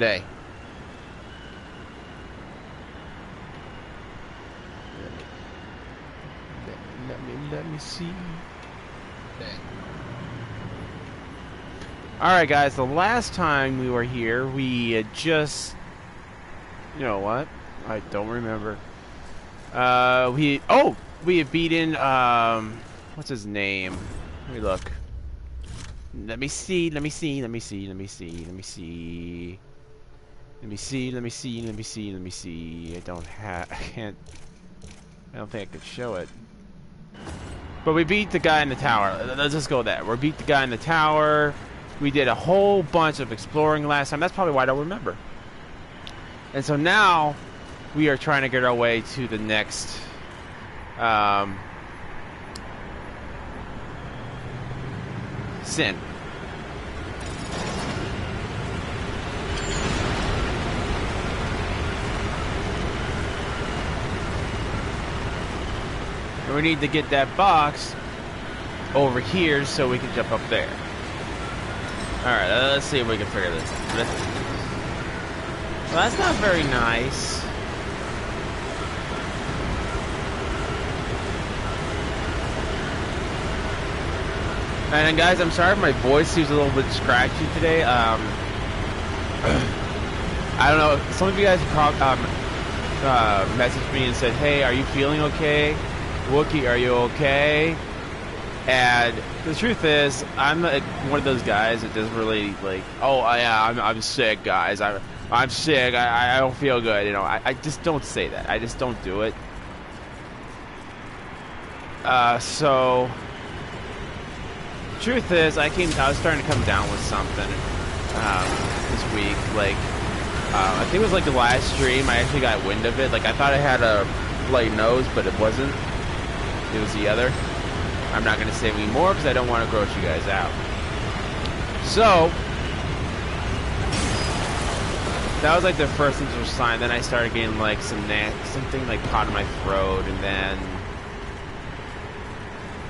today? Let me see. Alright guys, the last time we were here, we had just... You know what? I don't remember. We had beaten, what's his name? Let me look. Let me see. I don't think I could show it. But we beat the guy in the tower. Let's just go with that. We beat the guy in the tower. We did a whole bunch of exploring last time. That's probably why I don't remember. And so now we are trying to get our way to the next sin. And we need to get that box over here so we can jump up there. Alright, let's see if we can figure this out. Well, that's not very nice. And then guys, I'm sorry if my voice seems a little bit scratchy today. I don't know. Some of you guys messaged me and said, "Hey, are you feeling okay? Wookiee, are you okay?" And the truth is, I'm one of those guys that doesn't really like, "Oh, yeah, I'm sick, guys. I'm sick. I don't feel good." You know, I just don't say that. I just don't do it. So truth is, I was starting to come down with something this week. Like, I think it was like the last stream. I actually got wind of it. Like, I thought I had a bloody nose, but it wasn't. It was the other. I'm not gonna say any more because I don't want to gross you guys out. So that was like the first initial sign. Then I started getting like something like caught in my throat, and then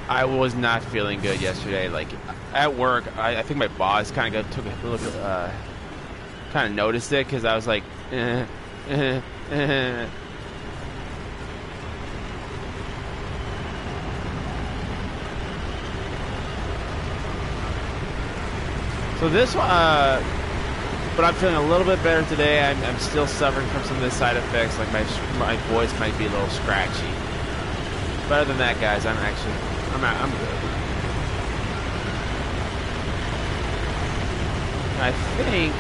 I was not feeling good yesterday. Like at work, I think my boss kind of took a look, kind of noticed it because I was like, So this one, but I'm feeling a little bit better today. I'm still suffering from some of the side effects, like my voice might be a little scratchy. But other than that, guys, I'm good. I think.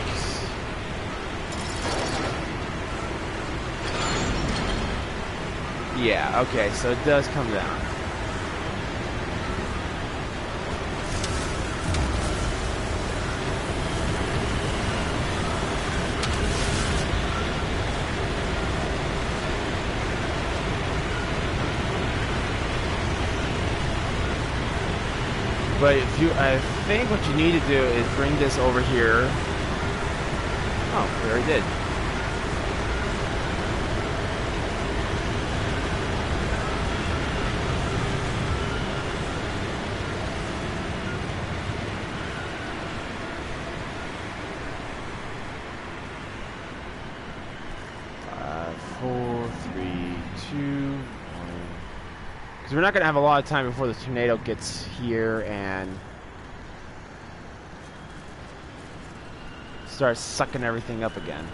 Yeah. Okay. So it does come down. But I think what you need to do is bring this over here. Oh, we already did. We're not going to have a lot of time before the tornado gets here and starts sucking everything up again.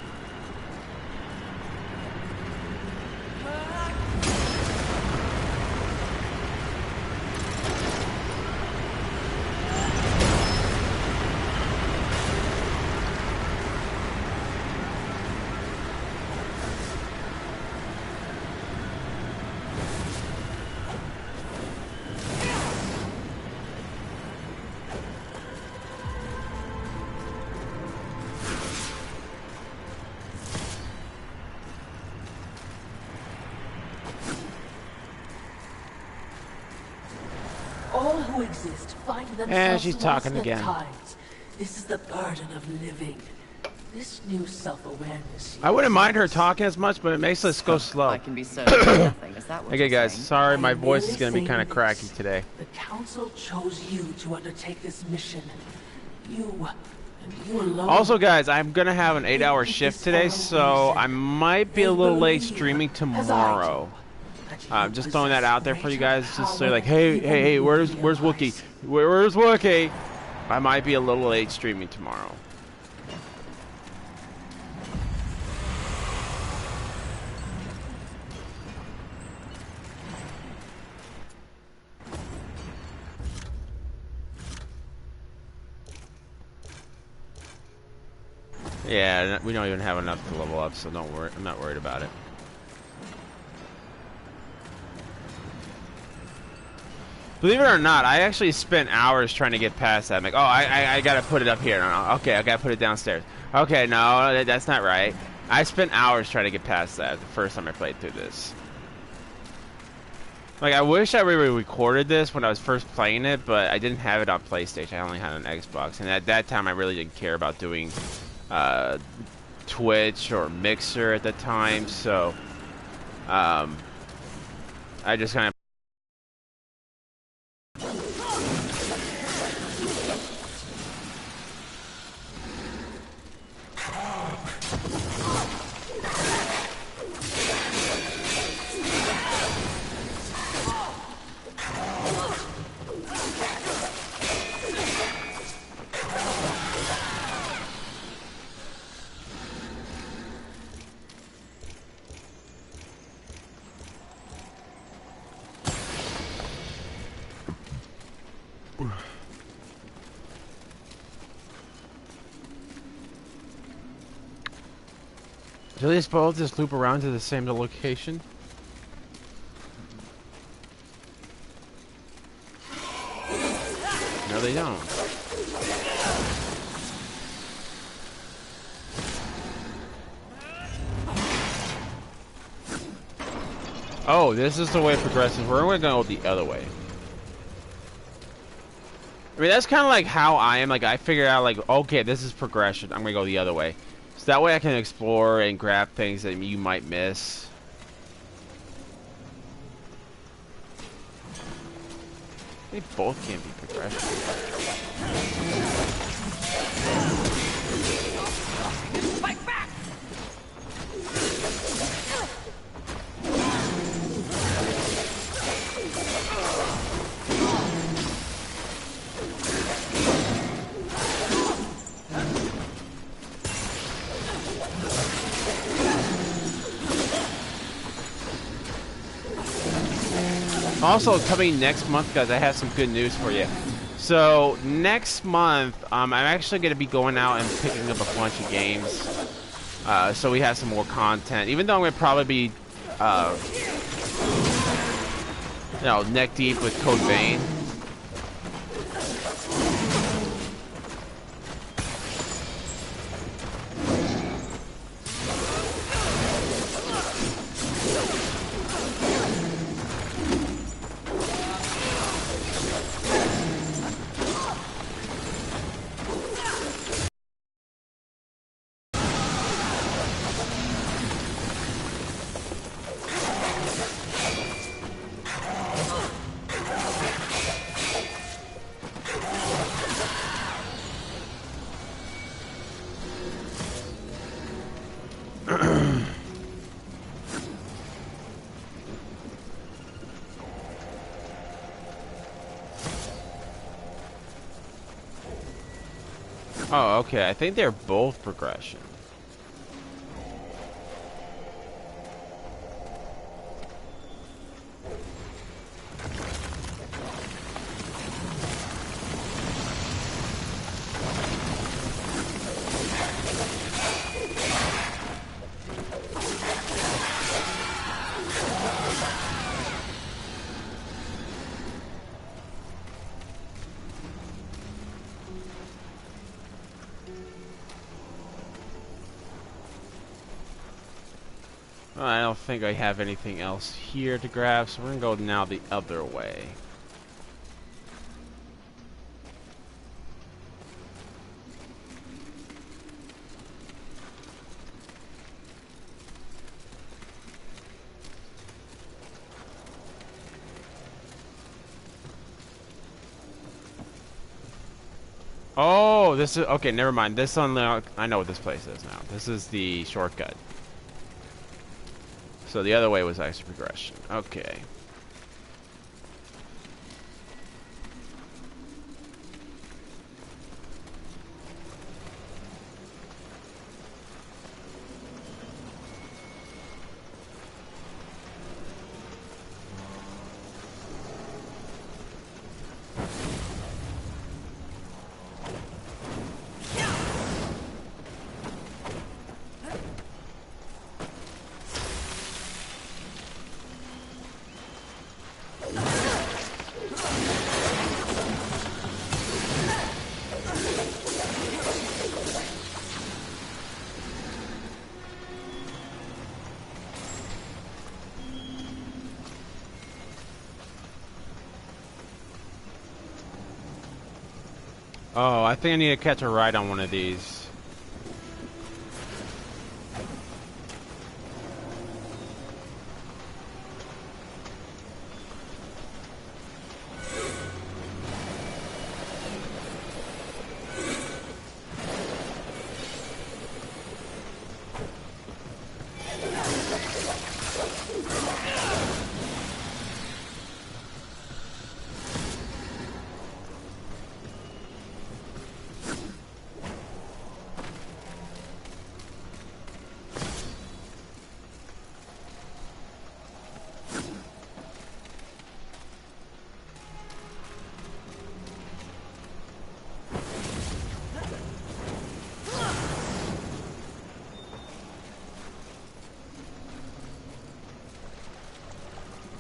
And she's talking again. This is the burden of living. This new self-awareness. I wouldn't mind her talking as much, but it makes us go slow. I can be so nothing. Is that what okay, guys. saying? Sorry, my voice is going to be kind of cracky today. The council chose you to undertake this mission. You You alone. Also, guys, I'm gonna have an 8-hour shift today, so I might be a little late streaming tomorrow. Just throwing that out there for you guys, just so like, hey, where's Wookiee? Where's Wookiee? I might be a little late streaming tomorrow. Yeah, we don't even have enough to level up, so don't worry. I'm not worried about it. Believe it or not, I actually spent hours trying to get past that. I'm like, oh, I gotta put it up here. No, okay, I gotta put it downstairs. Okay, no, that's not right. I spent hours trying to get past that the first time I played through this. Like, I wish I really recorded this when I was first playing it, but I didn't have it on PlayStation. I only had an Xbox, and at that time, I really didn't care about doing Twitch or Mixer at the time, so I just kind of do they both just loop around to the same location? No, they don't. Oh, this is the way it progresses. We're going to go the other way. I mean, that's kind of like how I am. Like, I figure out, like, okay, this is progression. I'm going to go the other way. So that way I can explore and grab things that you might miss. They both can't be progression. Fight back! Also, coming next month, guys, I have some good news for you. So, next month, I'm actually going to be going out and picking up a bunch of games. So we have some more content. Even though I'm going to probably be, neck deep with Code Vein. Oh, okay. I think they're both progression. I don't think I have anything else here to grab, so we're gonna go now the other way. Oh, Oh, this is okay. Never mind. This unlock. I know what this place is now. This is the shortcut. So the other way was extra progression. Okay. Oh, I think I need to catch a ride on one of these.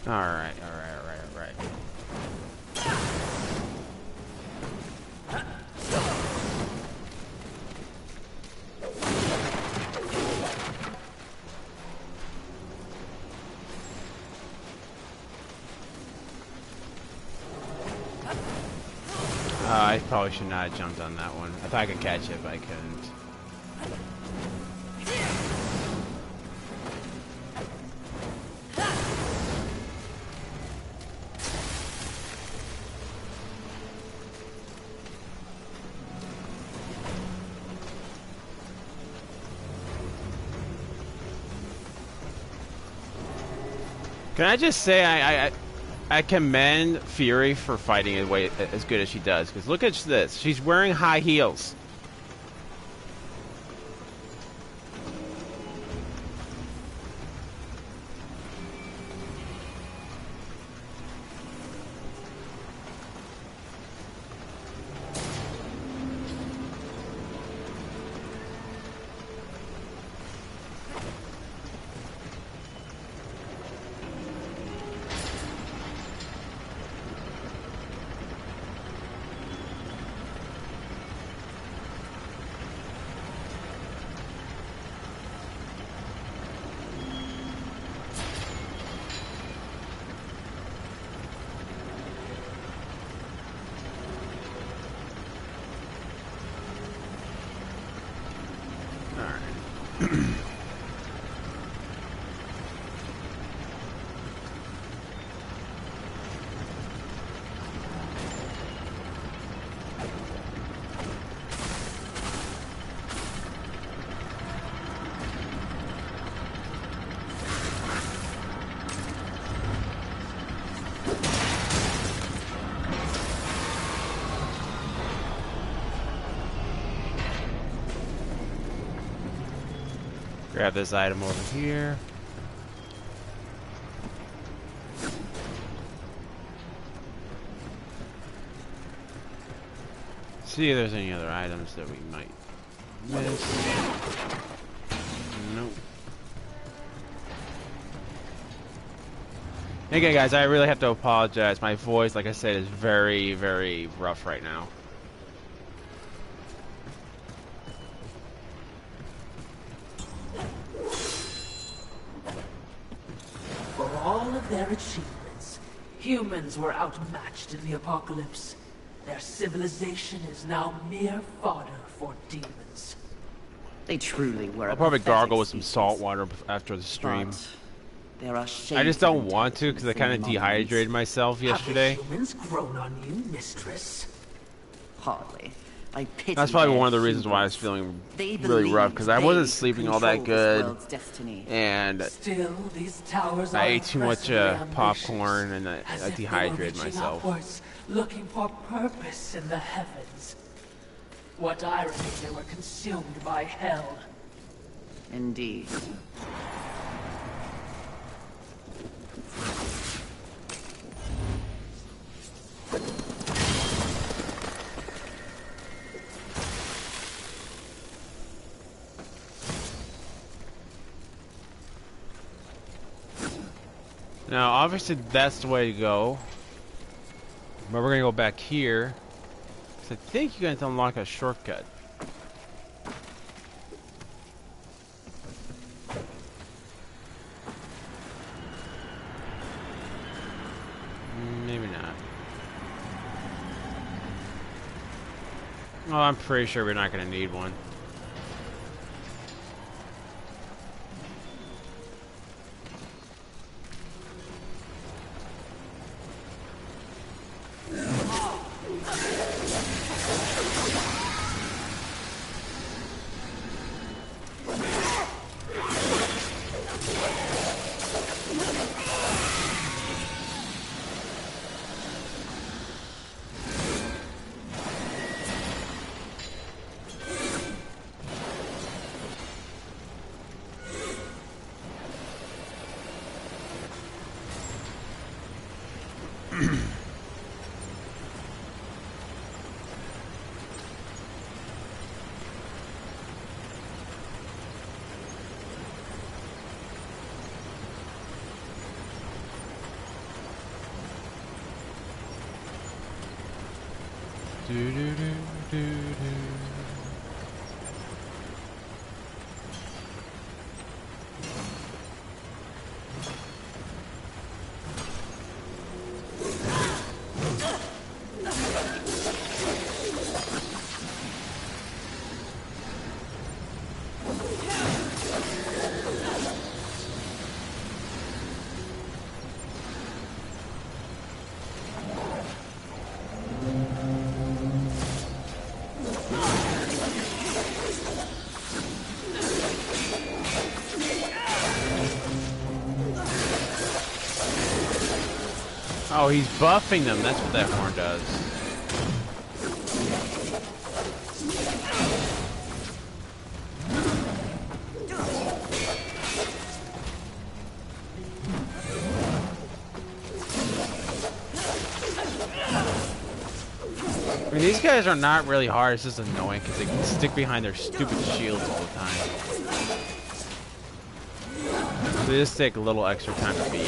Alright. I probably should not have jumped on that one. I thought I could catch it, but I couldn't. Can I just say I commend Fury for fighting as good as she does, because look at this. She's wearing high heels. Grab this item over here. See if there's any other items that we might miss. Nope. Again, guys, I really have to apologize. My voice, like I said, is very, very rough right now. For all of their achievements, humans were outmatched in the apocalypse. Their civilization is now mere fodder for demons. They truly were. I'll probably gargle with some salt water after the stream. There are I just don't want to because I kind of dehydrated myself yesterday. Have the humans grown on you, mistress? Hardly. I pity That's probably their one of the reasons why I was hubris. feeling They really rough, because I believe wasn't they sleeping all control that this good, world's destiny. and Still, these towers I are ate too much impressively popcorn, ambitious, and as I if they were dehydrated reaching myself. upwards, looking for purpose in the heavens. What irony, they were consumed by hell. Indeed. Now, obviously, that's the way to go. But we're gonna go back here, 'cause I think you're gonna unlock a shortcut. Maybe not. Oh, I'm pretty sure we're not gonna need one. Oh, he's buffing them. That's what that horn does. I mean, these guys are not really hard. It's just annoying because they can stick behind their stupid shields all the time. So they just take a little extra time to beat.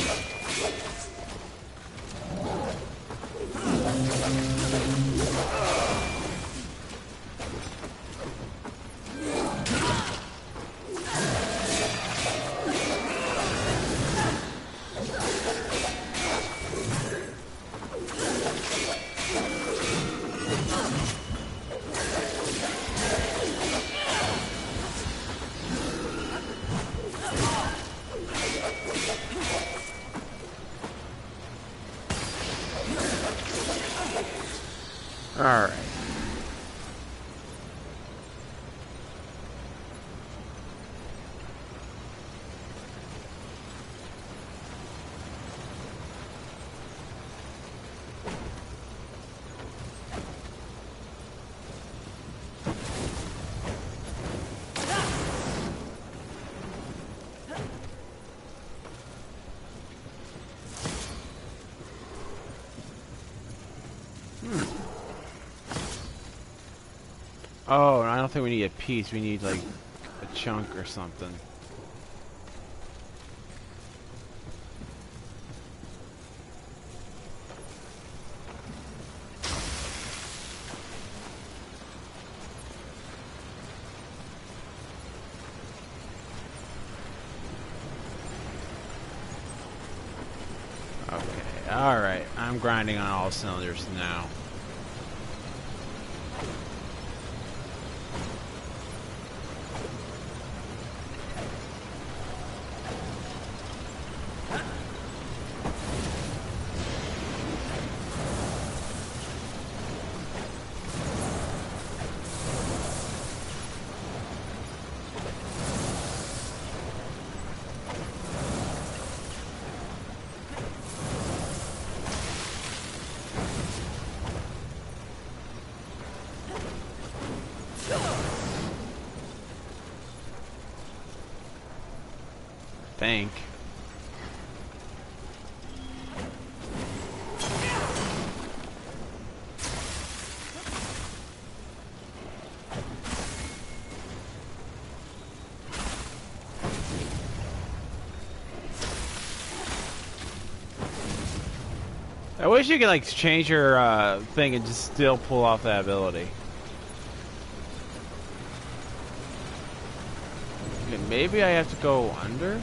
Alright. Oh, I don't think we need a piece. We need, like, a chunk or something. Okay, alright. I'm grinding on all cylinders now. think. I wish you could like change your thing and just still pull off that ability. Okay, maybe I have to go under?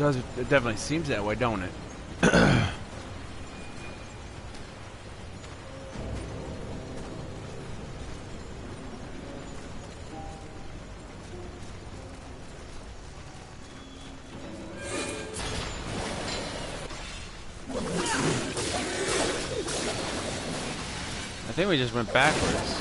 It definitely seems that way, don't it? I think we just went backwards.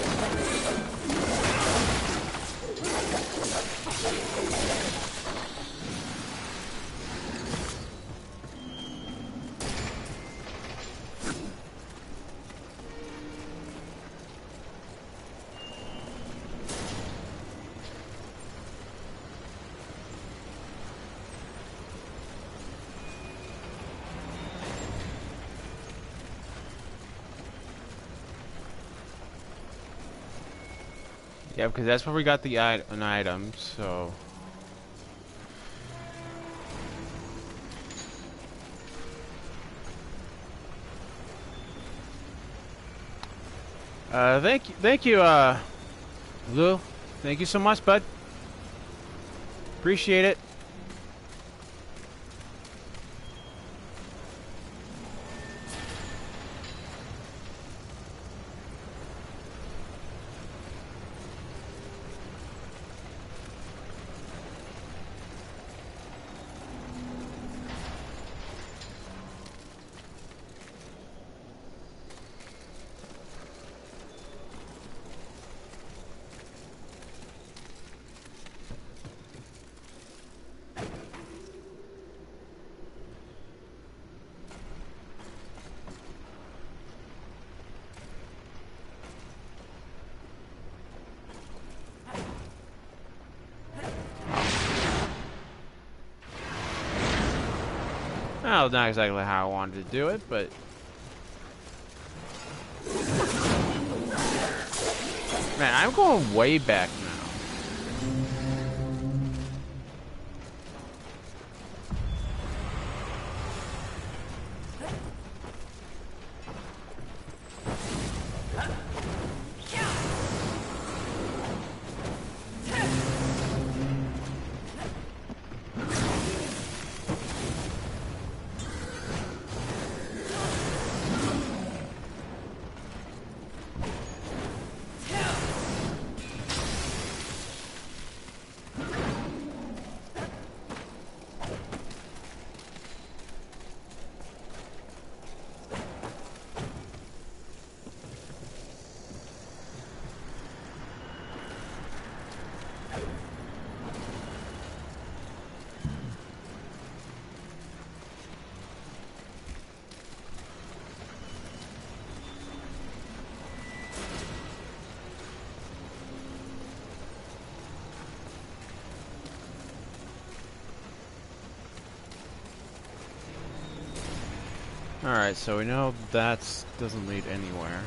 Yeah, because that's where we got the an item, so... thank you, Lou. Thank you so much, bud. Appreciate it. Well, not exactly how I wanted to do it, but... Man, I'm going way back now. Alright, so we know that doesn't lead anywhere.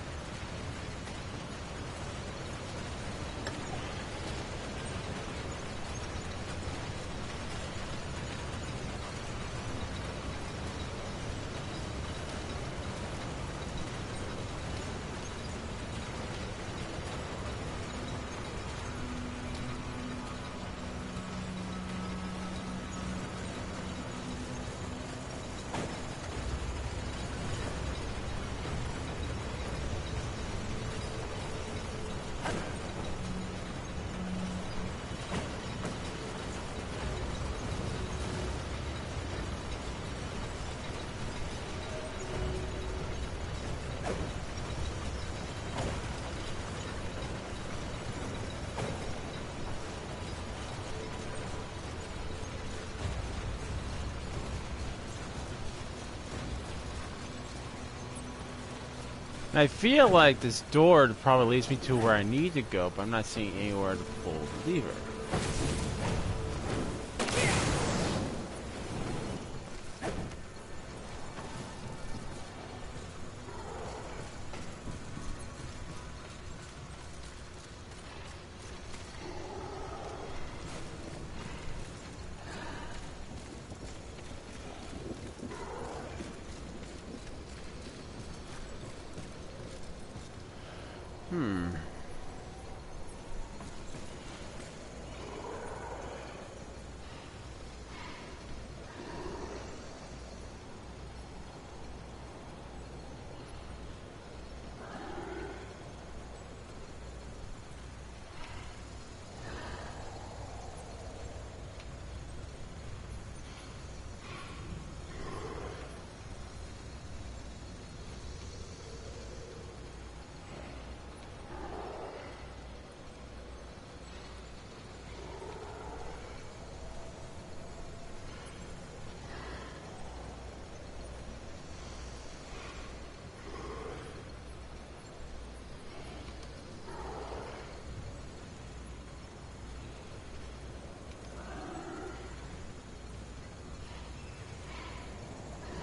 I feel like this door probably leads me to where I need to go, but I'm not seeing anywhere to pull the lever.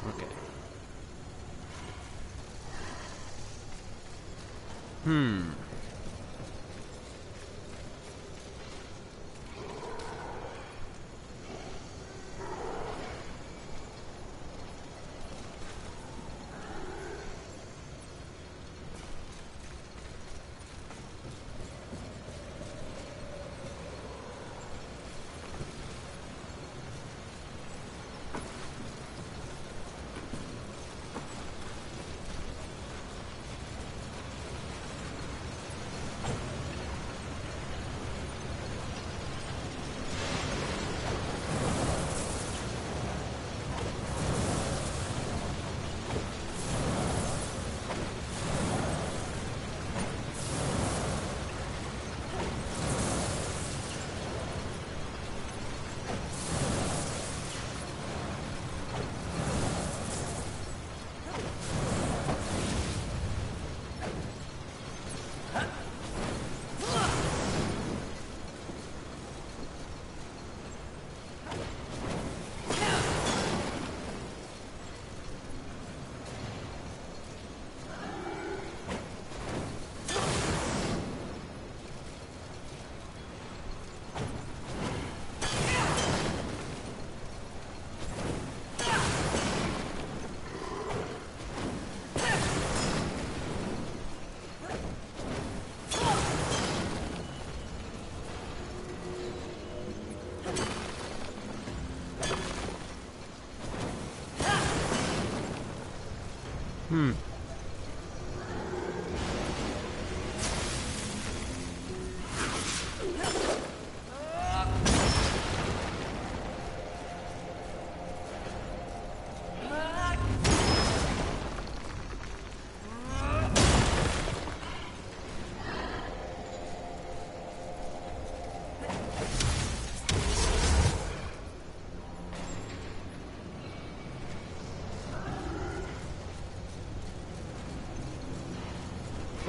Okay.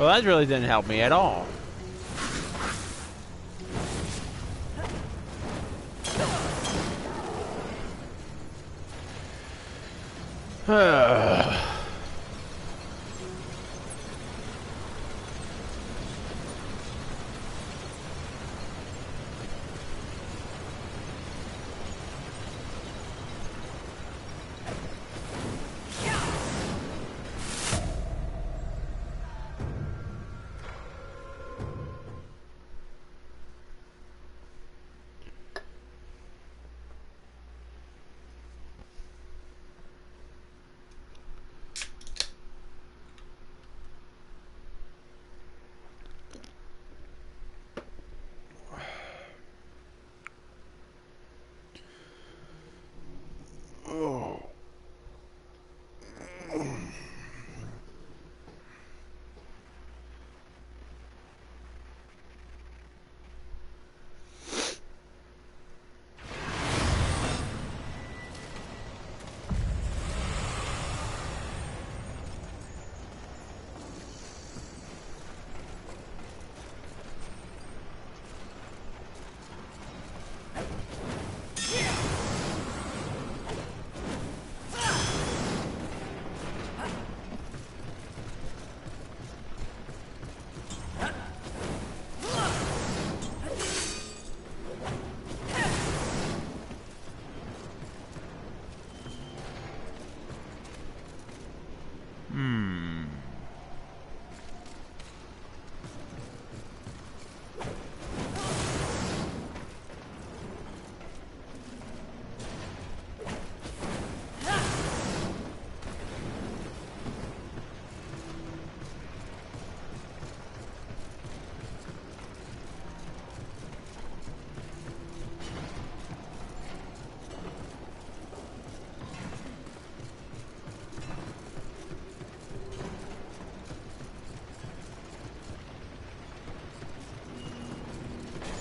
Well, that really didn't help me at all.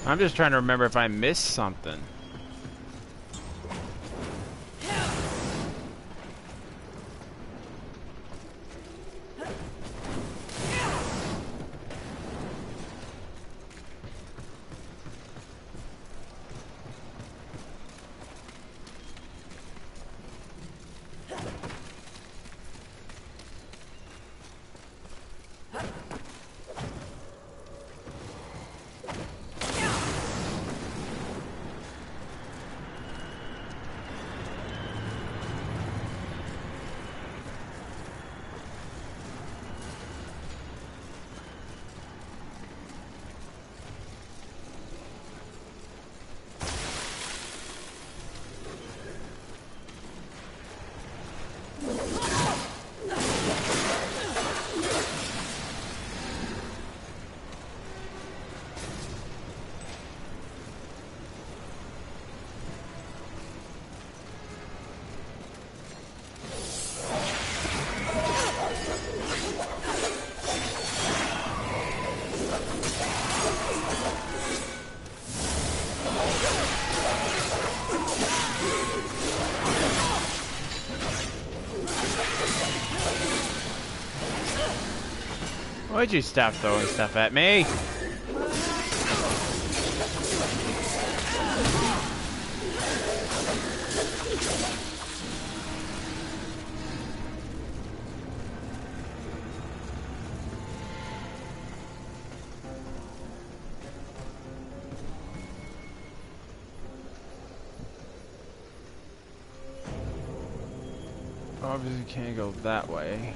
I'm just trying to remember if I missed something. Why'd you stop throwing stuff at me? Obviously can't go that way.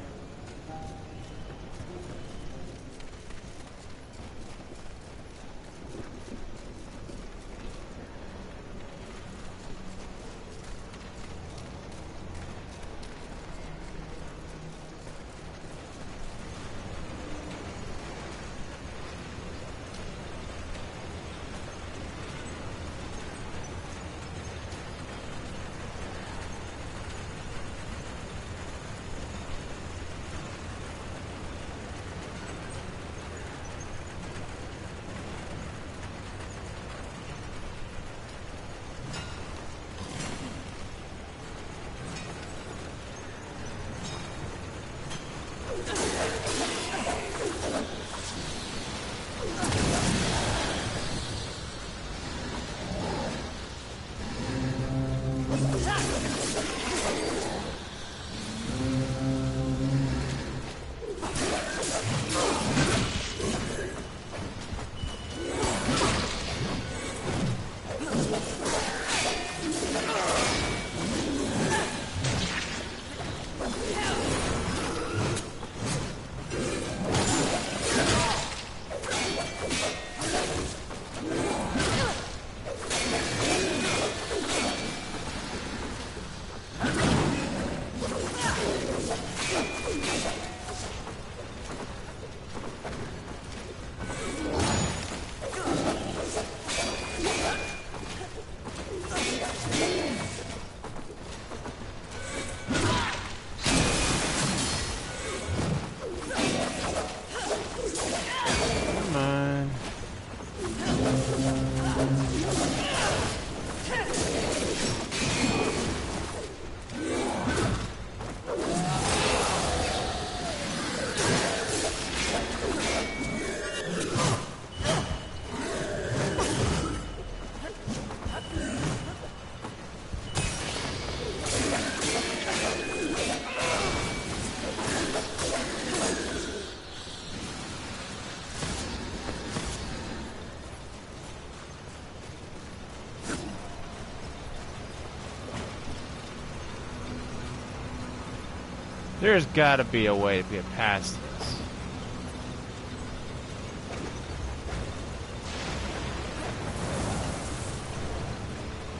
There's gotta be a way to get past this.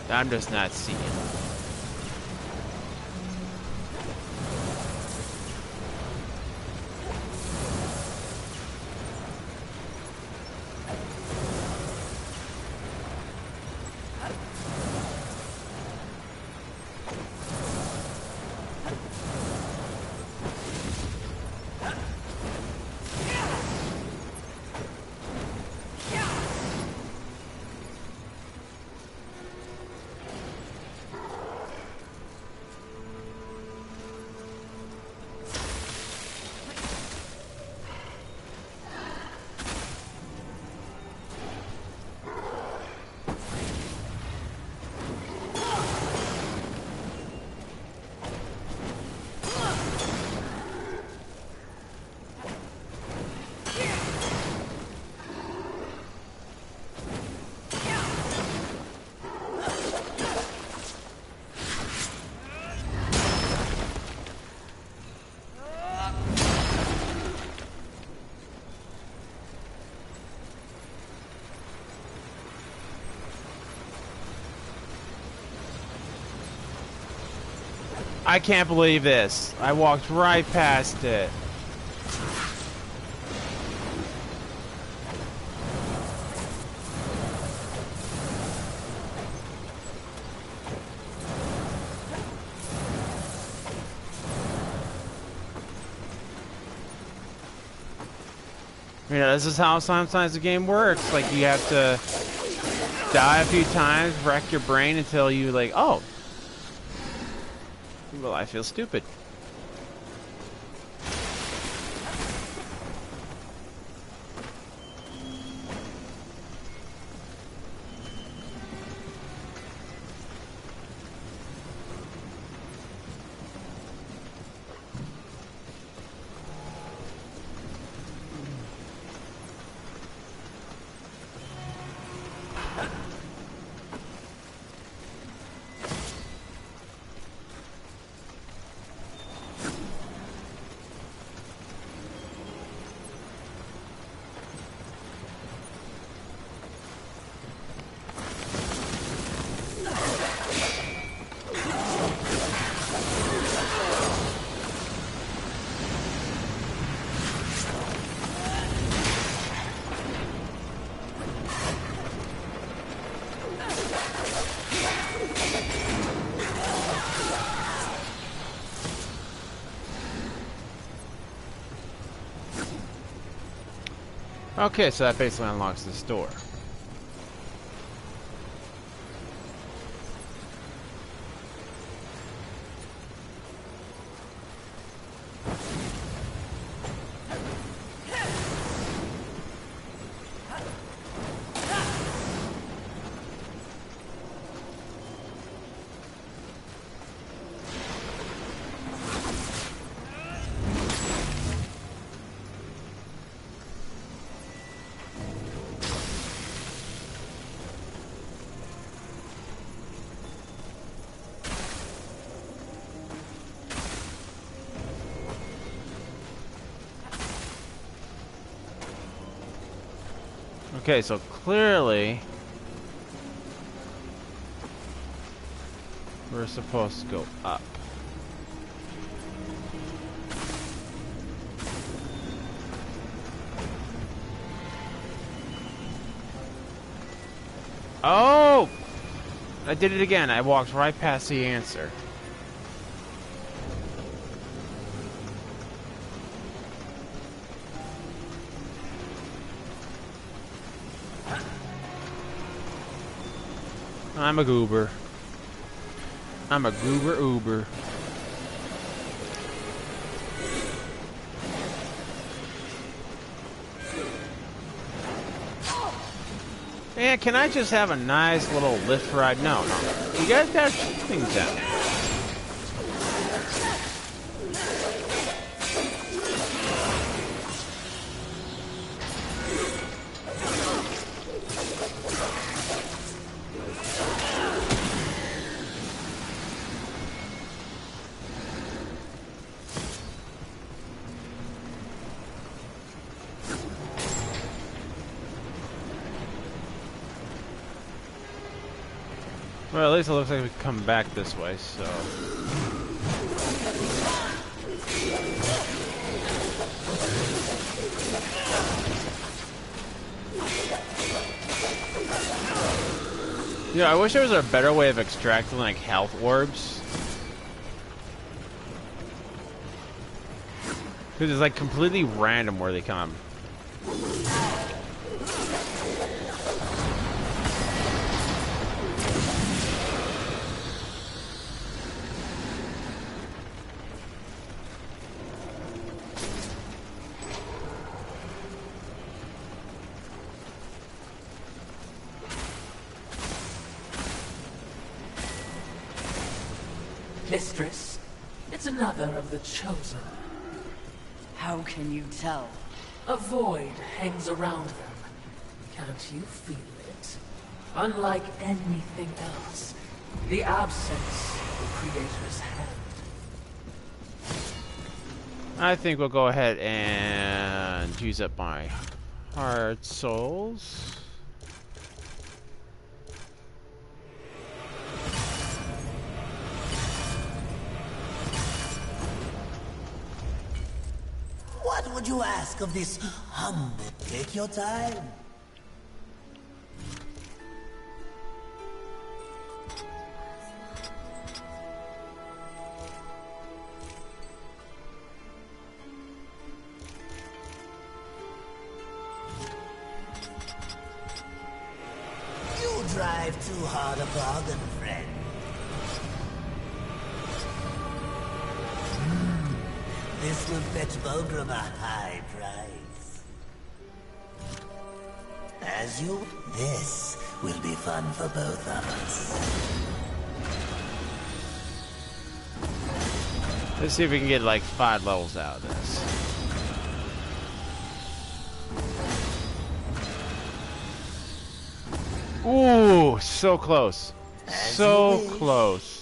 I'm just not seeing it. I can't believe this. I walked right past it. You know, this is how sometimes the game works. Like, you have to die a few times, wreck your brain until you, like, oh. Well, I feel stupid. Okay, so that basically unlocks this door. Okay, so clearly we're supposed to go up. Oh! I did it again. I walked right past the answer. I'm a goober. I'm a goober uber. Man, can I just have a nice little lift ride? No, no. You guys gotta shoot things down. Well, at least it looks like we can come back this way, so... Yeah, I wish there was a better way of extracting, like, health orbs. Because it's, like, completely random where they come. Mistress, it's another of the chosen. How can you tell? A void hangs around them. Can't you feel it? Unlike anything else, the absence of the Creator's hand. I think we'll go ahead and use up my heart souls. would you ask of this humble? Take your time. You drive too hard a bargain, friend. This will fetch Volgrim a high price. As you... This will be fun for both of us. Let's see if we can get like 5 levels out of this. Ooh, so close. So close.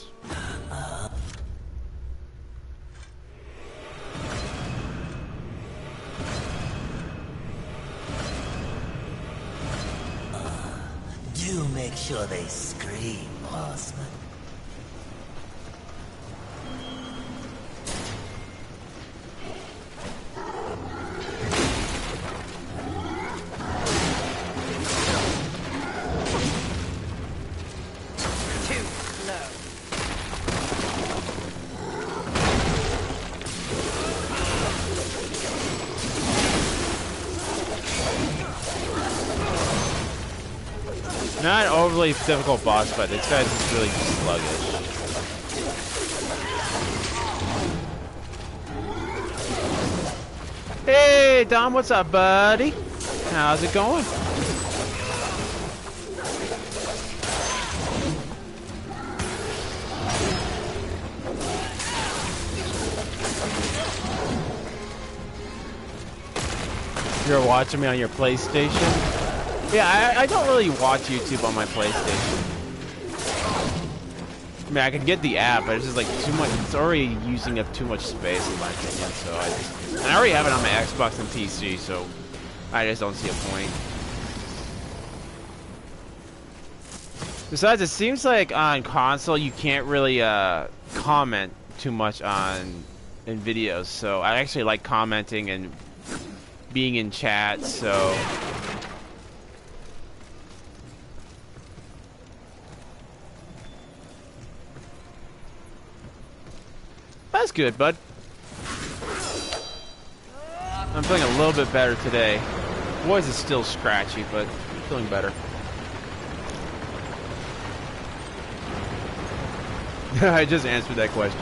Do make sure they scream, horseman. Not overly difficult boss fight. This guy's just really sluggish. Hey, Dom, what's up, buddy? How's it going? You're watching me on your PlayStation? Yeah, I don't really watch YouTube on my PlayStation. I mean, I could get the app, but it's just like too much. It's already using up too much space, in my opinion. So and I already have it on my Xbox and PC, so I just don't see a point. Besides, it seems like on console you can't really comment too much in videos. So I actually like commenting and being in chat. So. That's good, bud. I'm feeling a little bit better today. Voice is still scratchy, but feeling better. I just answered that question.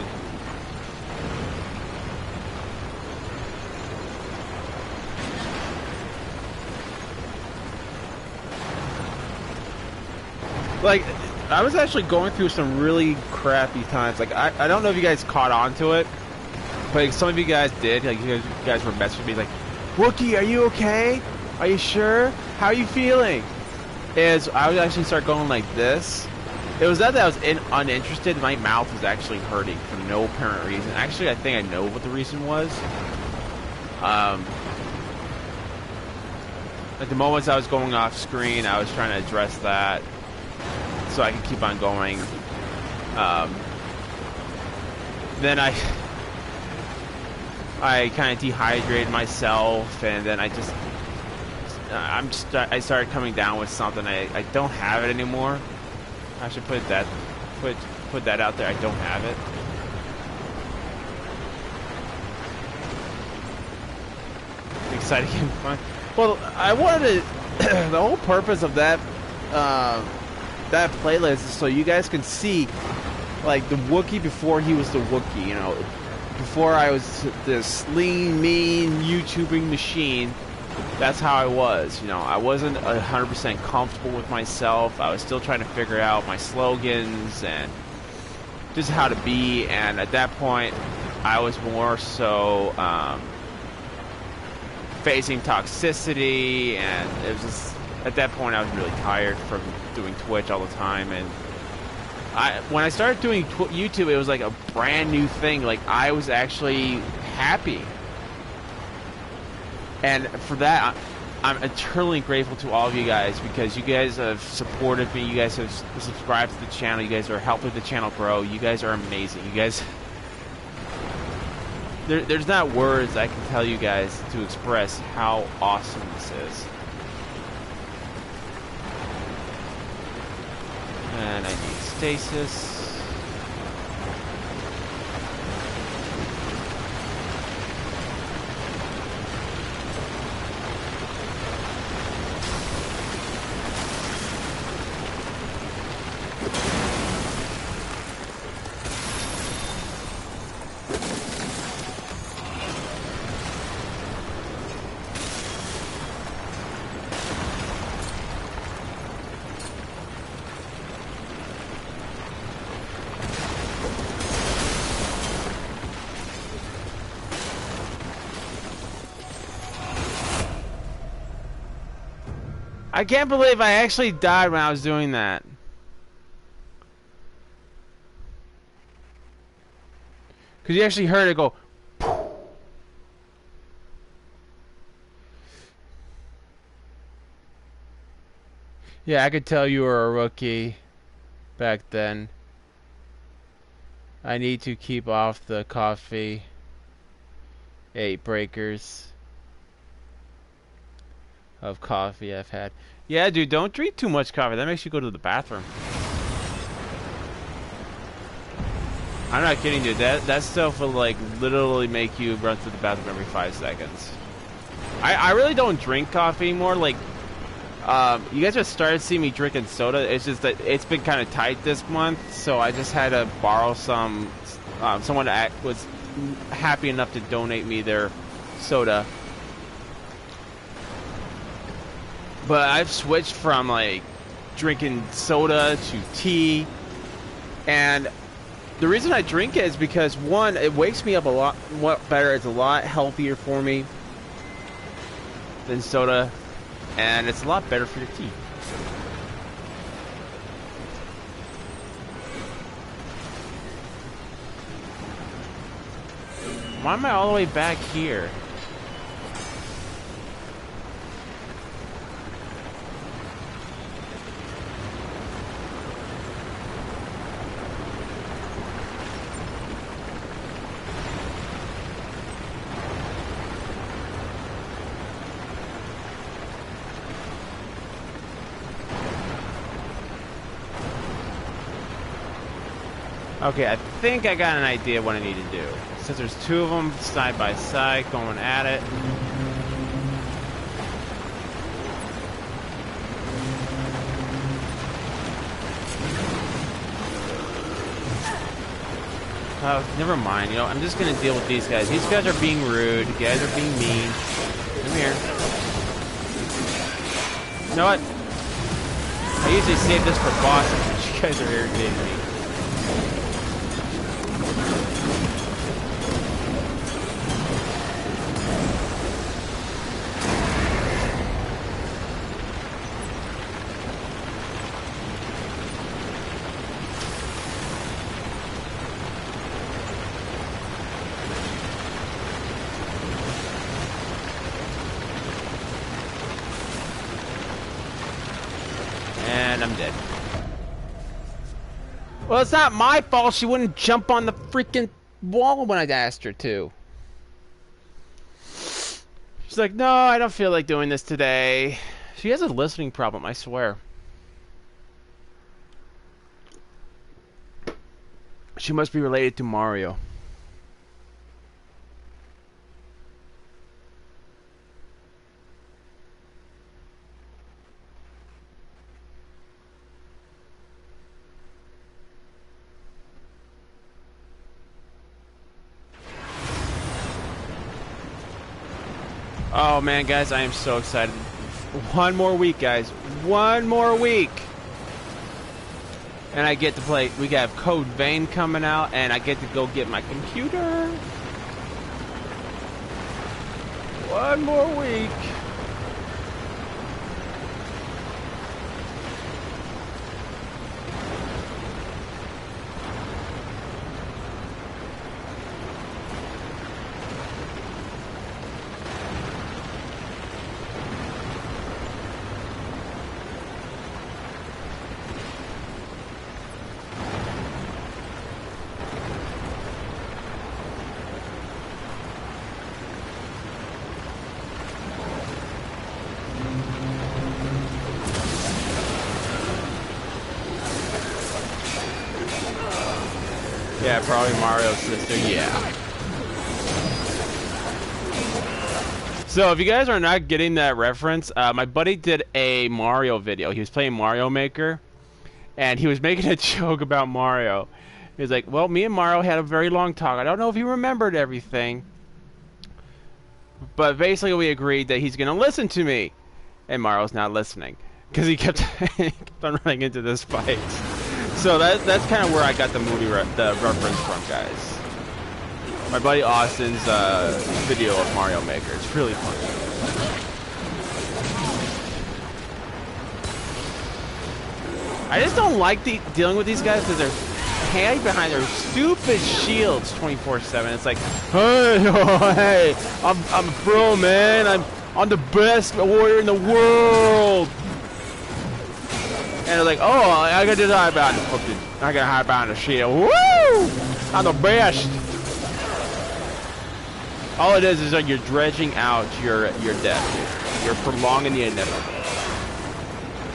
Like, I was actually going through some really crappy times. Like, I don't know if you guys caught on to it, but like, some of you guys did. Like, you guys were messaging me like, Wookiee, are you okay? Are you sure? How are you feeling? Is I would actually start going like this. It was that I was uninterested. My mouth was actually hurting for no apparent reason. Actually, I think I know what the reason was. At the moments I was going off screen, I was trying to address that so I could keep on going. Then I kind of dehydrated myself, and then I started coming down with something. I don't have it anymore. I should put that out there. I don't have it. Exciting and fun. Well, I wanted to. The whole purpose of that that playlist is so you guys can see, like, the Wookiee before he was the Wookiee. You know, before I was this lean, mean YouTubing machine. That's how I was. You know, I wasn't 100% comfortable with myself. I was still trying to figure out my slogans and just how to be. And at that point, I was more so facing toxicity, and it was just, at that point I was really tired from doing Twitch all the time. And when I started doing YouTube, it was like a brand new thing. Like, I was actually happy. And for that, I'm eternally grateful to all of you guys, because you guys have supported me. You guys have subscribed to the channel. You guys are helping the channel grow. You guys are amazing. You guys There's not words I can tell you guys to express how awesome this is. And I need stasis. I can't believe I actually died when I was doing that. Because you actually heard it go. Yeah, I could tell you were a rookie back then. I need to keep off the coffee. 8 breakers of coffee I've had. Yeah, dude, don't drink too much coffee. That makes you go to the bathroom. I'm not kidding, dude. That stuff will, like, literally make you run to the bathroom every 5 seconds. I really don't drink coffee anymore. Like, you guys just started seeing me drinking soda. It's just that it's been kind of tight this month, so I just had to borrow some. Someone was happy enough to donate me their soda. But I've switched from, like, drinking soda to tea. And the reason I drink it is because, one, it wakes me up a lot better. It's a lot healthier for me than soda. And it's a lot better for your teeth. Why am I all the way back here? Okay, I think I got an idea what I need to do. Since there's 2 of them side by side going at it. Oh, never mind. You know, I'm just gonna deal with these guys. These guys are being rude. You guys are being mean. Come here. You know what? I usually save this for bosses, but you guys are irritating me. I'm dead. Well, it's not my fault she wouldn't jump on the freaking wall when I asked her to. She's like, no, I don't feel like doing this today. She has a listening problem, I swear. She must be related to Mario. Oh man, guys, I am so excited. 1 more week, guys. 1 more week. And I get to play. We have Code Vein coming out, and I get to go get my computer. 1 more week. Yeah, probably Mario's sister. Yeah. So if you guys are not getting that reference, my buddy did a Mario video. He was playing Mario Maker, and he was making a joke about Mario. He was like, well, me and Mario had a very long talk. I don't know if he remembered everything, but basically we agreed that he's going to listen to me. And Mario's not listening because he kept on running into this fight. So that's kind of where I got the movie the reference from, guys. My buddy Austin's video of Mario Maker. It's really funny. I just don't like dealing with these guys because they're hiding behind their stupid shields 24/7. It's like, hey, I'm a pro, man. I'm the best warrior in the world. And they're like, oh, I gotta hide behind the fucking, I gotta hide behind the shield. Woo! I'm the best. All it is like you're dredging out your death. You're prolonging the inevitable.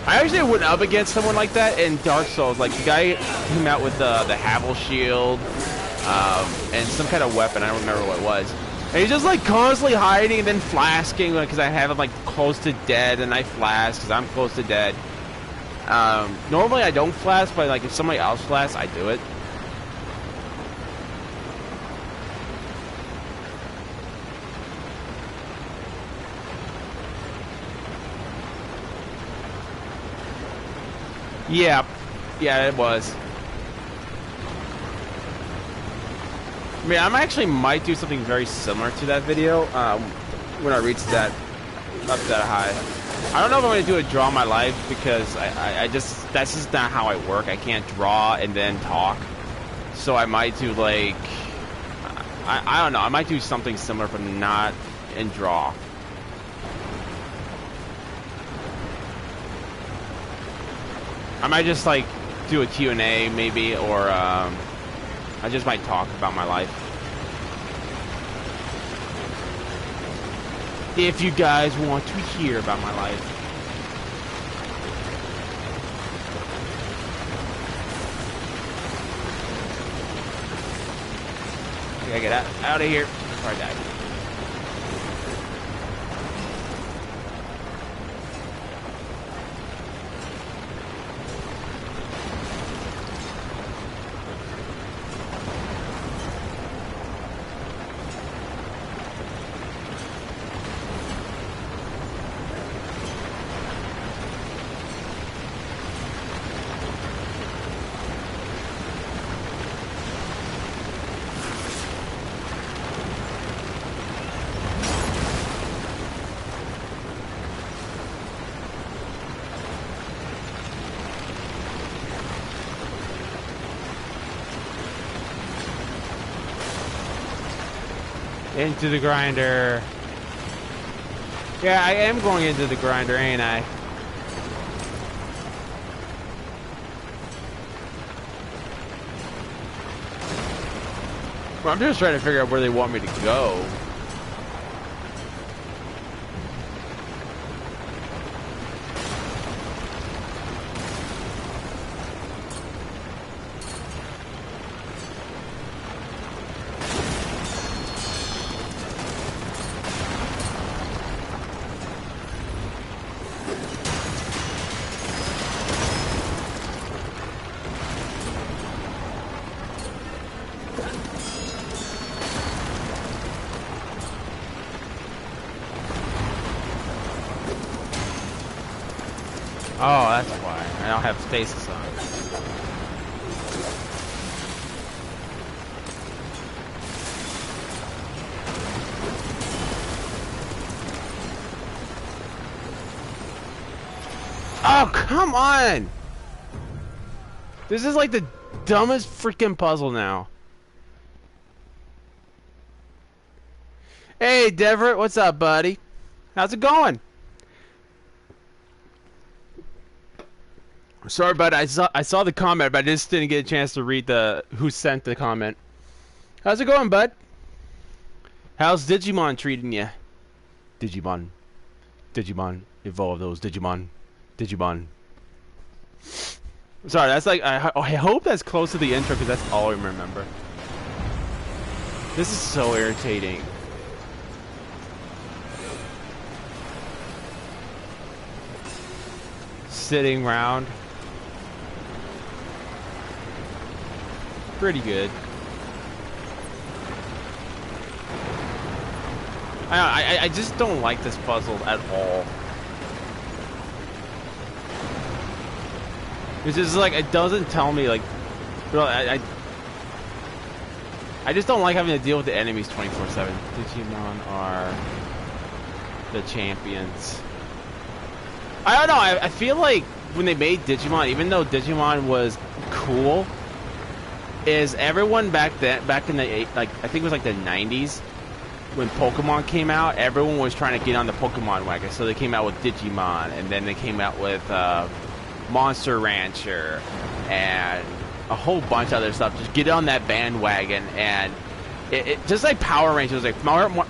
I actually went up against someone like that in Dark Souls. Like the guy came out with the Havel shield and some kind of weapon. I don't remember what it was. And he's just like constantly hiding and then flasking because I have him like close to dead, and I flash because I'm close to dead. Normally I don't flash, but like if somebody else flashes, I do it. Yeah, it was. I mean, I actually might do something very similar to that video when I reach that up that high. I don't know if I'm going to do a draw my life because that's just not how I work. I can't draw and then talk. So I might do like, I don't know. I might do something similar but not in draw. I might just like do a Q&A maybe, or I just might talk about my life. If you guys want to hear about my life. I gotta get out of here before I die. Into the grinder. Yeah, I am going into the grinder, ain't I? Well, I'm just trying to figure out where they want me to go. Oh, that's why. I don't have stasis on. Oh, come on! This is like the dumbest freaking puzzle now. Hey, Deverett, what's up, buddy? How's it going? Sorry, but I saw the comment, but I just didn't get a chance to read who sent the comment. How's it going, bud? How's Digimon treating you? Digimon evolve those Digimon. Sorry, that's like, I hope that's close to the intro because that's all I remember. This is so irritating. Sitting around. Pretty good. I just don't like this puzzle at all. It's just like, it doesn't tell me, like, really, I just don't like having to deal with the enemies 24/7. Digimon are the champions. I don't know, I feel like when they made Digimon, even though Digimon was cool, is everyone back in the, like, I think it was like the 90s, when Pokemon came out, everyone was trying to get on the Pokemon wagon. So they came out with Digimon, and then they came out with Monster Rancher, and a whole bunch of other stuff. Just get on that bandwagon, and it just like Power Rangers, like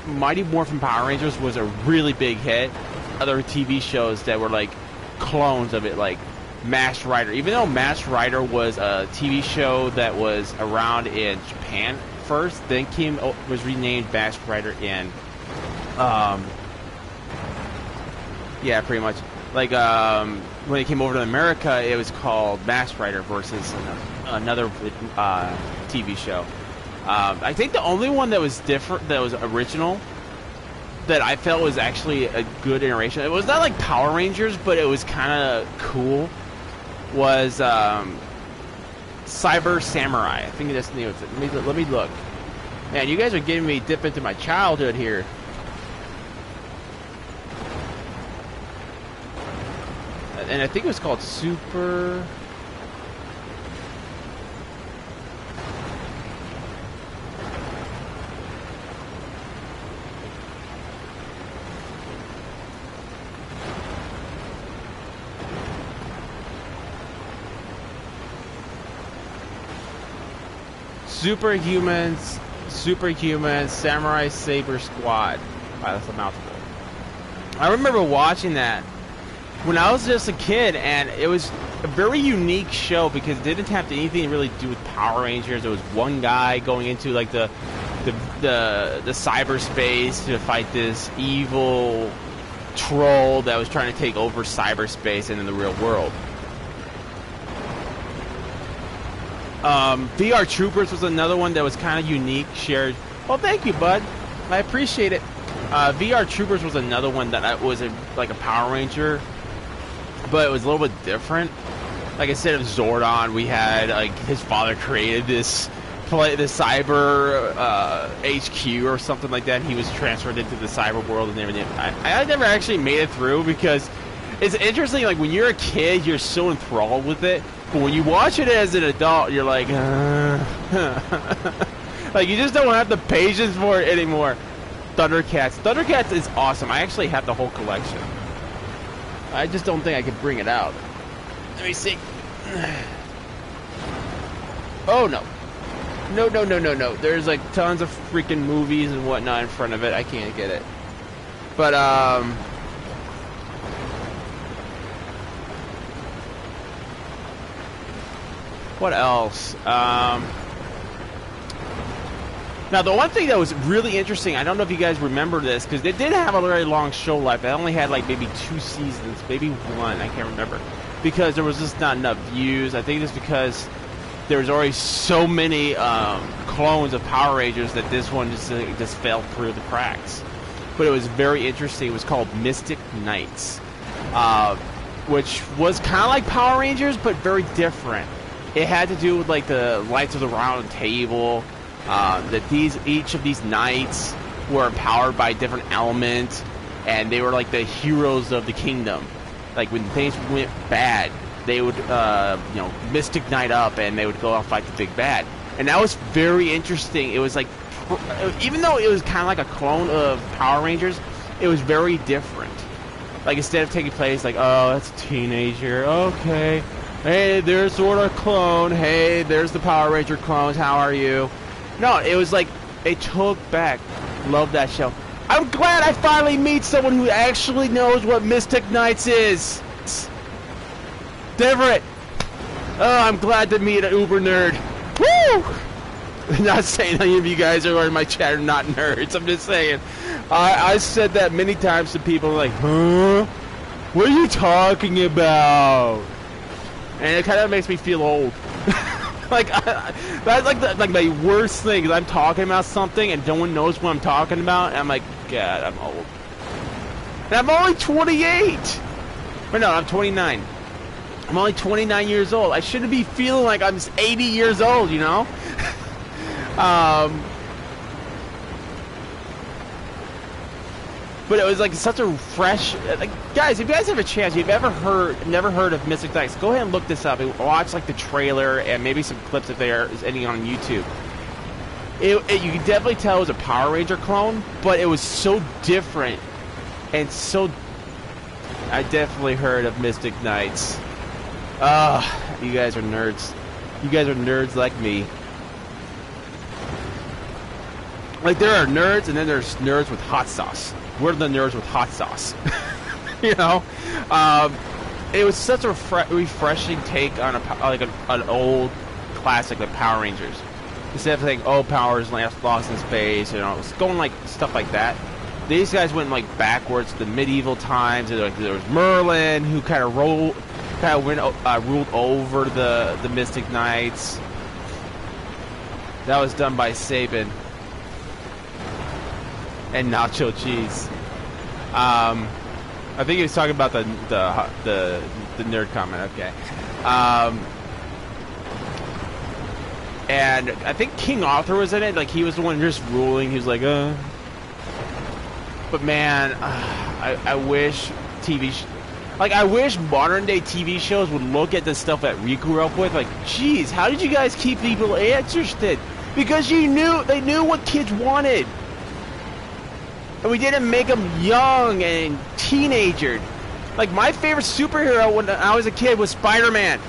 Mighty Morphin Power Rangers was a really big hit. Other TV shows that were like clones of it, like Masked Rider. Even though Masked Rider was a TV show that was around in Japan first, then was renamed Masked Rider in, yeah, pretty much. Like when it came over to America, it was called Masked Rider versus another TV show. I think the only one that was different, that was original, that I felt was actually a good iteration. It was not like Power Rangers, but it was kind of cool. Was Cyber Samurai. I think that's the name of it. Let me look. Man, you guys are getting me dip into my childhood here. And I think it was called Super... Superhumans, Samurai Saber Squad. Wow, that's a mouthful. I remember watching that when I was just a kid, and it was a very unique show because it didn't have anything to really do with Power Rangers. There was one guy going into like the cyberspace to fight this evil troll that was trying to take over cyberspace and in the real world. VR Troopers was another one that was kind of unique, shared. Well, thank you, bud. I appreciate it. VR Troopers was another one that was like a Power Ranger, but it was a little bit different. Like instead of Zordon, we had like his father created this cyber HQ or something like that. He was transferred into the cyber world and everything. I never actually made it through because it's interesting. Like when you're a kid, you're so enthralled with it. But when you watch it as an adult, you're like, like you just don't have the patience for it anymore. Thundercats. Thundercats is awesome. I actually have the whole collection. I just don't think I can bring it out. Let me see. Oh no. No. There's like tons of freaking movies and whatnot in front of it. I can't get it. But what else? Now, the one thing that was really interesting, I don't know if you guys remember this, because they did have a very long show life. It only had like maybe 2 seasons, maybe 1, I can't remember, because there was just not enough views. I think it's because there was already so many clones of Power Rangers that this one just fell through the cracks. But it was very interesting. It was called Mystic Knights, which was kind of like Power Rangers, but very different. It had to do with like the Knights of the Round Table. That each of these knights were empowered by a different element, and they were like the heroes of the kingdom. Like when things went bad, they would Mystic Knight up, and they would go out and fight the big bad. And that was very interesting. It was like, even though it was kind of like a clone of Power Rangers, it was very different. Like instead of taking place like, oh, that's a teenager, okay, hey, there's sort of a clone, hey, there's the Power Ranger clones, how are you? No, it was like, it took back. Love that show. I'm glad I finally meet someone who actually knows what Mystic Knights is. Different. Oh, I'm glad to meet an uber nerd. Woo! Not saying any of you guys who are in my chat are not nerds. I'm just saying. I said that many times to people like, huh? What are you talking about? And it kind of makes me feel old. Like, that's like my worst thing is I'm talking about something and no one knows what I'm talking about. And I'm like, God, I'm old. And I'm only 28. But no, I'm 29. I'm only 29 years old. I shouldn't be feeling like I'm 80 years old, you know? But it was like such a fresh, like, guys, if you guys have a chance, you've never heard of Mystic Knights, go ahead and look this up and watch like the trailer and maybe some clips if there is any on YouTube. You can definitely tell it was a Power Ranger clone, but it was so different and so. I definitely heard of Mystic Knights. You guys are nerds. You guys are nerds like me. Like, there are nerds, and then there's nerds with hot sauce. We're the nerds with hot sauce. You know? It was such a refreshing take on an old classic like Power Rangers. Instead of saying, oh, Power's lost in space, you know, it was going like stuff like that. These guys went like backwards to the medieval times. There was Merlin, who kind of ruled over the Mystic Knights. That was done by Saban and Nacho Cheese. I think he was talking about the nerd comment. Okay. And I think King Arthur was in it. Like, he was the one just ruling. He was like, But man, I wish I wish modern day TV shows would look at the stuff that we grew up with. Like, geez, how did you guys keep people interested? Because they knew what kids wanted. And we didn't make them young and teenager. Like, my favorite superhero when I was a kid was Spider-Man.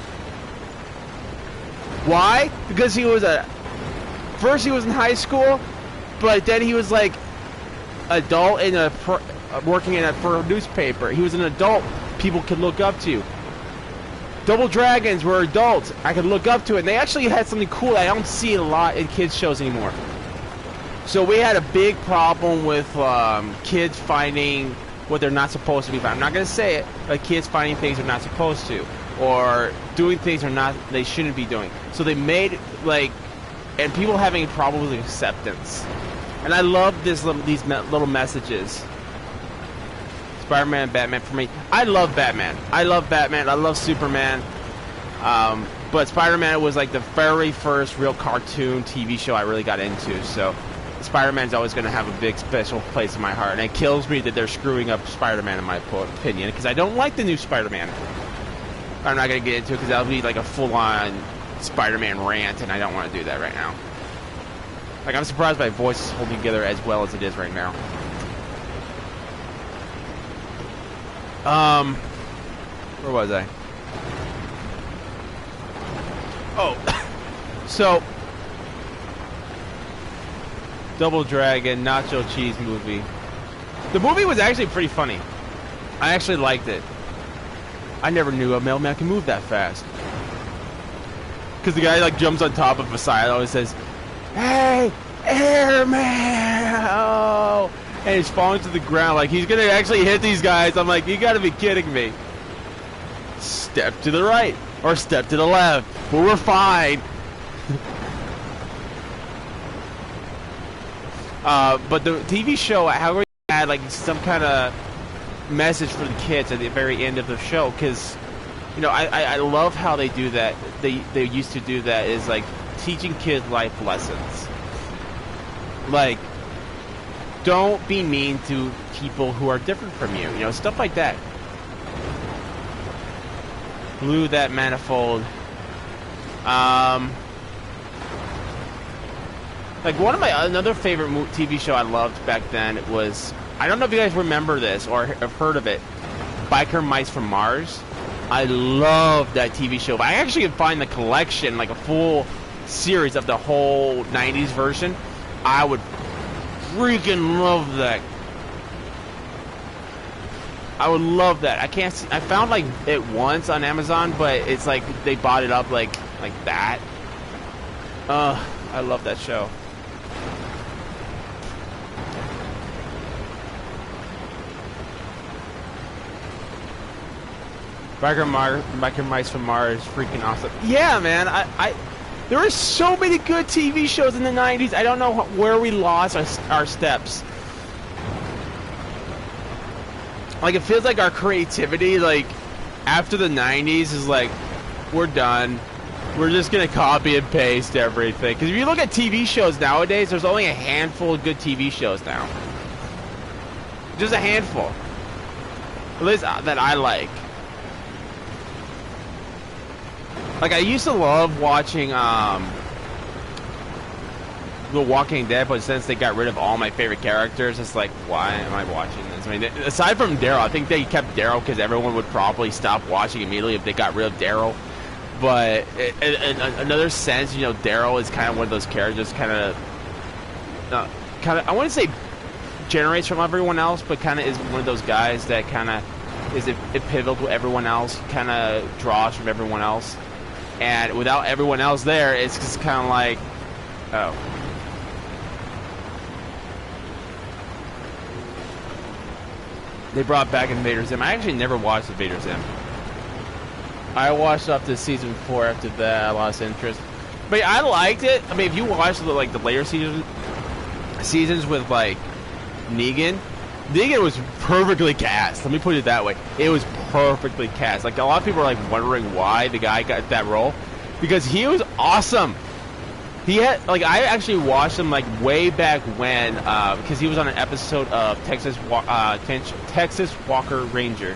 Why? Because first he was in high school, but then he was like adult working for a newspaper. He was an adult people could look up to. Double Dragons were adults I could look up to, and they actually had something cool I don't see a lot in kids shows anymore. So we had a big problem with kids finding what they're not supposed to be. I'm not going to say it, but kids finding things they're not supposed to, or doing things they shouldn't be doing. So they made and people having a problem with acceptance. And I love these little messages. Spider-Man and Batman for me. I love Batman. I love Superman. But Spider-Man was like the very first real cartoon TV show I really got into. So Spider-Man's always going to have a big special place in my heart. And it kills me that they're screwing up Spider-Man in my opinion, because I don't like the new Spider-Man. I'm not going to get into it because that'll be like a full-on Spider-Man rant, and I don't want to do that right now. Like, I'm surprised my voice is holding together as well as it is right now. Where was I? Oh, so Double Dragon Nacho Cheese movie. The movie was actually pretty funny. I actually liked it. I never knew a mailman could move that fast. Because the guy like jumps on top of a silo and says, "Hey, airman!" Oh, and he's falling to the ground like he's gonna actually hit these guys. I'm like, you gotta be kidding me. Step to the right or step to the left, but we're fine. But the TV show, however, had like some kind of message for the kids at the very end of the show, because you know I love how they do that. They used to do that, is like teaching kids life lessons. Like, don't be mean to people who are different from you. You know, stuff like that. Blue that manifold. Like, one of my another favorite TV show I loved back then was, I don't know if you guys remember this or have heard of it, Biker Mice from Mars. I love that TV show. If I actually could find the collection, like a full series of the whole 90s version, I would freaking love that. I would love that. I can't see, I found like it once on Amazon, but it's like they bought it up like that. I love that show. Biker Mice from Mars, freaking awesome. Yeah, man. There were so many good TV shows in the 90s. I don't know where we lost our steps. Like, it feels like our creativity, like, after the 90s is like, we're done. We're just going to copy and paste everything. Because if you look at TV shows nowadays, there's only a handful of good TV shows now. Just a handful. At least that I like. Like, I used to love watching, The Walking Dead, but since they got rid of all my favorite characters, it's like, why am I watching this? I mean, aside from Daryl, I think they kept Daryl because everyone would probably stop watching immediately if they got rid of Daryl. But in another sense, you know, Daryl is kind of one of those characters, I wouldn't say generates from everyone else, but kind of is one of those guys that kind of is pivotal to everyone else, kind of draws from everyone else. And without everyone else there, it's just kind of like, oh. They brought back Invader Zim. I actually never watched Invader Zim. I watched up to season 4. After that, I lost interest. But yeah, I liked it. I mean, if you watch the later seasons with like Negan was perfectly cast. Let me put it that way. It was perfectly cast. Like, a lot of people are like wondering why the guy got that role, because he was awesome. He had, like, I actually watched him like way back when, because he was on an episode of Texas Walker Ranger,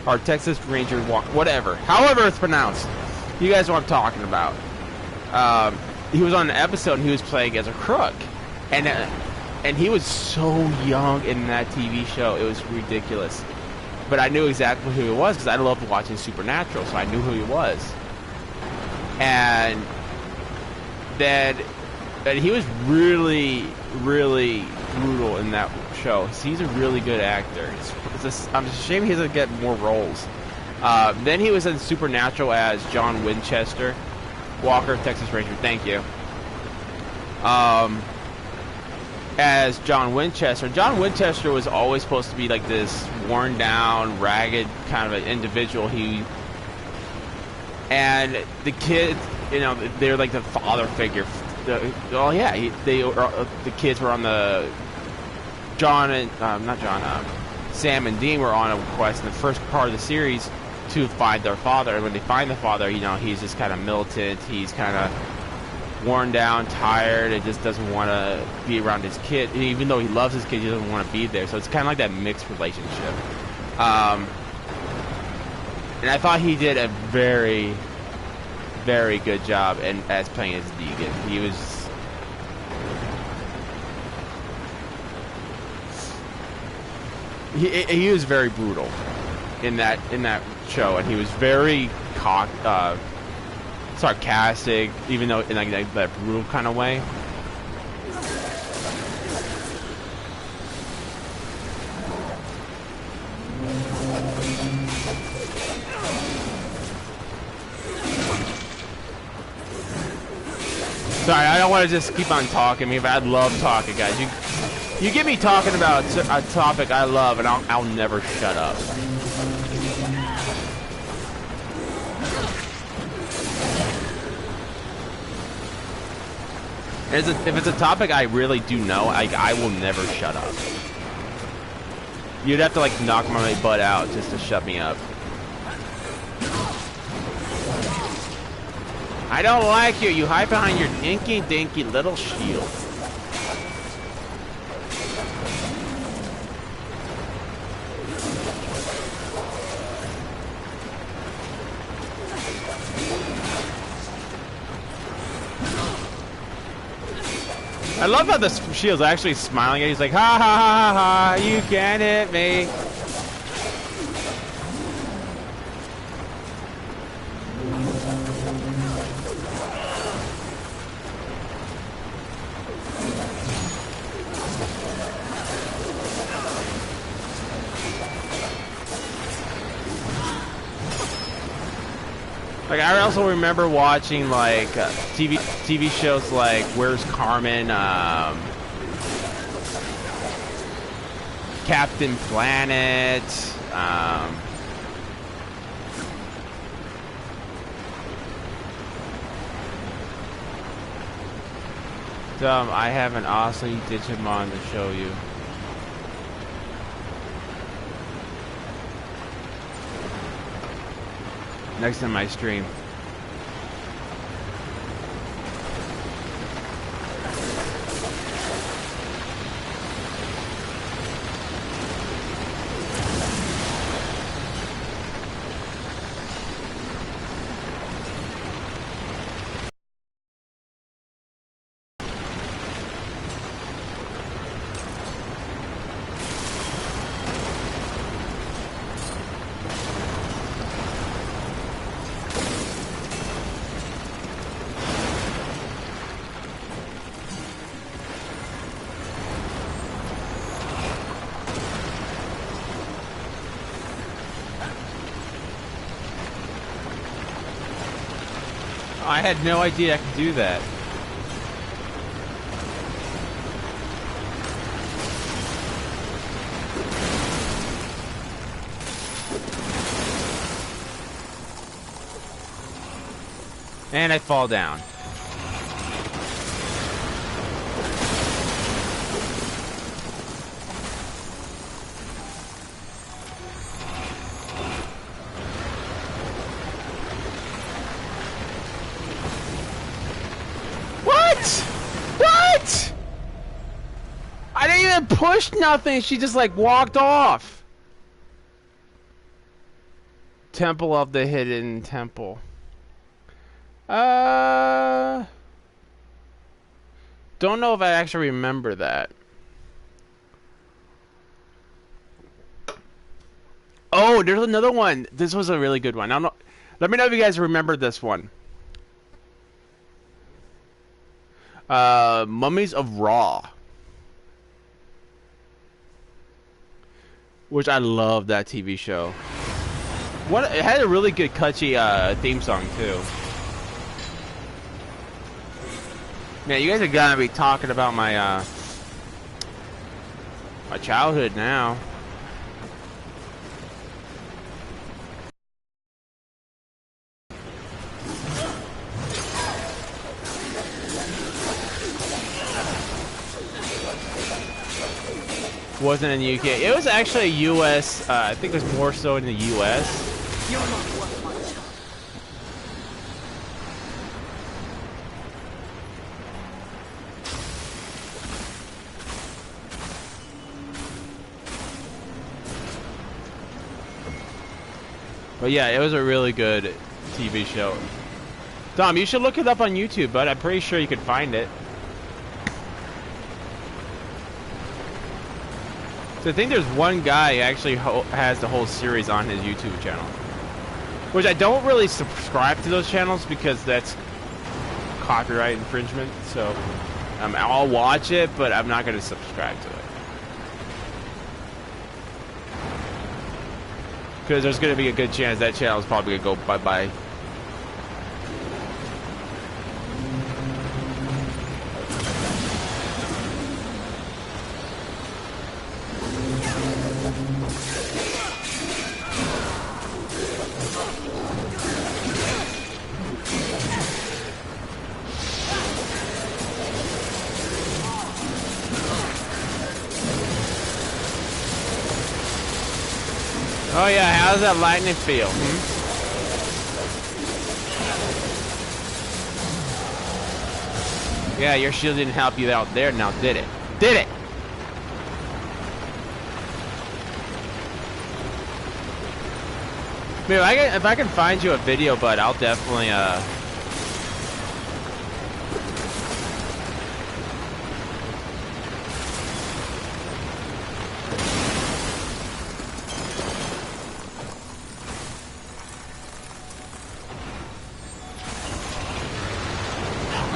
or Texas Ranger whatever, however it's pronounced. You guys know what I'm talking about. He was on an episode and he was playing as a crook, and he was so young in that TV show. It was ridiculous. But I knew exactly who he was because I loved watching Supernatural, so I knew who he was. And then he was really, really brutal in that show. He's a really good actor. I'm ashamed he doesn't get more roles. Then he was in Supernatural as John Winchester, Walker, Texas Ranger. Thank you. As John Winchester. John Winchester was always supposed to be like this worn down, ragged kind of an individual. And the kids, you know, they're like the father figure. The kids were on the Sam and Dean were on a quest in the first part of the series to find their father. And when they find the father, you know, he's just kind of militant. He's kind of worn down, tired, and just doesn't want to be around his kid. Even though he loves his kid, he doesn't want to be there. So it's kind of like that mixed relationship. And I thought he did a very, very good job as playing as Negan. He was very brutal in that show, and he was very sarcastic, even though in like that brutal kind of way. Sorry, I don't want to just keep on talking. I mean, I love talking, guys. You get me talking about a topic I love, and I'll never shut up. If it's a topic I really do know, I will never shut up. You'd have to like knock my butt out just to shut me up. I don't like you. You hide behind your dinky dinky little shield. I love how the shield's actually smiling at you. He's like, ha ha ha ha ha, you can't hit me. Like, I also remember watching, like, TV shows like Where's Carmen, Captain Planet, I have an awesome Digimon to show you. Next in my stream. I had no idea I could do that. And I fall down. Pushed nothing, she just like walked off. Temple of the Hidden Temple. Don't know if I actually remember that. Oh, there's another one. This was a really good one. I don't know. Let me know if you guys remember this one. Mummies of Ra. Which I love that TV show. It had a really good catchy theme song too. Man, you guys are gonna be talking about my my childhood now. Wasn't in the UK. It was actually a US. I think it was more so in the US. You're not worth my time. But yeah, it was a really good TV show. Dom, you should look it up on YouTube, but I'm pretty sure you could find it. So I think there's one guy who actually has the whole series on his YouTube channel. Which I don't really subscribe to those channels because that's copyright infringement. So I'll watch it, but I'm not going to subscribe to it. Because there's going to be a good chance that channel is probably going to go bye-bye. Oh yeah, how does that lightning feel? Yeah, your shield didn't help you out there, now did it? Did it? Maybe if I can find you a video, bud, I'll definitely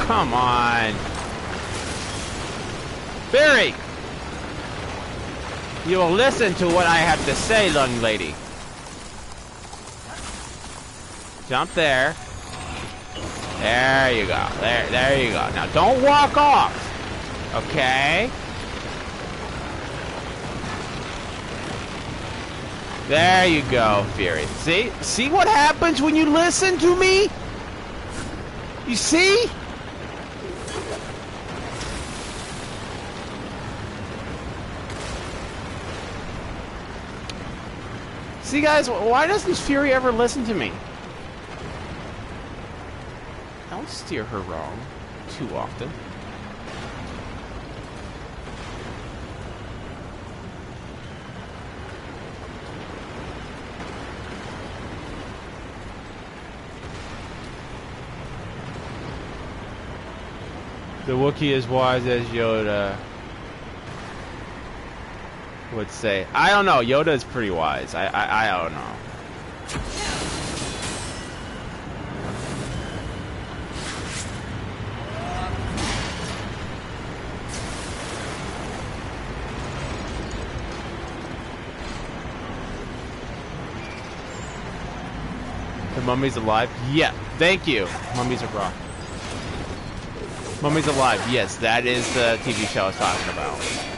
Come on. Barry! You will listen to what I have to say, young lady. Jump there. There you go. There you go. Now don't walk off. Okay. There you go, Fury. See what happens when you listen to me? You see? See, guys, why doesn't Fury ever listen to me? I don't steer her wrong too often. The Wookiee is wise as Yoda would say. I don't know. Yoda is pretty wise. I don't know. The mummy's alive? Yeah. Thank you. Mummies are raw. Mummy's alive. Yes, that is the TV show I was talking about.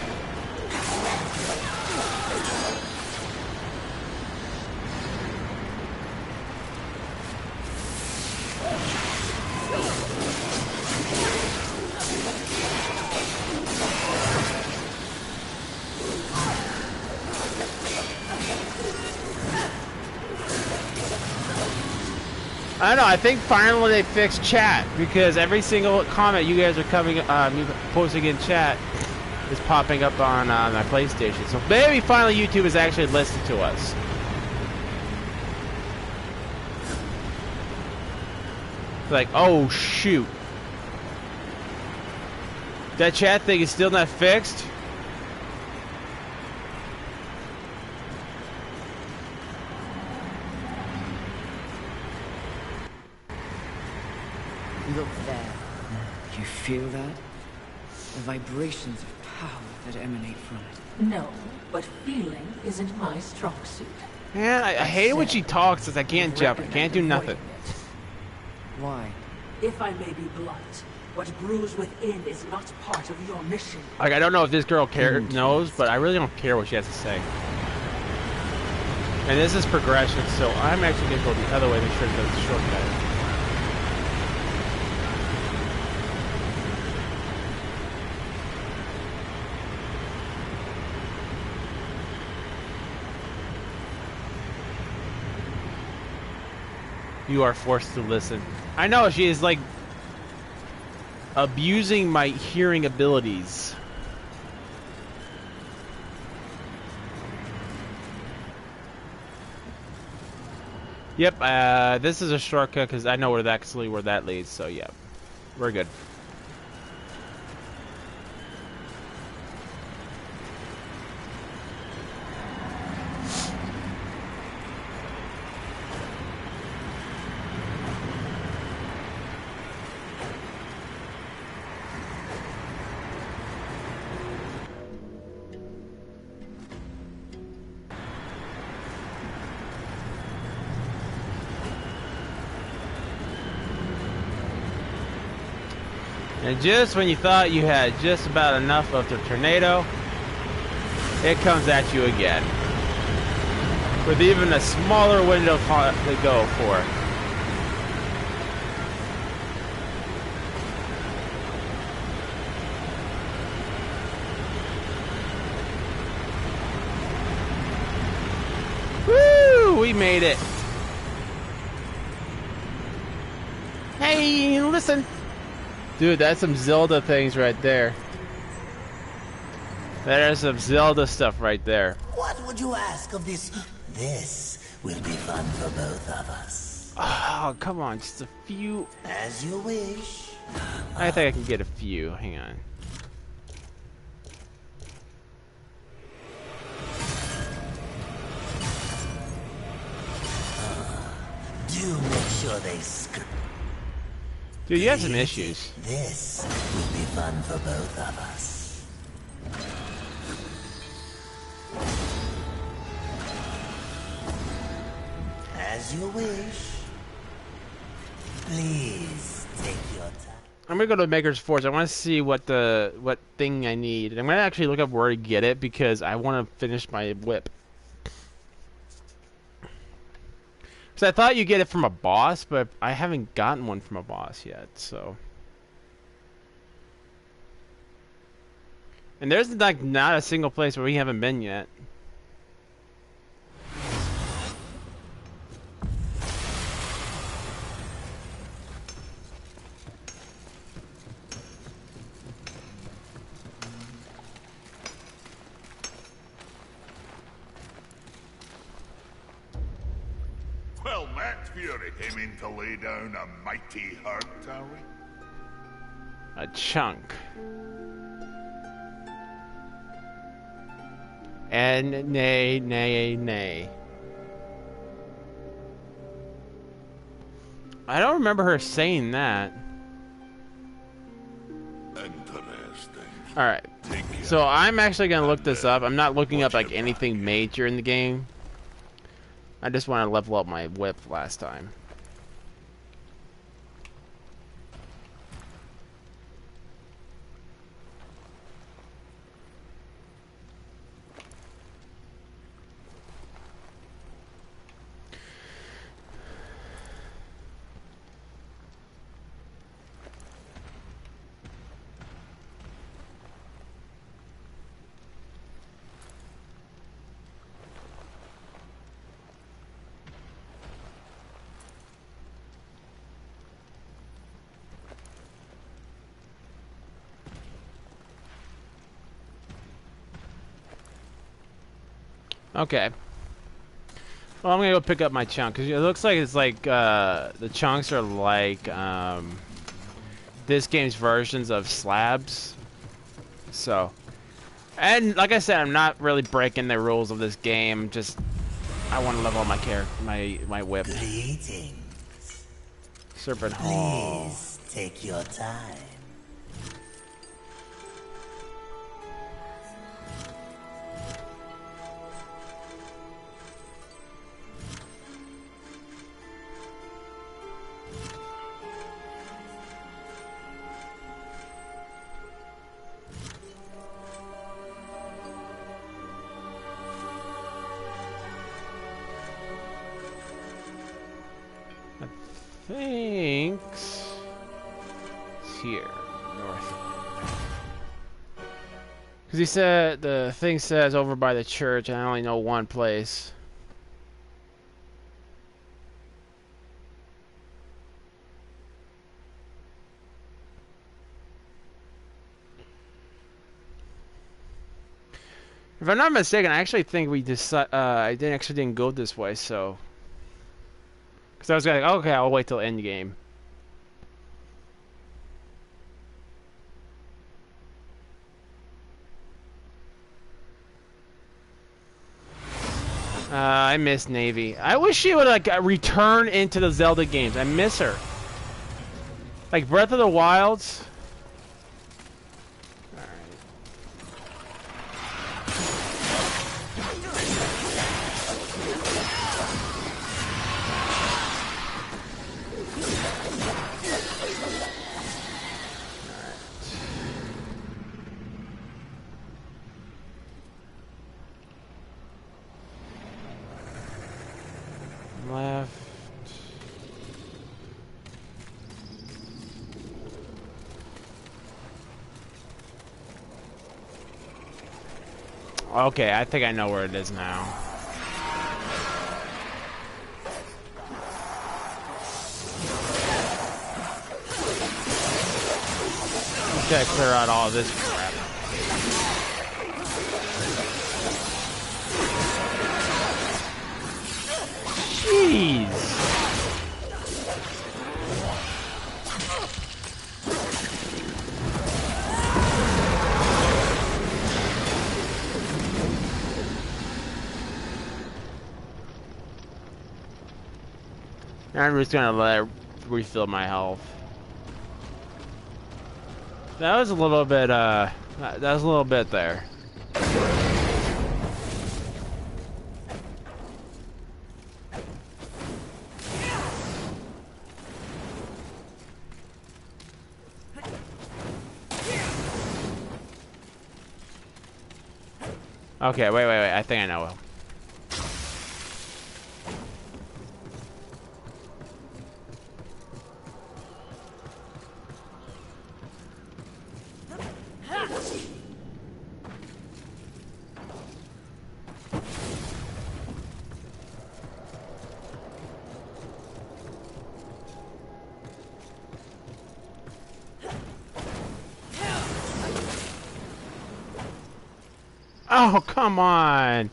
I don't know, I think finally they fixed chat, because every single comment you guys are posting in chat is popping up on my PlayStation. So maybe finally YouTube is actually listening to us. Like, oh shoot. That chat thing is still not fixed? Look there. You feel that? The vibrations of power that emanate from it. No, but feeling isn't my strong suit. Man, I hate it when she talks, because I can't jump. I can't do nothing. Why? If I may be blunt, what brews within is not part of your mission. Like, I don't know if this girl knows, but I really don't care what she has to say. And this is progression, so I'm actually going to go the other way to make sure it does the shortcut. You are forced to listen. I know, she is like abusing my hearing abilities. Yep, this is a shortcut because I know where that leads, so yeah. We're good. And just when you thought you had just about enough of the tornado, it comes at you again. With even a smaller window to go for. Woo! We made it. Hey, listen. Dude, that's some Zelda things right there. There's some Zelda stuff right there. What would you ask of this? This will be fun for both of us. Oh, come on, just a few. As you wish. I think I can get a few. Hang on. Do make sure they scream. Dude, you have some issues. This will be fun for both of us. As you wish. Please take your time. I'm gonna go to Maker's Forge. I want to see what thing I need. And I'm gonna actually look up where to get it because I want to finish my whip. Because I thought you get it from a boss, but I haven't gotten one from a boss yet. So, and there's like not a single place where we haven't been yet. Well, Matt Fury came in to lay down a mighty hurt, are we? A chunk. And nay, nay, nay. I don't remember her saying that. Interesting. Alright. So I'm actually going to look this up. I'm not looking up like anything major in the game. I just want to level up my whip last time. Okay. Well, I'm gonna go pick up my chunk because it looks like it's like the chunks are like this game's versions of slabs. So, and like I said, I'm not really breaking the rules of this game. Just I want to level up my whip. Greetings. Serpent Hall. Please take your time. Thanks. It's here, north. Because he said the thing says over by the church, and I only know one place. If I'm not mistaken, I actually think we I didn't go this way, so. Because I was like, okay, I'll wait till end game. I miss Navy. I wish she would like return into the Zelda games. I miss her. Like Breath of the Wilds. Left. Okay, I think I know where it is now. Just gotta clear out all this crap. Jeez. I'm just gonna let it refill my health. That was a little bit, that was a little bit there. Okay, wait. I think I know. Oh, come on.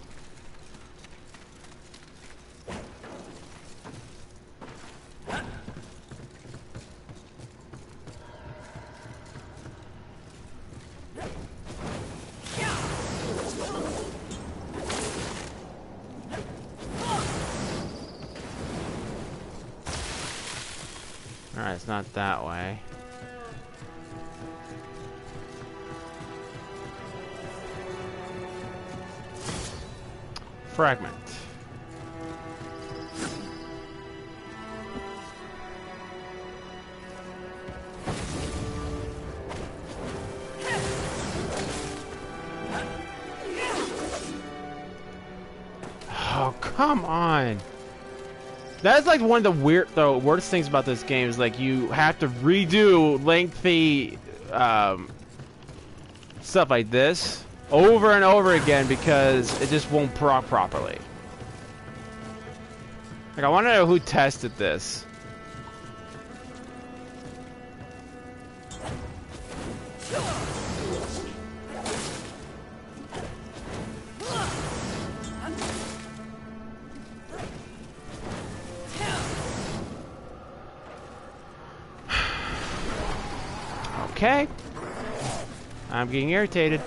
Alright, it's not that way. Fragment. Oh, come on. That's like one of the worst things about this game is like you have to redo lengthy stuff like this over and over again because it just won't proc properly. Like I want to know who tested this. Okay. I'm getting irritated.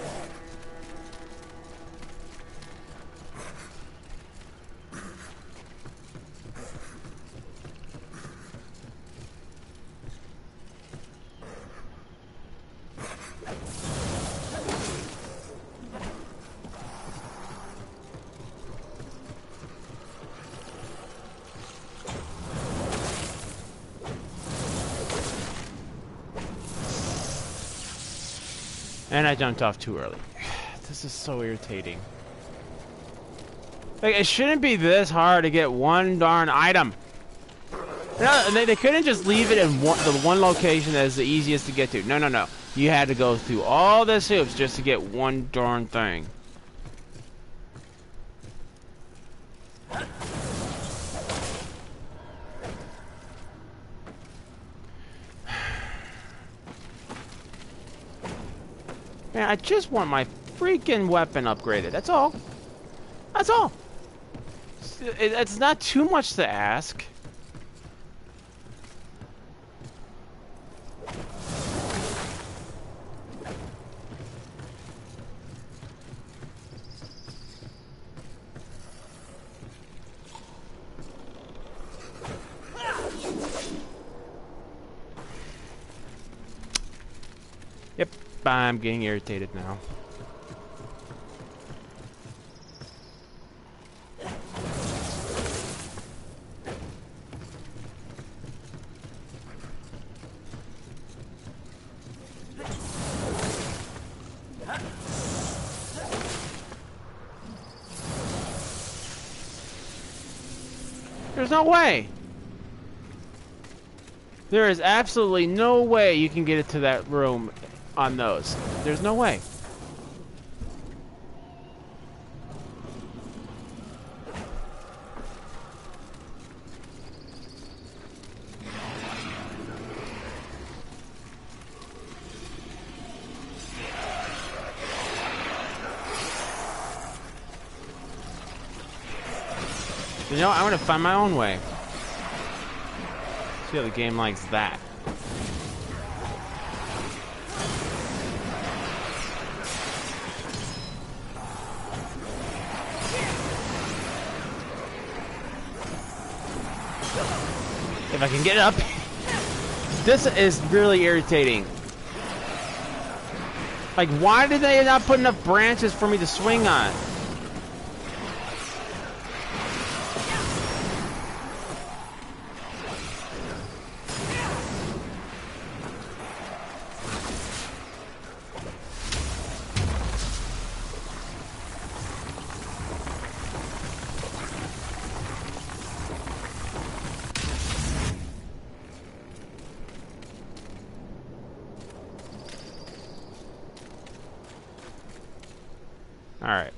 And I jumped off too early. This is so irritating. Like, it shouldn't be this hard to get one darn item. No, they couldn't just leave it in the one location that is the easiest to get to. No. You had to go through all this hoops just to get one darn thing. Man, I just want my freaking weapon upgraded. That's all. That's all. It's not too much to ask. Yep, I'm getting irritated now. There's no way. There is absolutely no way you can get it to that room on those. There's no way. You know, I'm gonna find my own way. See how the game likes that. If I can get up. This is really irritating. Like, why did they not put enough branches for me to swing on? Alright.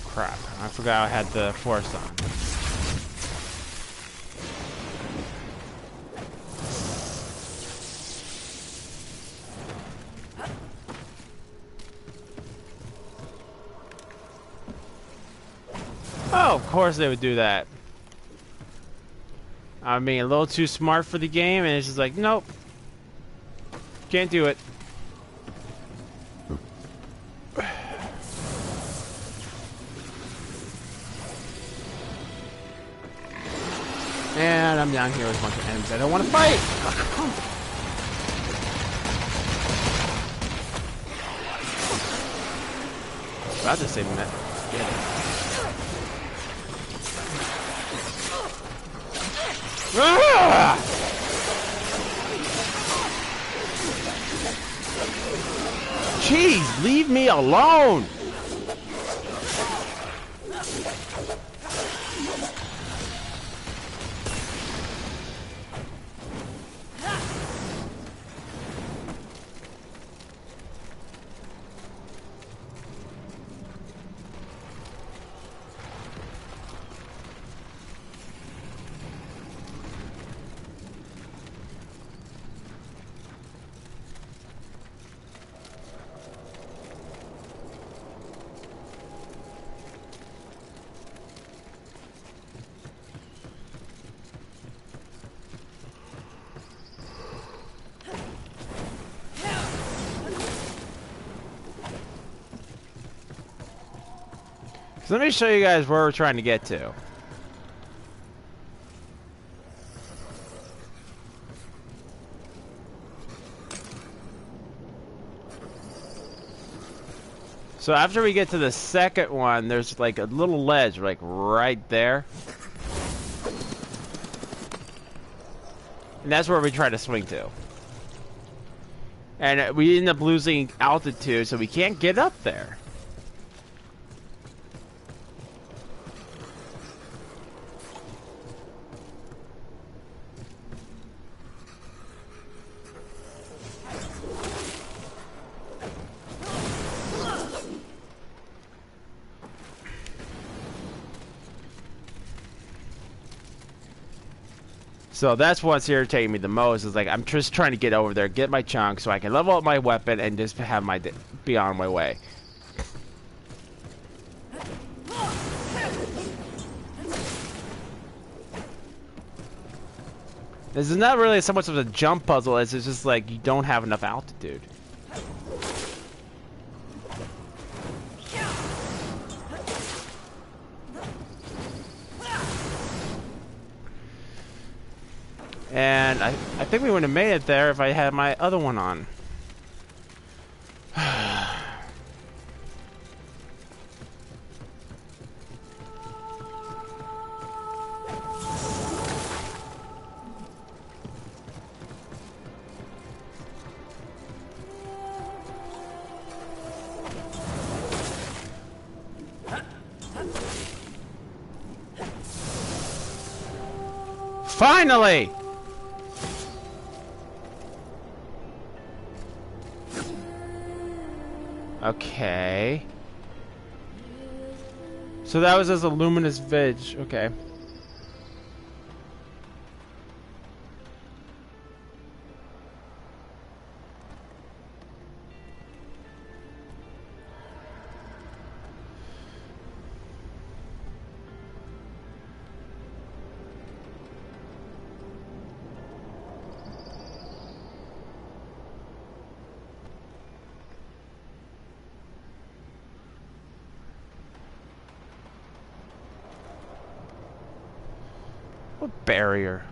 Crap, I forgot I had the force on. Oh, of course they would do that. I'm being a little too smart for the game, and it's just like, nope. Can't do it. And I'm down here with a bunch of enemies I don't want to fight. About to save that. Yeah. Ah! Jeez, leave me alone. So let me show you guys where we're trying to get to. So after we get to the second one, there's like a little ledge like right there. And that's where we try to swing to. And we end up losing altitude, so we can't get up there. So that's what's irritating me the most, is like I'm just trying to get over there, get my chunk so I can level up my weapon and just have my be on my way. This is not really so much of a jump puzzle as it's just like you don't have enough altitude. And I think we would have made it there if I had my other one on. Finally! Okay. So that was as a luminous veg. Okay. What barrier?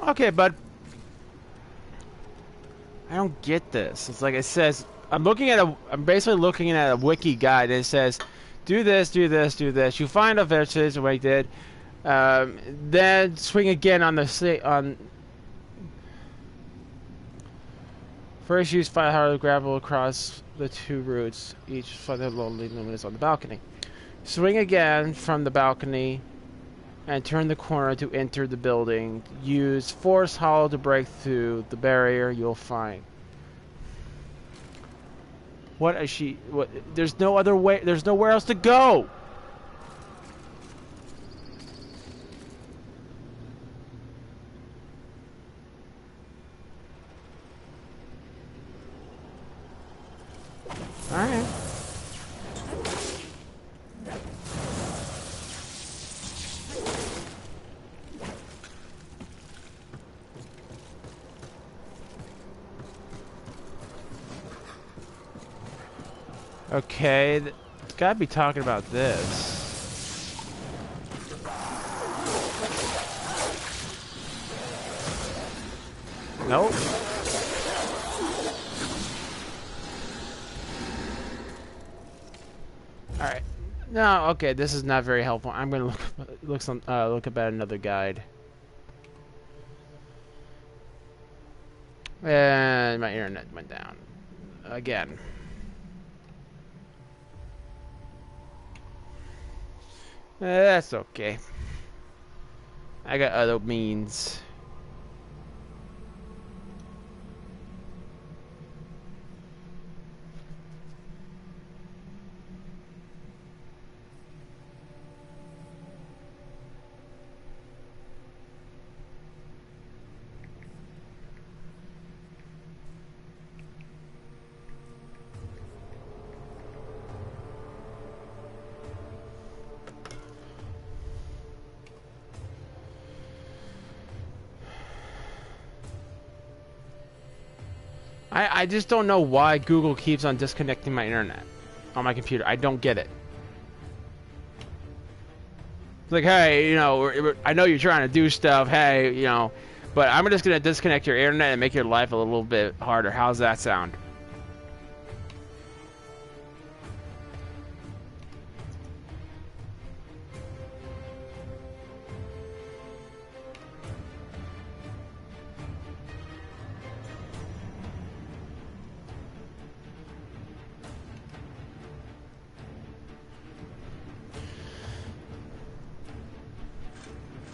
Okay, but I don't get this. It's like it says I'm basically looking at a wiki guide and it says do this, do this, do this. You find a vegetation the way I did. Then swing again on the First, use fire hard gravel across the two routes, each further lonely luminous on the balcony. Swing again from the balcony and turn the corner to enter the building. Use force hollow to break through the barrier you'll find. What is she? What? There's no other way. There's nowhere else to go. All right. Okay, it's gotta be talking about this. Nope. All right. No, okay, this is not very helpful. I'm gonna look up at another guide. And my internet went down again. That's okay. I got other means. I just don't know why Google keeps on disconnecting my internet on my computer. I don't get it. It's like, hey, you know, I know you're trying to do stuff, hey, you know, but I'm just going to disconnect your internet and make your life a little bit harder. How's that sound?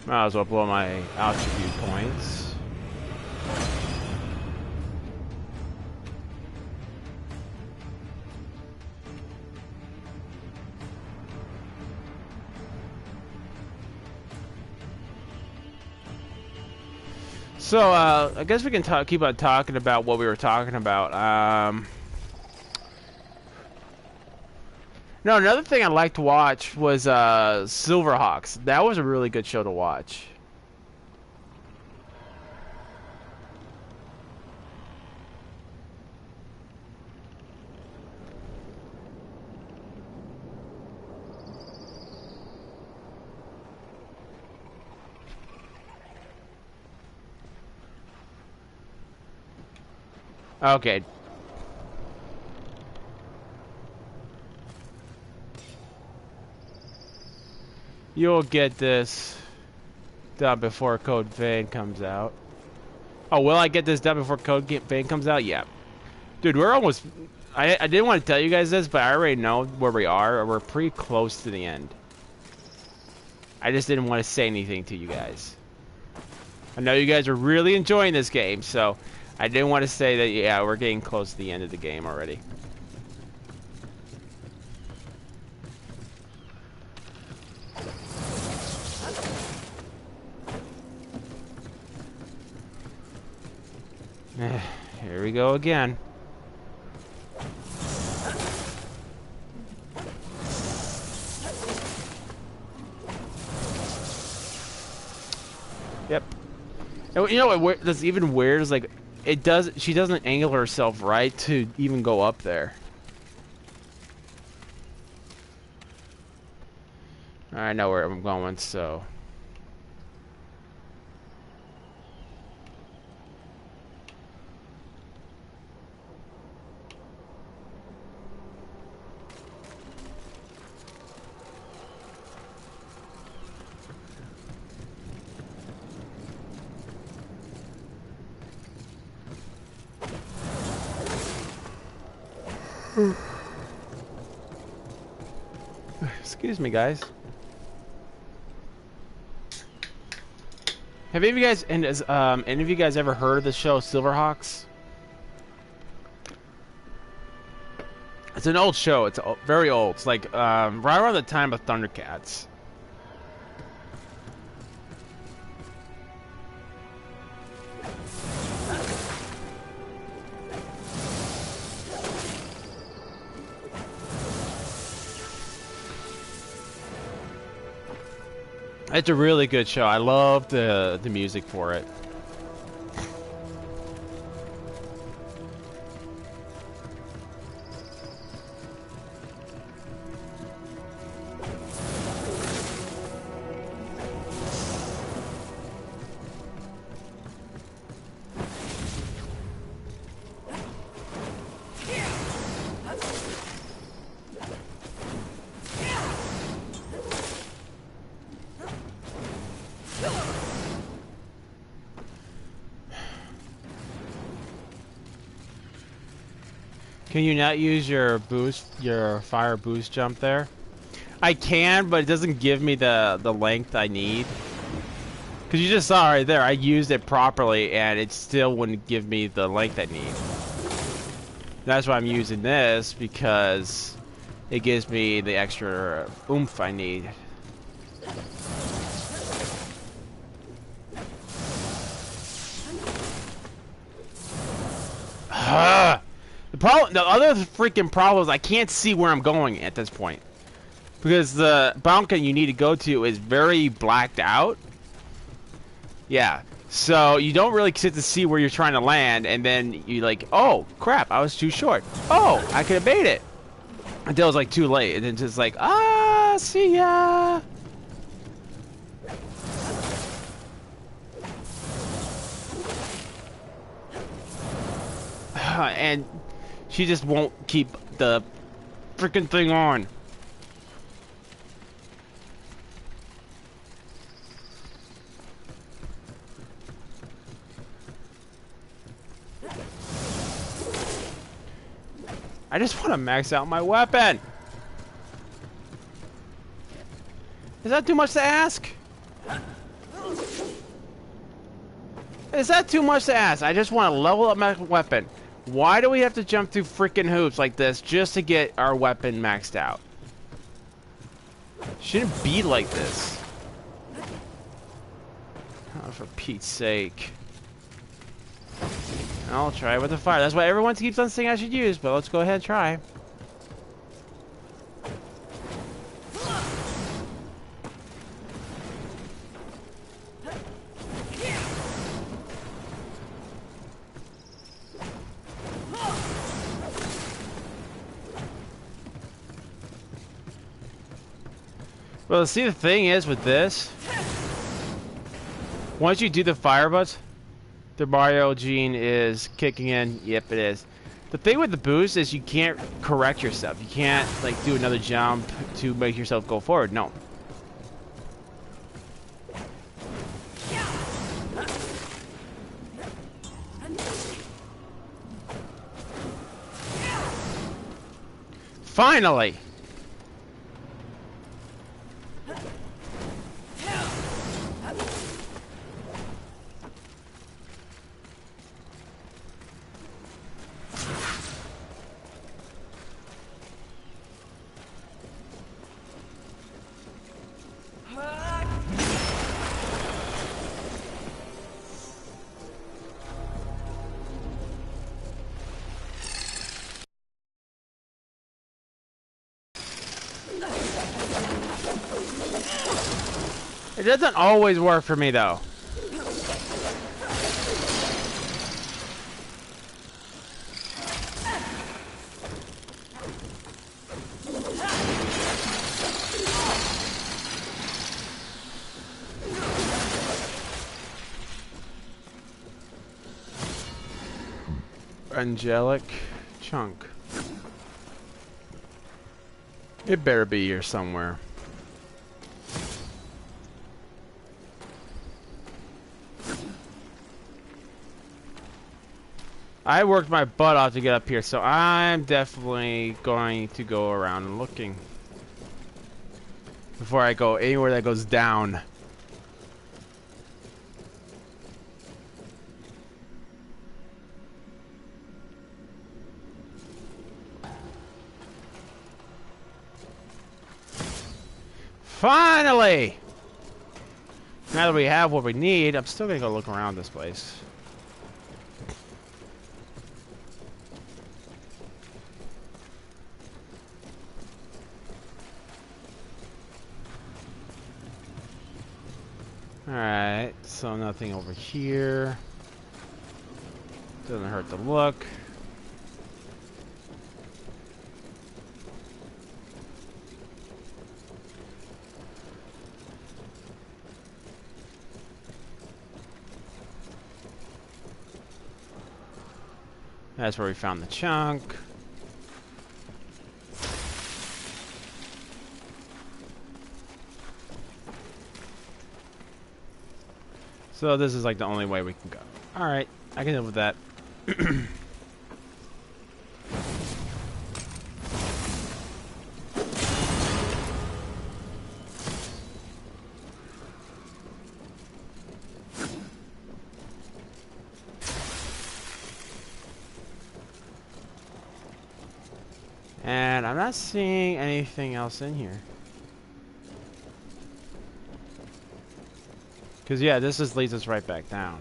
Might as well blow my attribute points. So, I guess we can keep on talking about what we were talking about. No, another thing I liked to watch was Silverhawks. That was a really good show to watch. Okay. You'll get this done before Code Vein comes out. Oh, will I get this done before Code Vein comes out? Yeah. Dude, we're almost... I didn't want to tell you guys this, but I already know where we are. We're pretty close to the end. I just didn't want to say anything to you guys. I know you guys are really enjoying this game, so I didn't want to say that, yeah, we're getting close to the end of the game already. Here we go again. Yep. And you know what? That's even weird. Is like it does. She doesn't angle herself right to even go up there. I know where I'm going, so. Excuse me, guys. Have any of you guys any of you guys ever heard of the show Silverhawks? It's an old show. It's very old. It's like right around the time of Thundercats. It's a really good show. I love the music for it. Can you not use your boost, your fire boost jump there? I can, but it doesn't give me the length I need. Because you just saw right there, I used it properly and it still wouldn't give me the length I need. That's why I'm using this, because it gives me the extra oomph I need. The other freaking problem is I can't see where I'm going at this point. Because the mountain you need to go to is very blacked out. Yeah. So you don't really get to see where you're trying to land, and then you like, oh crap, I was too short. Oh, I could have made it. Until it's like too late, and then just like, ah, see ya. And she just won't keep the freaking thing on. I just want to max out my weapon. Is that too much to ask? Is that too much to ask? I just want to level up my weapon. Why do we have to jump through freaking hoops like this just to get our weapon maxed out? Shouldn't be like this. Oh, for Pete's sake. I'll try with the fire. That's what everyone keeps on saying I should use, but let's go ahead and try. Well, see, the thing is with this, once you do the fire butts, the Mario gene is kicking in. Yep, it is. The thing with the boost is you can't correct yourself. You can't like do another jump to make yourself go forward. No. Finally. It doesn't always work for me, though. Angelic chunk. It better be here somewhere. I worked my butt off to get up here, so I'm definitely going to go around and looking before I go anywhere that goes down. Finally! Now that we have what we need, I'm still gonna go look around this place. Alright, so nothing over here. Doesn't hurt to look. That's where we found the chunk. So this is like the only way we can go. Alright, I can live with that. And I'm not seeing anything else in here. Because, yeah, this just leads us right back down.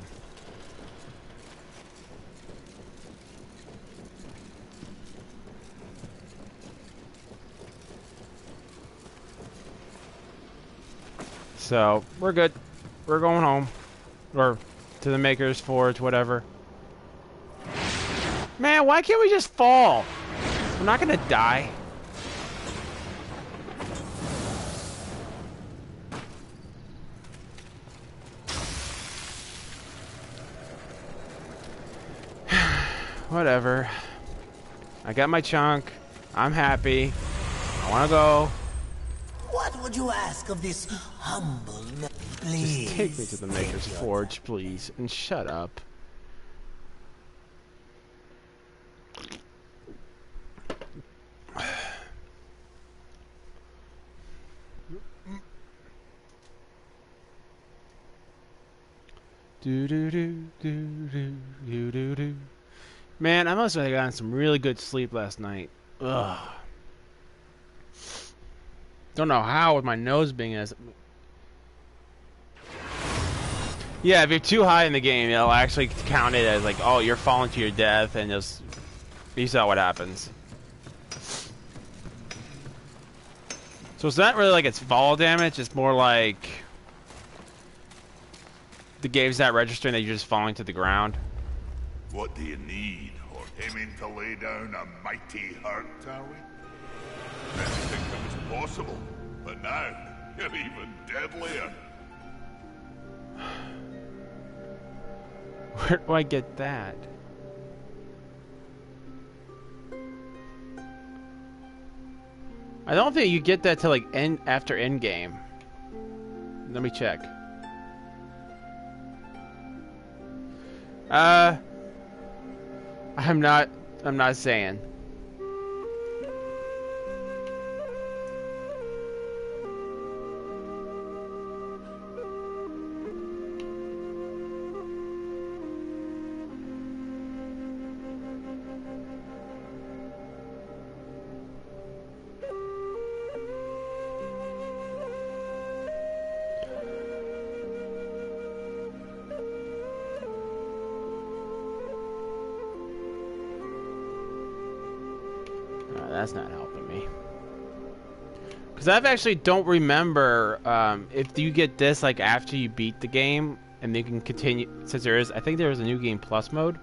So, we're good. We're going home. Or to the Maker's Forge, whatever. Man, why can't we just fall? We're not gonna die. Whatever. I got my chunk. I'm happy. I wanna go. What would you ask of this humble man? Please. Just take me to the Maker's Forge, please, and shut up. Do do do do do do do do. Man, I must have gotten some really good sleep last night. Ugh. Don't know how with my nose being as. Yeah, if you're too high in the game, it'll actually count it as like, oh, you're falling to your death, and just you saw what happens. So it's not really like it's fall damage. It's more like the game's not registering that you're just falling to the ground. What do you need? Or aiming to lay down a mighty hurt, are we? Didn't think it was possible, but now you're even deadlier. Where do I get that? I don't think you get that till like after end game. Let me check. I'm not saying. That's not helping me. Because I actually don't remember if you get this like after you beat the game and you can continue. Since there is, I think there is a new game plus mode.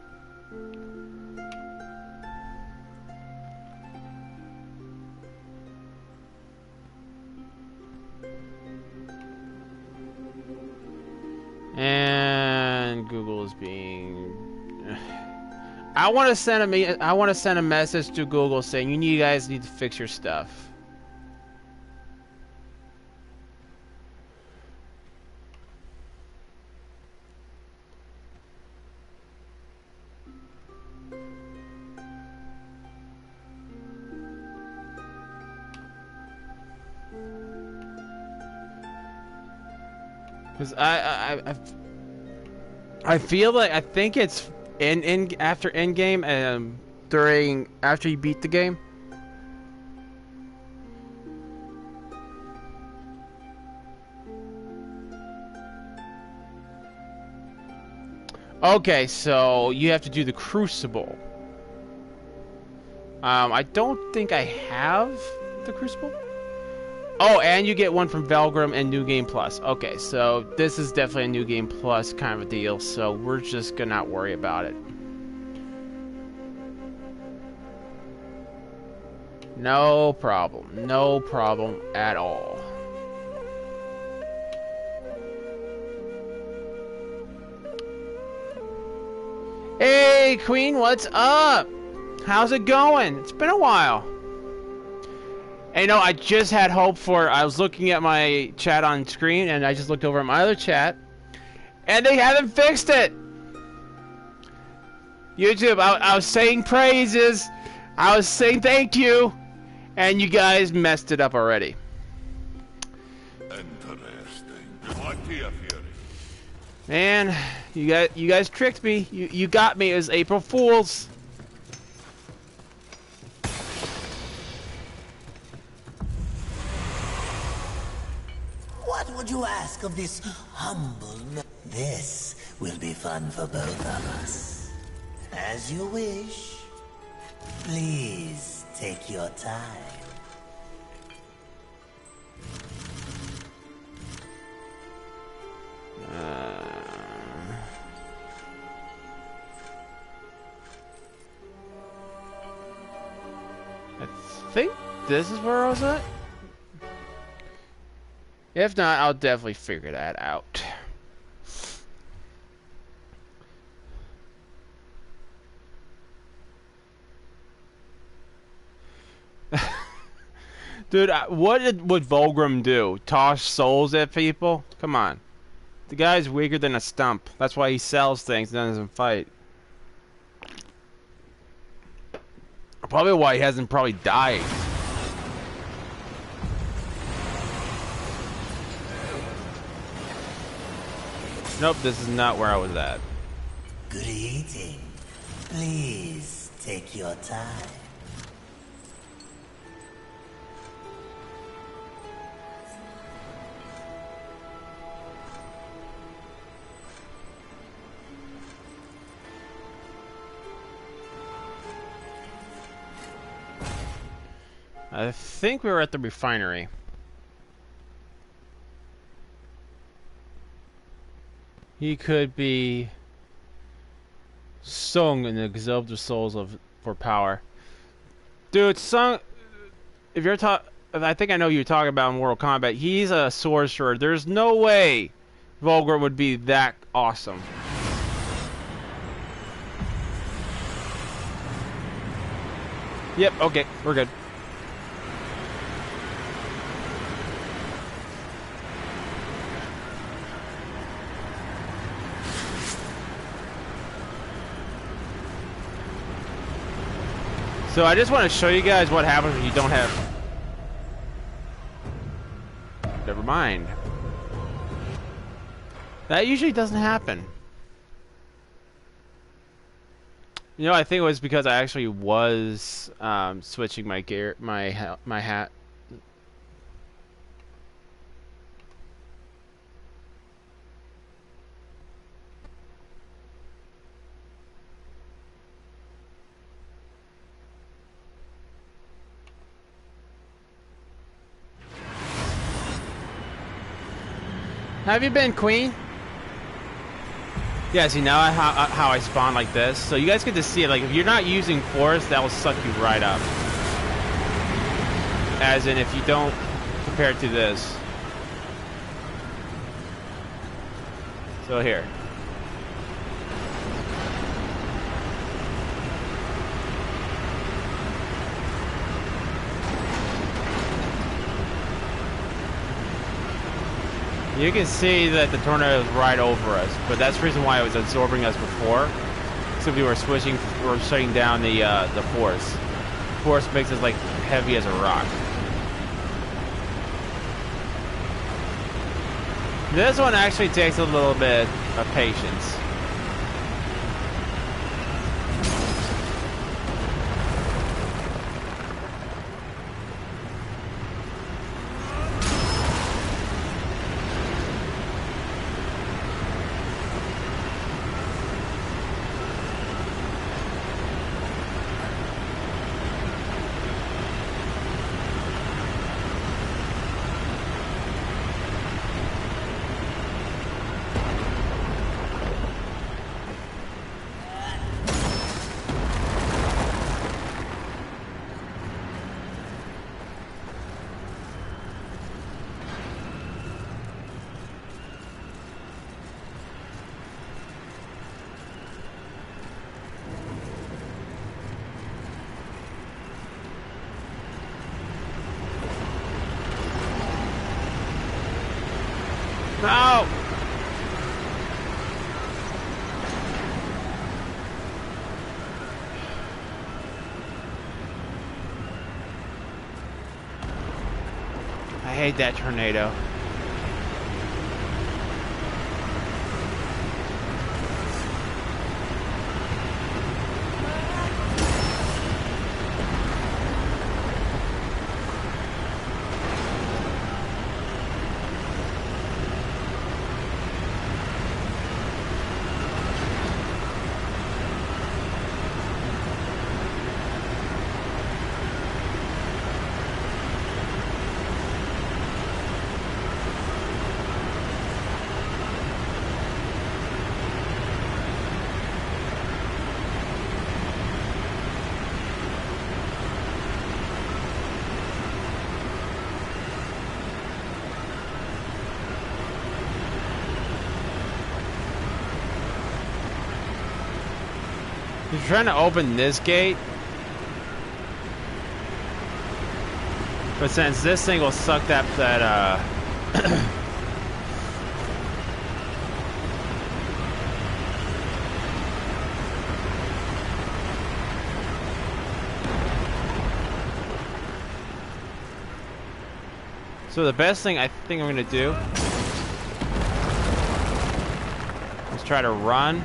And Google is being. I want to send a message to Google saying you guys need to fix your stuff. Because I feel like I think it's after end game and after you beat the game. Okay, so you have to do the Crucible. I don't think I have the Crucible. Oh, and you get one from Valgrim and New Game Plus. Okay, so this is definitely a New Game Plus kind of a deal, so we're just gonna not worry about it. No problem. No problem at all. Hey, Queen, what's up? How's it going? It's been a while. And you know, I just had hope for... I was looking at my chat on screen, and I just looked over at my other chat, and they haven't fixed it! YouTube, I was saying praises, I was saying thank you, and you guys messed it up already. Interesting. What do you fear? Man, you guys tricked me. You got me. It was April Fool's. What would you ask of this humble man? This will be fun for both of us. As you wish. Please take your time. I think this is where I was at. If not, I'll definitely figure that out. Dude, what would Volgrim do? Toss souls at people? Come on. The guy's weaker than a stump. That's why he sells things and doesn't fight. Probably why he hasn't probably died. Nope, this is not where I was at. Good eating. Please take your time. I think we were at the refinery. He could be Sung in the exalted souls for power. Dude, Sung, if you're I think I know you're talking about in Mortal Kombat. He's a sorcerer. There's no way Volgrim would be that awesome. Yep, okay, we're good. So I just want to show you guys what happens when you don't have... Never mind. That usually doesn't happen. You know, I think it was because I actually was switching my gear, my hat. Have you been, Queen? Yeah, see now how I spawn like this. So you guys get to see it. Like if you're not using force, that will suck you right up. As in if you don't compare it to this. So here. You can see that the tornado is right over us, but that's the reason why it was absorbing us before. So we were shutting down the force. Force makes us like heavy as a rock. This one actually takes a little bit of patience. No! I hate that tornado. He's trying to open this gate, but since this thing will suck that so the best thing I think I'm gonna do is try to run.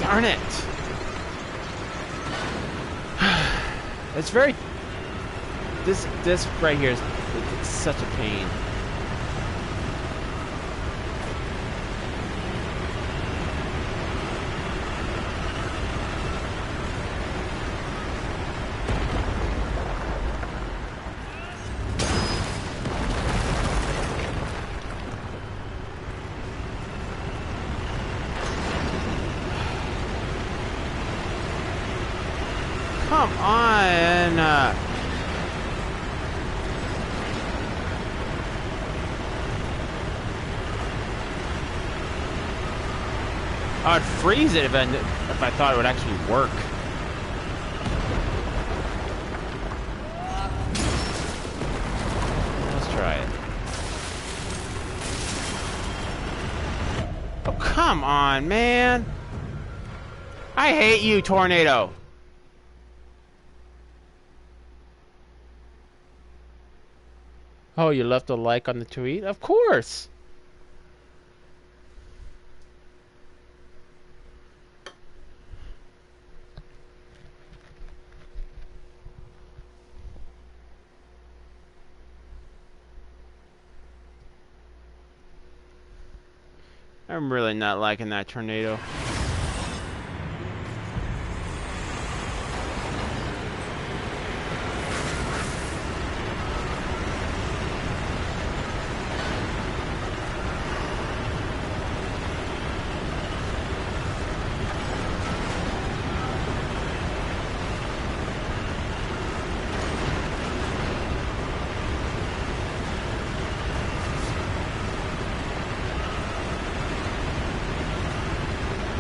Darn it! It's very... This right here is it's such a pain. Come on! I'd freeze it if I thought it would actually work. Let's try it. Oh, come on, man! I hate you, tornado! Oh, you left a like on the tweet? Of course! I'm really not liking that tornado.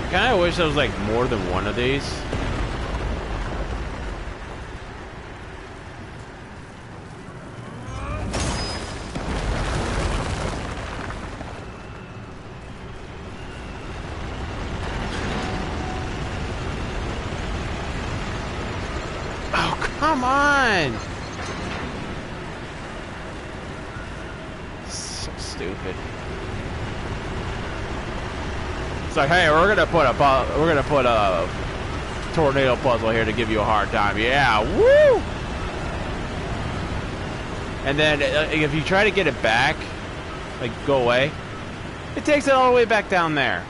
I kinda wish there was like more than one of these. Oh, come on! stupid. It's like, hey, we're gonna put a tornado puzzle here to give you a hard time. Yeah, woo! And then if you try to get it back, like go away, it takes it all the way back down there.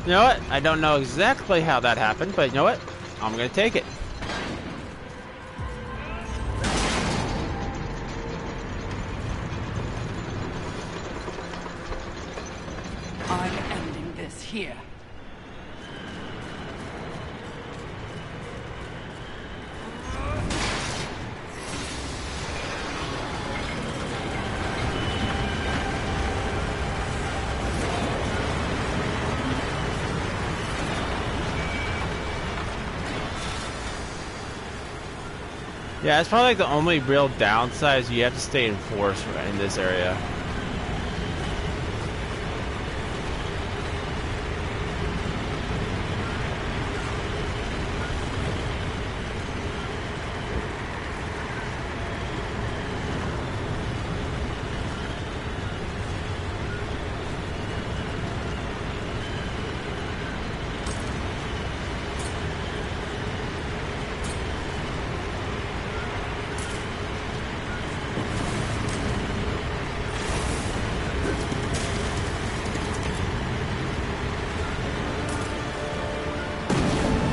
You know what? I don't know exactly how that happened, but you know what? I'm gonna take it. I'm ending this here. Yeah, it's probably like the only real downside is you have to stay in force in this area.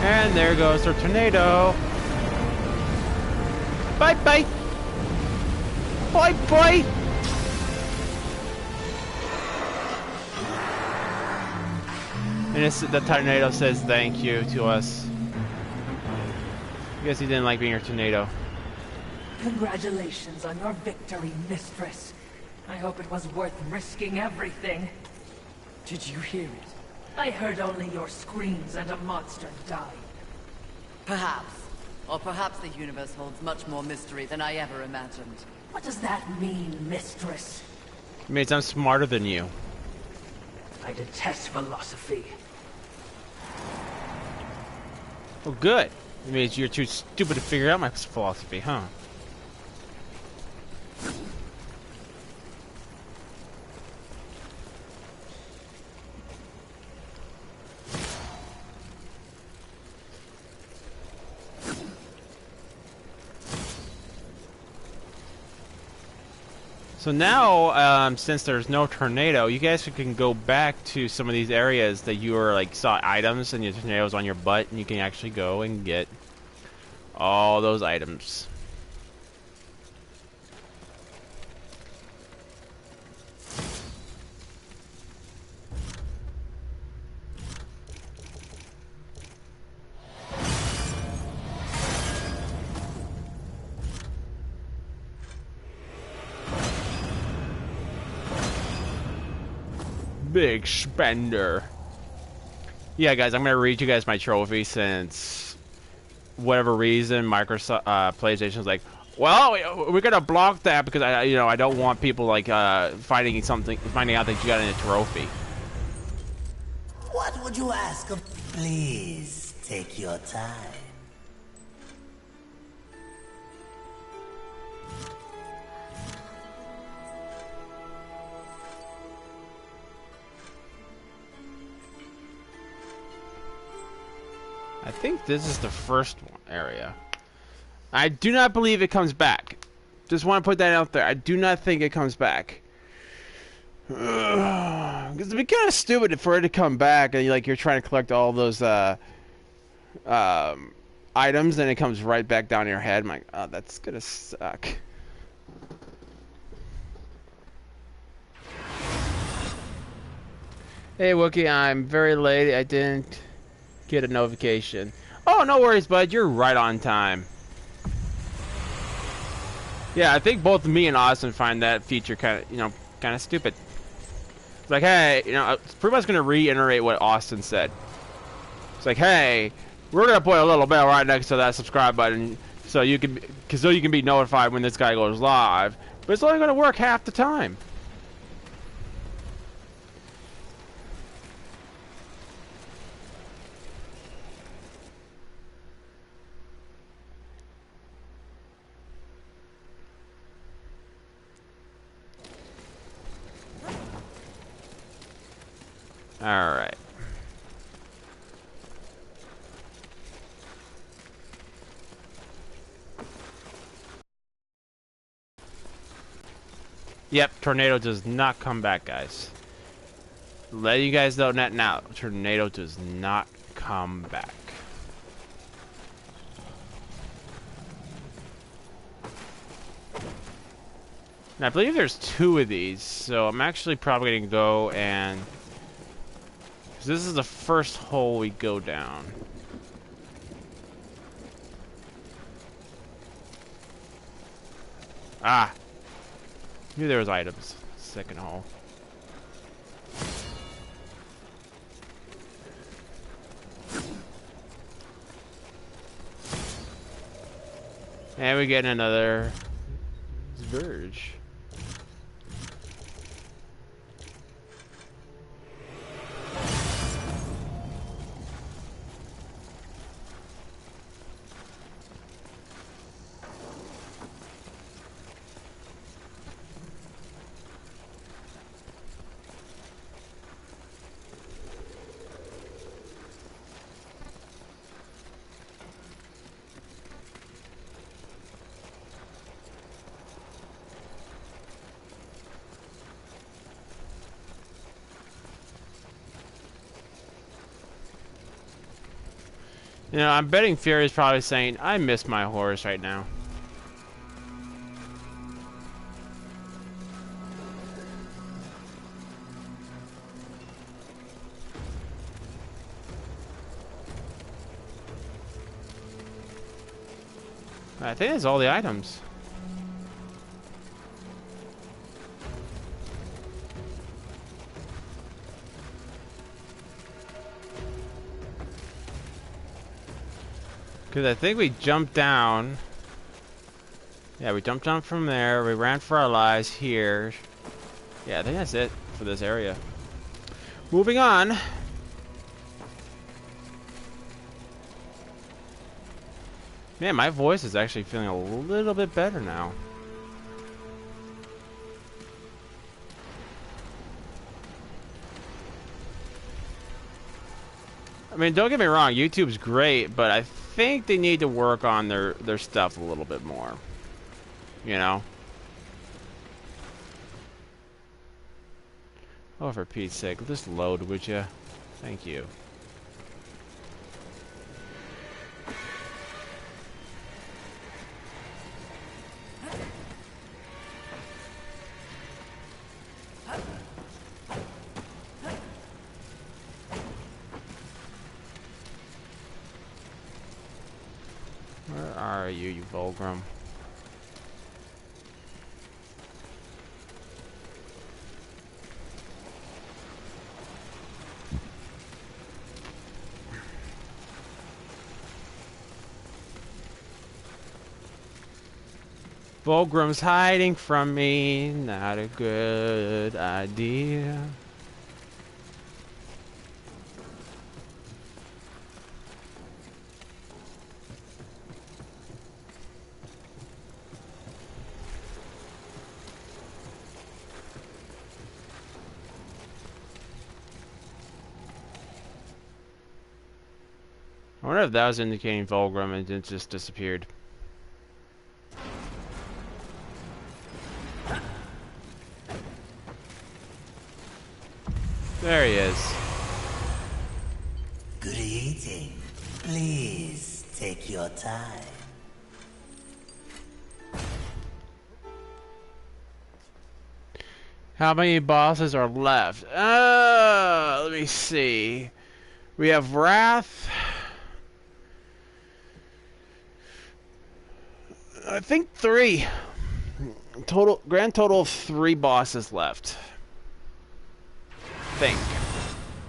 And there goes our tornado. Bye bye. Bye bye. And the tornado says thank you to us. I guess he didn't like being a tornado. Congratulations on your victory, Mistress. I hope it was worth risking everything. Did you hear it? I heard only your screams and a monster died. Perhaps. Or perhaps the universe holds much more mystery than I ever imagined. What does that mean, Mistress? It means I'm smarter than you. I detest philosophy. Oh, good. It means you're too stupid to figure out my philosophy, huh? So now, since there's no tornado, you guys can go back to some of these areas that you were like saw items and your tornado's on your butt, and you can actually go and get all those items. Big spender. Yeah, guys, I'm gonna read you guys my trophy this whatever reason Microsoft PlayStation's like, well, we're gonna block that because I don't want people like finding out that you got in a trophy. What would you ask of? Please take your time. I think this is the first area. I do not believe it comes back. Just want to put that out there. I do not think it comes back. Because it'd be kind of stupid for it to come back and like you're trying to collect all those items and it comes right back down your head. I'm like, oh, that's gonna suck. Hey Wookie, I'm very late. I didn't get a notification. Oh, no worries, bud. You're right on time. Yeah, I think both me and Austin find that feature kind of stupid. It's like, hey, it's pretty much gonna reiterate what Austin said. It's like, hey, we're gonna put a little bell right next to that subscribe button so you can be notified when this guy goes live. But it's only gonna work half the time. Alright. Yep, tornado does not come back, guys. Let you guys know that now. Tornado does not come back. And I believe there's 2 of these, so I'm actually probably going to go and... this is the first hole we go down. Ah! Knew there was items. Second hole. And we get another Verge. I'm betting Fury is probably saying, I miss my horse right now. I think that's all the items. Because I think we jumped down. Yeah, we jumped down from there. We ran for our lives here. Yeah, I think that's it for this area. Moving on. Man, my voice is actually feeling a little bit better now. I mean, don't get me wrong, YouTube's great, but I think they need to work on their stuff a little bit more. You know? Oh, for Pete's sake, just load, would you? Thank you. Where are you, you Volgrim? Volgrim's hiding from me, not a good idea. I wonder if that was indicating Volgrim and it just disappeared. There he is. Good eating. Please take your time. How many bosses are left? Let me see. We have Wrath. I think 3. Grand total of 3 bosses left. I think.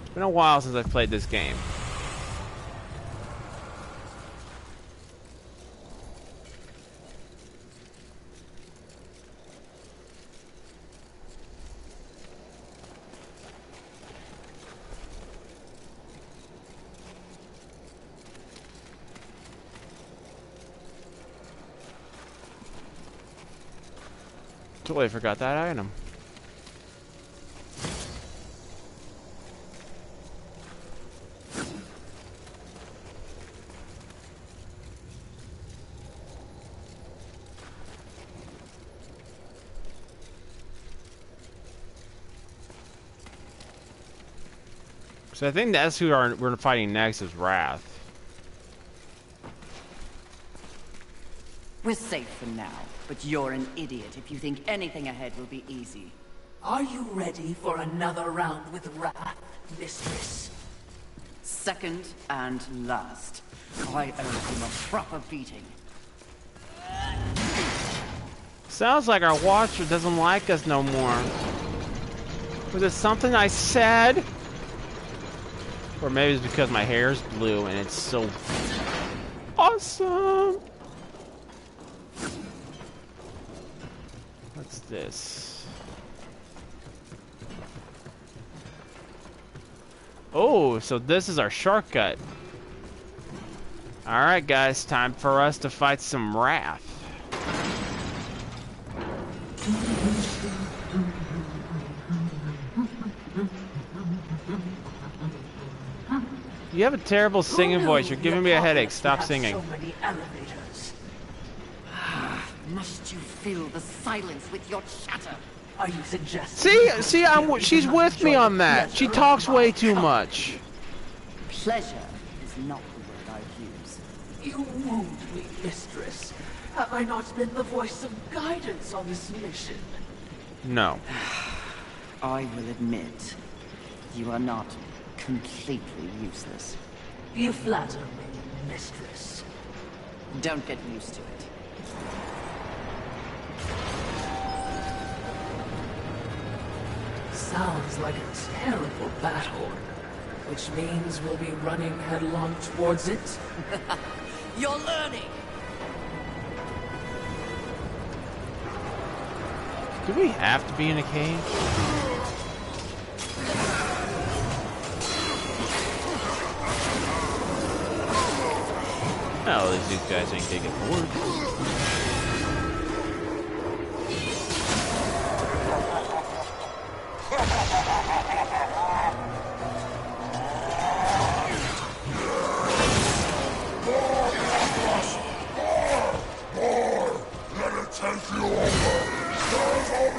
It's been a while since I've played this game. Totally forgot that item. So I think that's who we're fighting next is Wrath. We're safe for now, but you're an idiot if you think anything ahead will be easy. Are you ready for another round with Wrath, Mistress? Second and last. I owe him a proper beating. Sounds like our watcher doesn't like us no more. Was it something I said? Or maybe it's because my hair's blue and it's so awesome. What's this? Oh, so this is our shortcut. Alright guys, time for us to fight some Wrath. You have a terrible singing voice. You're giving me a headache. Stop singing. So many elevators. Must you fill the silence with your chatter? Are you suggesting? See, she's with me on that. She talks way too much. Pleasure is not the word I'd use. You wound me, Mistress. Have I not been the voice of guidance on this mission? No. I will admit, you are not completely useless. You flatter me, Mistress. Don't get used to it. Sounds like a terrible battle, which means we'll be running headlong towards it. You're learning! Do we have to be in a cage? Oh, at least these guys ain't taking bored.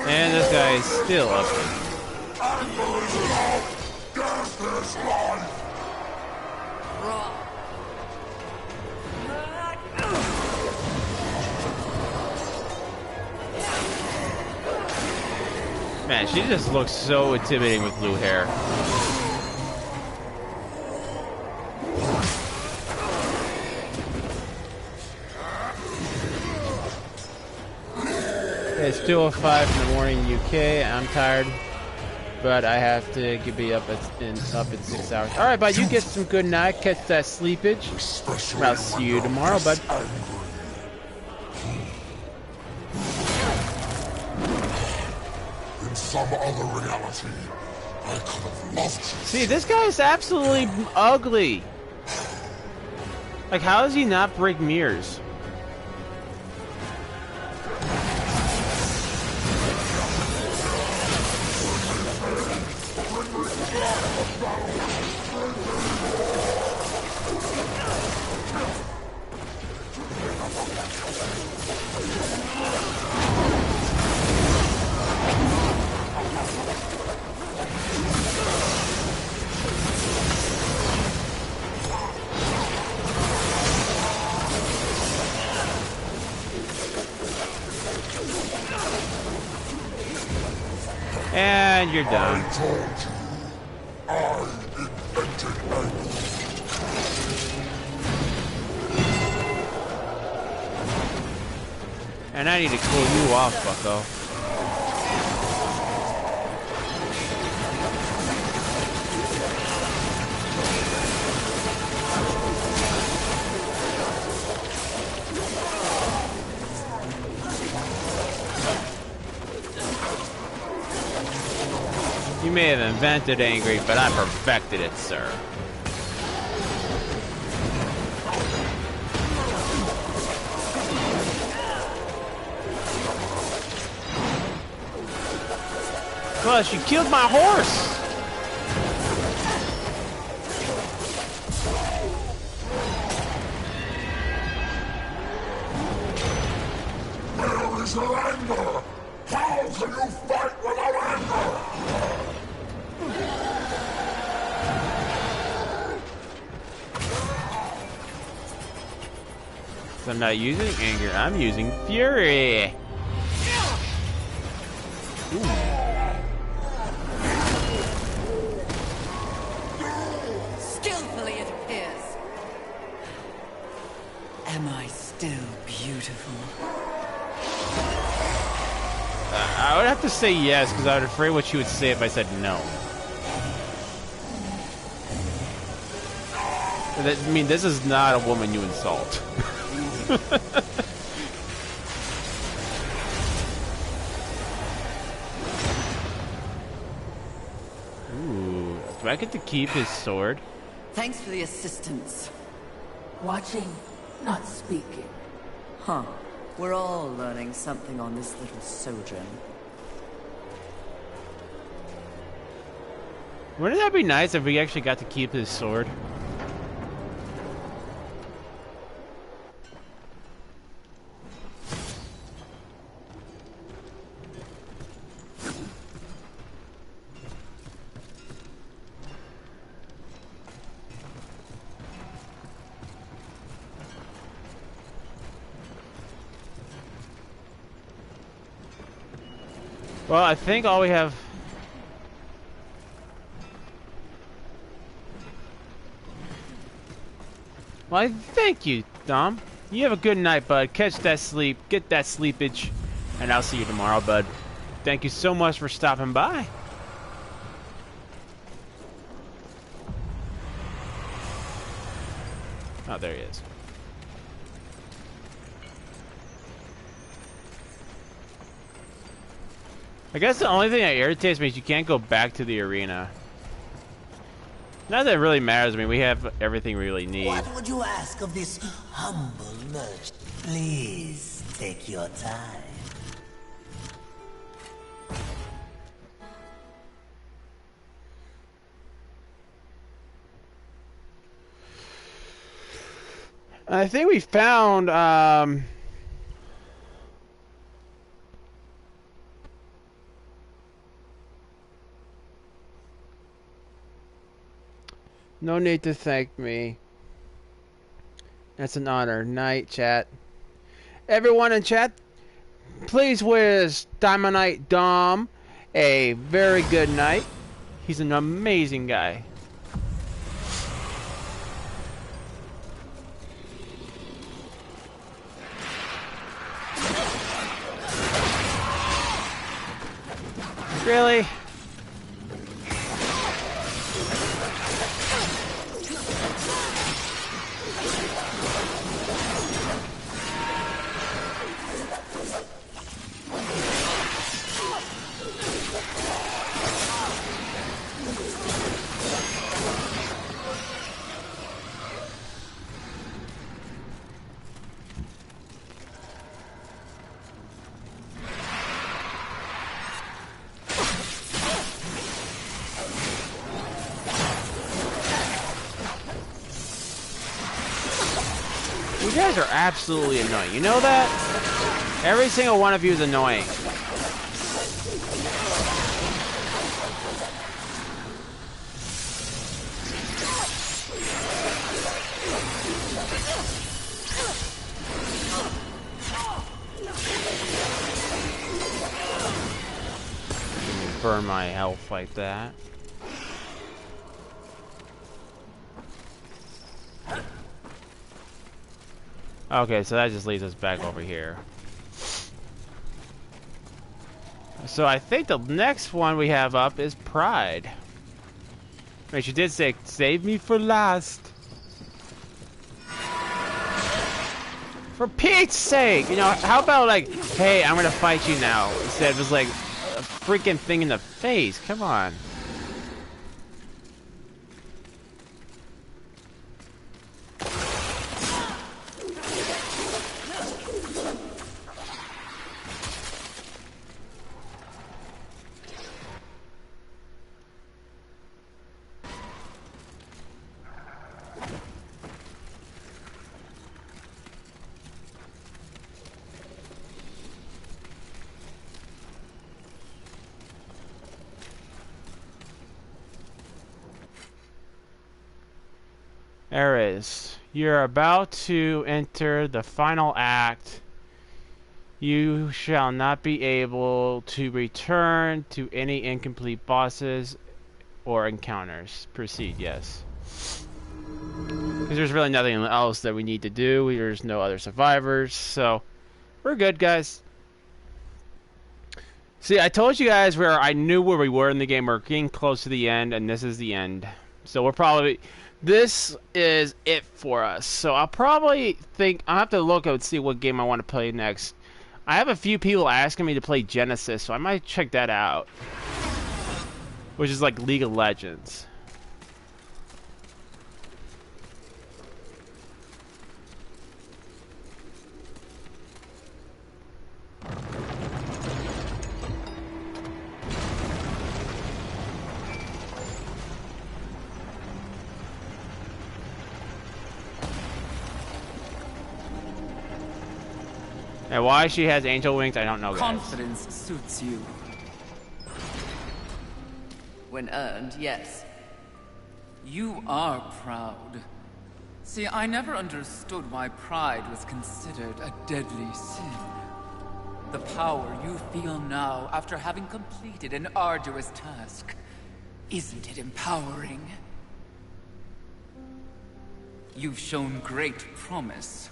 And this guy is still up. Man, she just looks so intimidating with blue hair. It's 2:05 in the morning UK. I'm tired, but I have to be up in 6 hours. All right, bud, you get some good night, catch that sleepage. I'll see you tomorrow, bud. In some other reality, I could have loved you. See, this guy is absolutely ugly. Like, how does he not break mirrors? And you're done. I told you, I invented anger. And I need to cool you off, bucko. You may have invented angry, but I perfected it, sir. Plus, you killed my horse! Where is your anger? How can you fight without anger? So I'm not using anger, I'm using fury. Ooh. Skillfully, it appears. Am I still beautiful? I would have to say yes, because I was afraid what she would say if I said no. I mean, this is not a woman you insult. Ooh, do I get to keep his sword? Thanks for the assistance. Watching, not speaking. Huh. We're all learning something on this little sojourn. Wouldn't that be nice if we actually got to keep his sword? Well, I think all we have... Well, thank you, Dom. You have a good night, bud. Catch that sleep, get that sleepage, and I'll see you tomorrow, bud. Thank you so much for stopping by. Oh, there he is. I guess the only thing that irritates me is you can't go back to the arena. Not that it really matters. I mean, we have everything we really need. What would you ask of this humble merchant? Please take your time. I think we found, no need to thank me. That's an honor. Night, chat. Everyone in chat, please wish Diamondite Dom a very good night. He's an amazing guy. Really? You guys are absolutely annoying. You know that? Every single one of you is annoying. burn my health like that. Okay, so that just leads us back over here. So I think the next one we have up is Pride. Wait, she did say, save me for last. For Pete's sake! You know, how about like, hey, I'm gonna fight you now, instead of just like a freaking thing in the face. Come on. Ares, you're about to enter the final act. You shall not be able to return to any incomplete bosses or encounters. Proceed, yes. Because there's really nothing else that we need to do. There's no other survivors, so we're good, guys. See, I told you guys where I knew where we were in the game. We're getting close to the end, and this is the end. So we're probably... This is it for us. So I'll probably think... I'll have to look and see what game I want to play next. I have a few people asking me to play Genesis, so I might check that out. Which is like League of Legends. And why she has angel wings, I don't know, guys. Confidence suits you. When earned, yes. You are proud. See, I never understood why pride was considered a deadly sin. The power you feel now after having completed an arduous task. Isn't it empowering? You've shown great promise.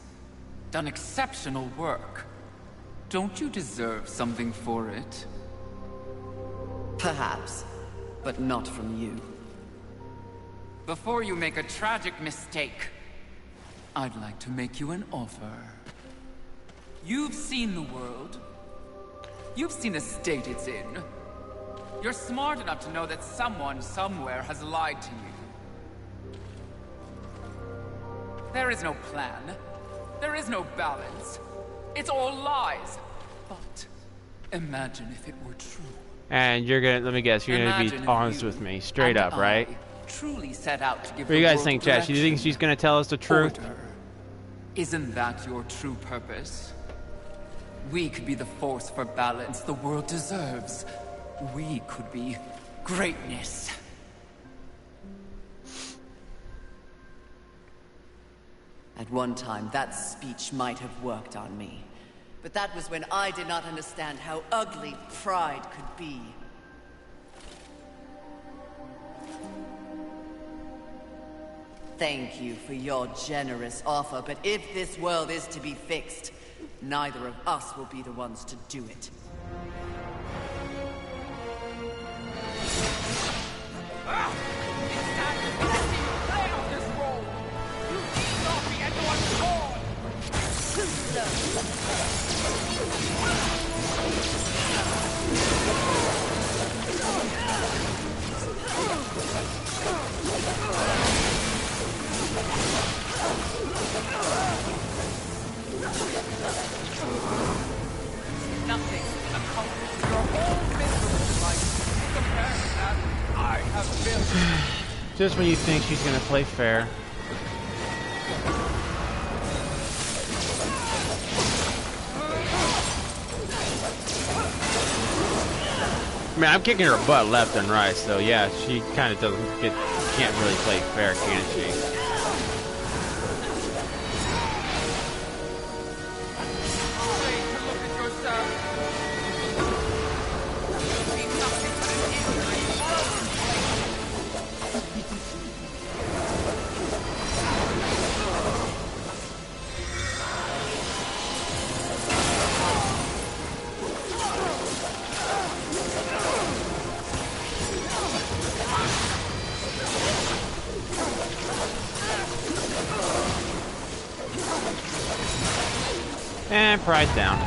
Done exceptional work. Don't you deserve something for it? Perhaps, but not from you. Before you make a tragic mistake, I'd like to make you an offer. You've seen the world. You've seen the state it's in. You're smart enough to know that someone somewhere has lied to you. There is no plan. There is no balance. It's all lies. But imagine if it were true. And you're gonna, let me guess, you're gonna be honest with me, straight up, right? Truly set out to give What do you guys think, Chad? Do you think she's gonna tell us the truth? Order. Isn't that your true purpose? We could be the force for balance the world deserves. We could be greatness. At one time, that speech might have worked on me. But that was when I did not understand how ugly pride could be. Thank you for your generous offer, but if this world is to be fixed, neither of us will be the ones to do it. Nothing accomplished your whole miserable life compared to that I have built. Just when you think she's gonna play fair. I mean, I'm kicking her butt left and right, so yeah, she kind of can't really play fair, can she? And pride down.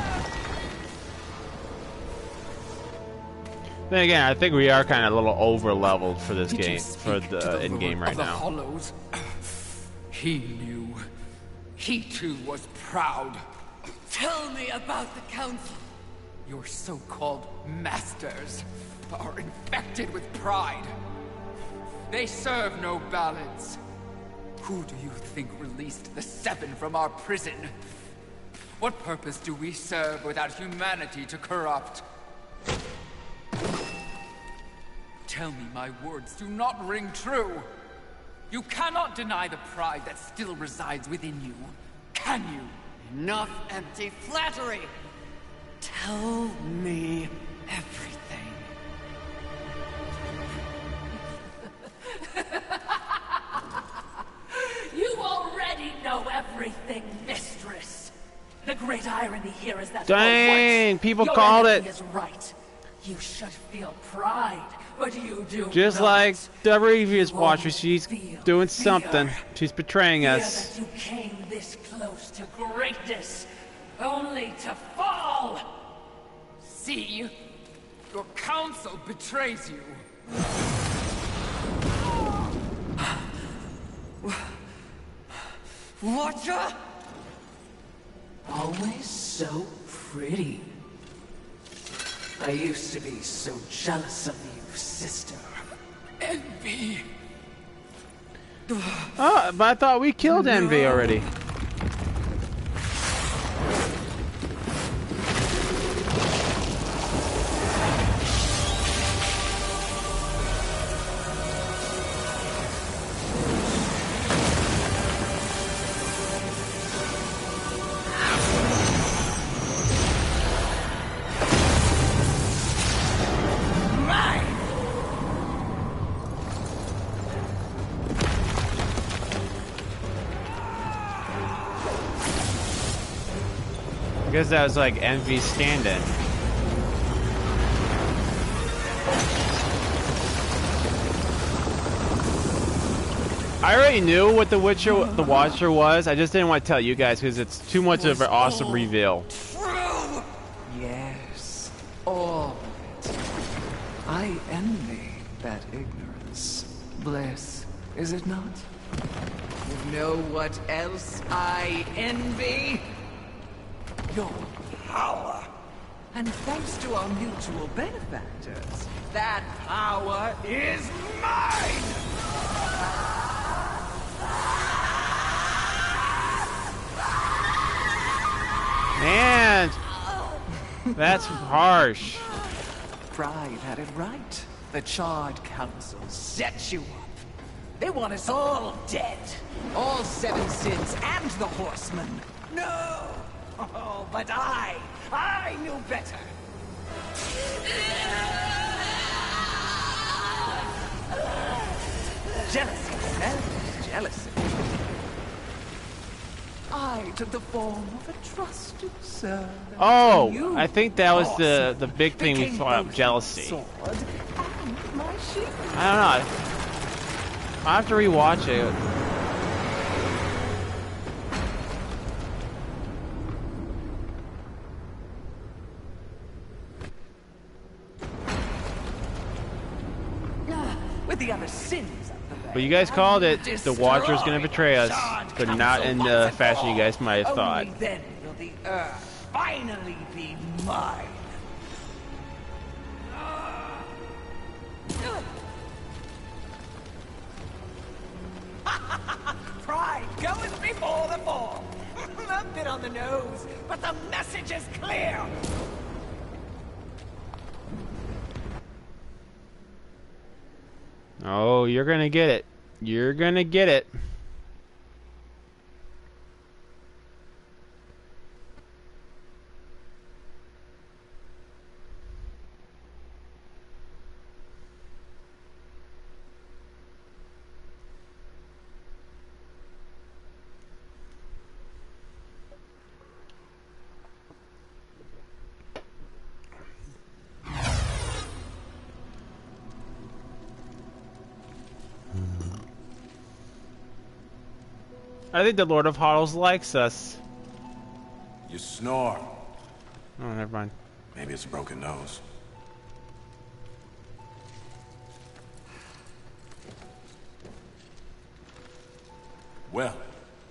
Then again, I think we are kind of a little over leveled for this game, for the in game right now. Hollows. He knew. He too was proud. Tell me about the Council. Your so-called masters are infected with pride. They serve no balance. Who do you think released the Seven from our prison? What purpose do we serve without humanity to corrupt? Tell me my words do not ring true. You cannot deny the pride that still resides within you, can you? Enough empty flattery. Tell me everything. You already know everything, mistress. The great irony here is that Dang, people called it. Is right. You should feel pride, but you do Just not. like the previous You watcher, only she's feel doing fear. something. She's betraying Fear us. that you came this close to greatness, only to fall. See? Your council betrays you. Watcher? Always so pretty. I used to be so jealous of you, sister. Envy. Oh, but I thought we killed Envy already. I guess that was like Envy stand-in. I already knew what the Watcher was. I just didn't want to tell you guys because it's too much of an awesome reveal. True. Yes, all of it. I envy that ignorance. Bliss, is it not? You know what else I envy? Your power. And thanks to our mutual benefactors, that power is mine! Man, that's harsh. Pride had it right. The Charred Council set you up. They want us all dead. All seven sins and the Horsemen. No! Oh, but I knew better. Jealousy, selfish jealousy. I took the form of a trusted servant. Oh, You, I think that was the big thing we became thought of, both jealousy. sword and my shield. I don't know. I'll have to rewatch it. With the other sins of the way. But you guys called it. The Watcher's gonna betray us, but not in the fashion you guys might have thought. Only then will the Earth finally be mine. Pride goes before the fall. A bit on the nose, but the message is clear. Oh, you're gonna get it. You're gonna get it. I think the Lord of Hollows likes us. You snore. Oh, never mind. Maybe it's a broken nose. Well,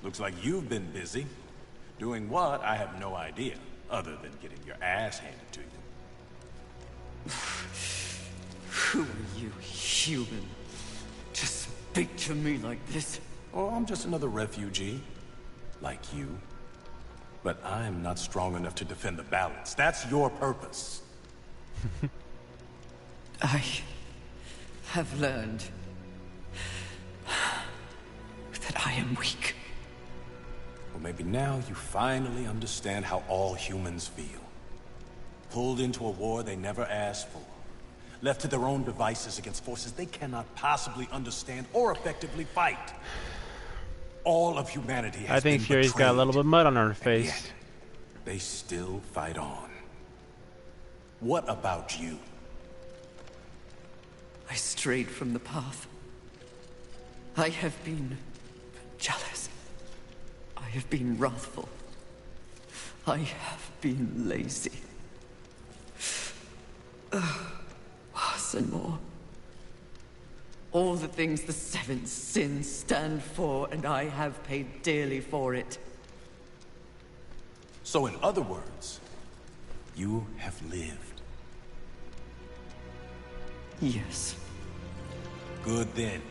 looks like you've been busy. Doing what, I have no idea, other than getting your ass handed to you. Who are you, human? To speak to me like this? Oh, I'm just another refugee, like you. But I'm not strong enough to defend the balance. That's your purpose. I have learned that I am weak. Well, maybe now you finally understand how all humans feel. Pulled into a war they never asked for. Left to their own devices against forces they cannot possibly understand or effectively fight. All of humanity has I think been Fury's got a little bit of mud on her face. Yet, they still fight on. What about you? I strayed from the path. I have been jealous. I have been wrathful. I have been lazy. Worse and more. All the things the seven sins stand for, and I have paid dearly for it. So in other words, you have lived. Yes. Good then.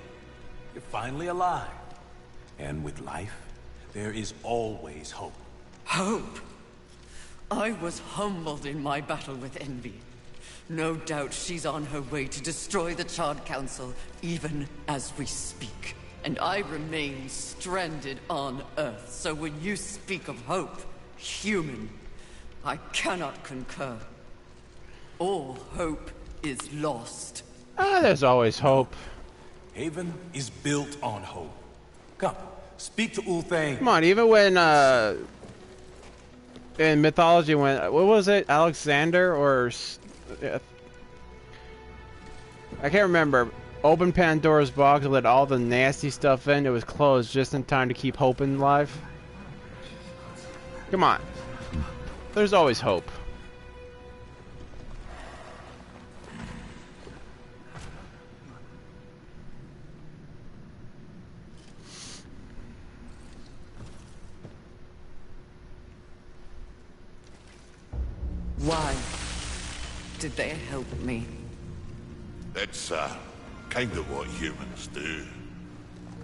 You're finally alive. And with life, there is always hope. Hope? I was humbled in my battle with Envy. No doubt she's on her way to destroy the Charred Council, even as we speak. And I remain stranded on Earth, so when you speak of hope, human, I cannot concur. All hope is lost. Ah, there's always hope. Haven is built on hope. Come, speak to Ulthane. Come on, even when, in mythology, when, what was it, Alexander, or, I can't remember, opened Pandora's box and let all the nasty stuff in, it was closed just in time to keep hope alive. Come on. There's always hope. Why did they help me? It's, kind of what humans do.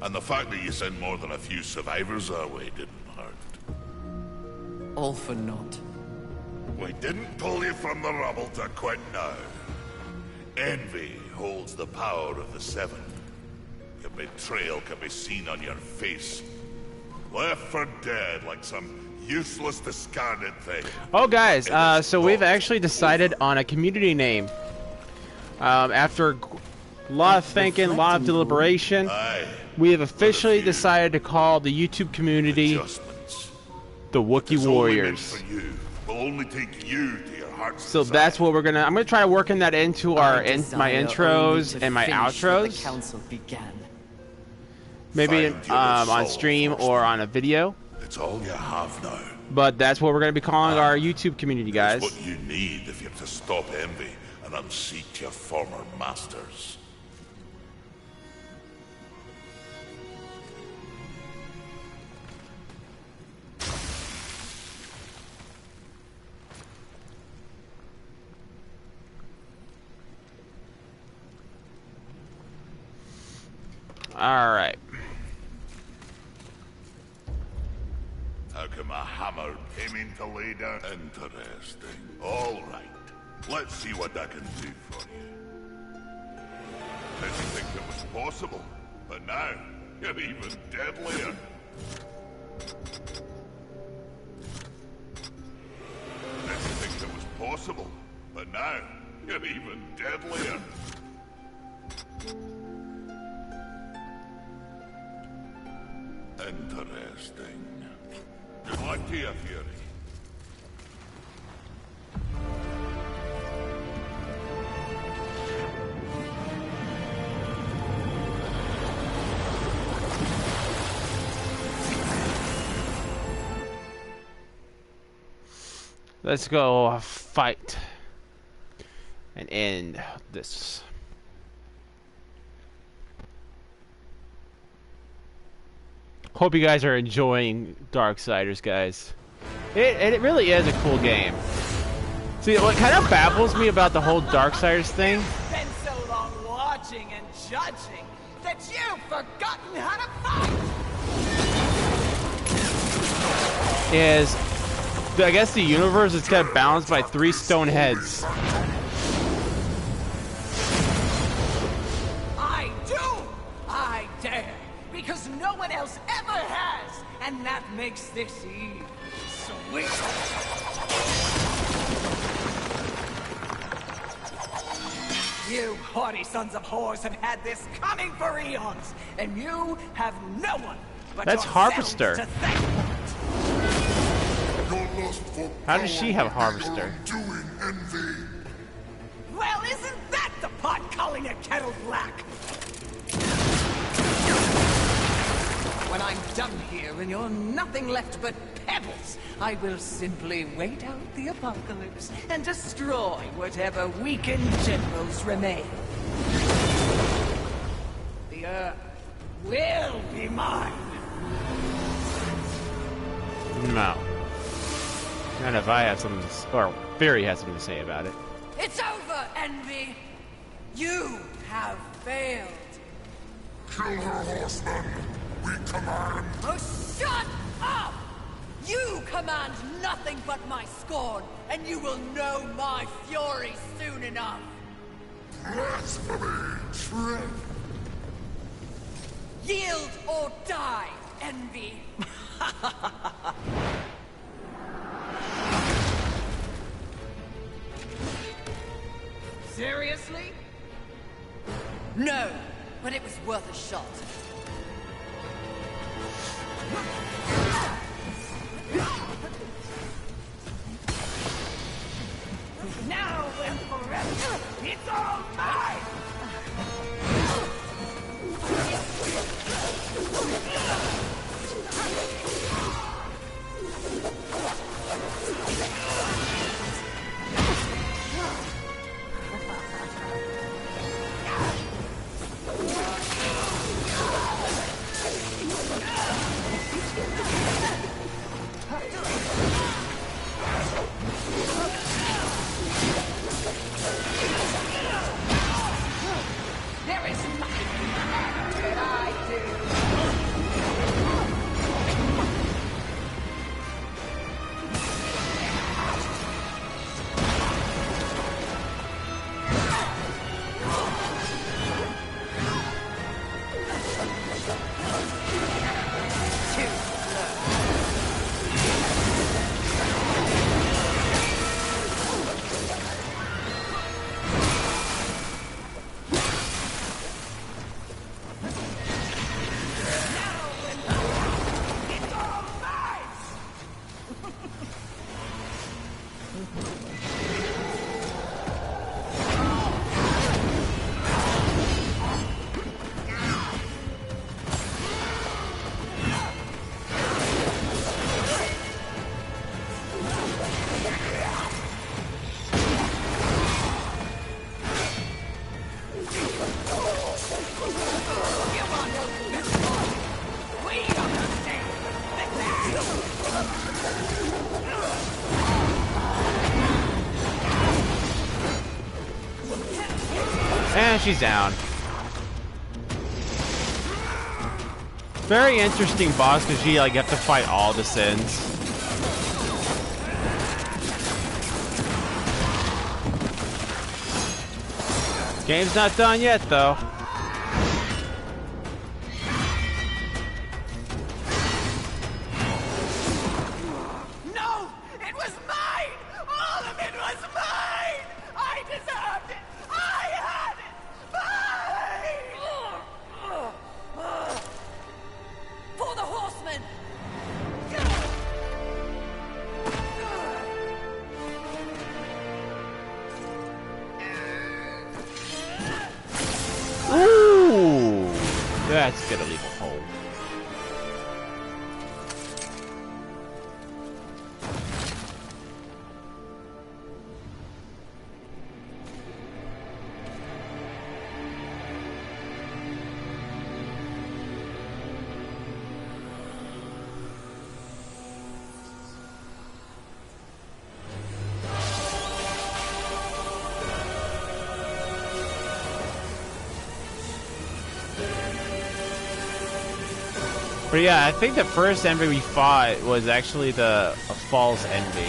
And the fact that you sent more than a few survivors our way didn't hurt. All for naught. We didn't pull you from the rubble to quit now. Envy holds the power of the Seven. Your betrayal can be seen on your face. Left for dead like some useless, discarded thing. Oh, guys, so we've actually decided on a community name. After a lot of thinking, a lot of deliberation, we have officially decided to call the YouTube community the Wookiee Warriors. Will only take you to your heart's So desire. that's what we're gonna. I'm gonna try working that into our my intros and my outros. The council began. Maybe Find your on soul stream first. or on a video. It's all you have now. But that's what we're gonna be calling our YouTube community, guys. It's what you need if you're to stop envy and unseat your former masters. All right. How come a hammer aiming to lay down? Interesting. All right. Let's see what I can do for you. Didn't think it was possible, but now you're even deadlier. Didn't think it was possible, but now you're even deadlier. Interesting. Good luck to you, Fury. Let's go fight and end this. Hope you guys are enjoying Darksiders, guys. It really is a cool game. See, what kind of baffles me about the whole Darksiders thing? You've been so long watching and judging that you've forgotten how to fight. Is I guess the universe is kind of balanced by 3 stone heads. I do! I dare! Because no one else ever has! And that makes this Eve sweet! You haughty sons of whores have had this coming for eons! And you have no one but That's yourselves Harvester. to thank for it! How does she have Harvester? Doing envy. Well, isn't that the pot calling a kettle black? When I'm done here and you're nothing left but pebbles, I will simply wait out the apocalypse and destroy whatever weakened generals remain. The Earth will be mine. No. Not if I have something to or Fury has something to say about it. It's over, Envy! You have failed! Kill her, horseman. We command. Oh, shut up! You command nothing but my scorn, and you will know my fury soon enough! Blasphemy. Tread. Yield or die, Envy! Seriously? No, but it was worth a shot. Now and forever, it's all mine! There is nothing that I do. It's all mine! You want to we understand And she's down. Very interesting boss because you like have to fight all the sins. Game's not done yet though. No! It was mine! All of it was mine! I deserved it! I had it! Mine! For the horsemen! Ooh, that's gonna leave a hole. But yeah, I think the first envy we fought was actually a false envy.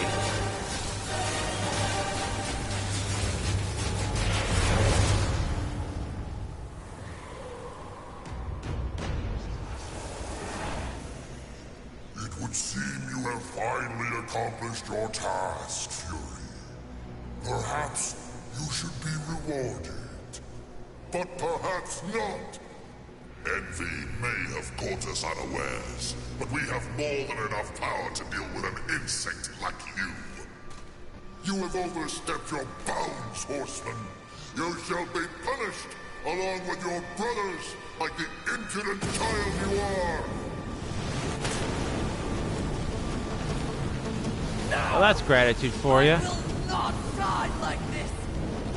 It would seem you have finally accomplished your task, Fury. Perhaps you should be rewarded. But perhaps not. Envy may have caught us unawares, but we have more than enough power to deal with an insect like you. You have overstepped your bounds, Horseman. You shall be punished, along with your brothers, like the impudent child you are. Well, that's gratitude for you. I will not die like this.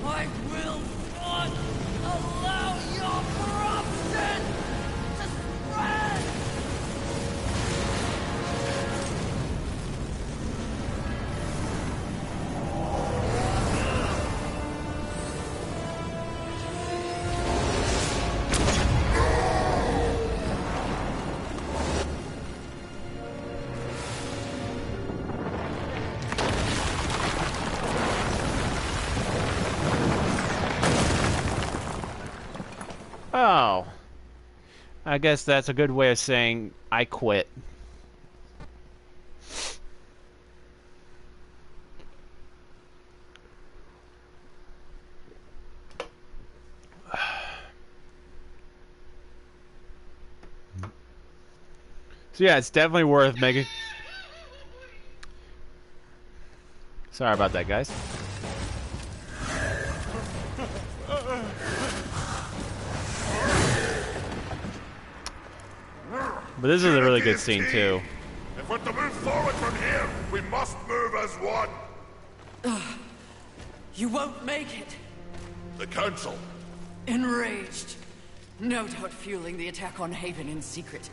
I will not allow your corruption to spread. Oh. I guess that's a good way of saying I quit. So yeah, it's definitely worth making... Sorry about that, guys. But this is a really good scene, too. If we're to move forward from here, we must move as one. You won't make it. The Council. Enraged. No doubt fueling the attack on Haven in secret.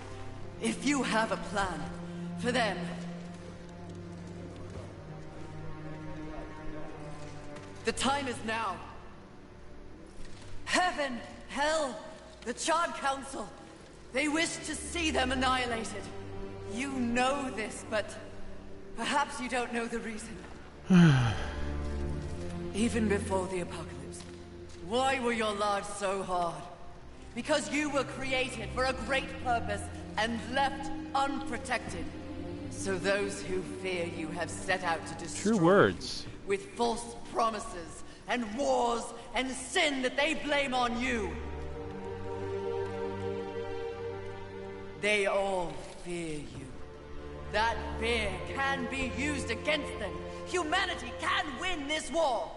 If you have a plan for them... The time is now. Heaven, hell, the Charred Council. They wish to see them annihilated. You know this, but perhaps you don't know the reason. Even before the apocalypse, why were your lives so hard? Because you were created for a great purpose and left unprotected. So those who fear you have set out to destroy True words. you with false promises and wars and sin that they blame on you. They all fear you. That fear can be used against them. Humanity can win this war.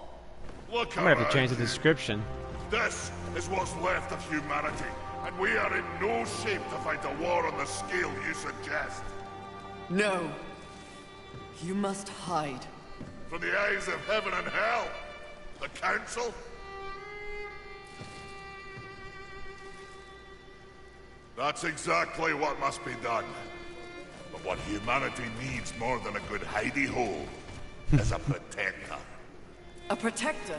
Look, I'm gonna have to change the description. This is what's left of humanity, and we are in no shape to fight a war on the scale you suggest. No. You must hide. From the eyes of heaven and hell? The Council? That's exactly what must be done. But what humanity needs more than a good hidey-hole is a protector. A protector?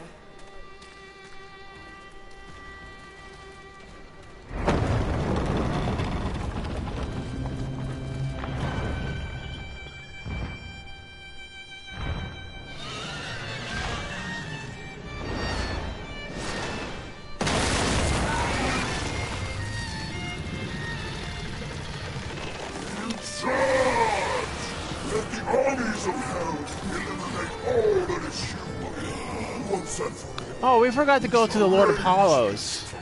Let the armies of hell eliminate all that is human, once and for all. Oh, we forgot to go to the Lord Apollos.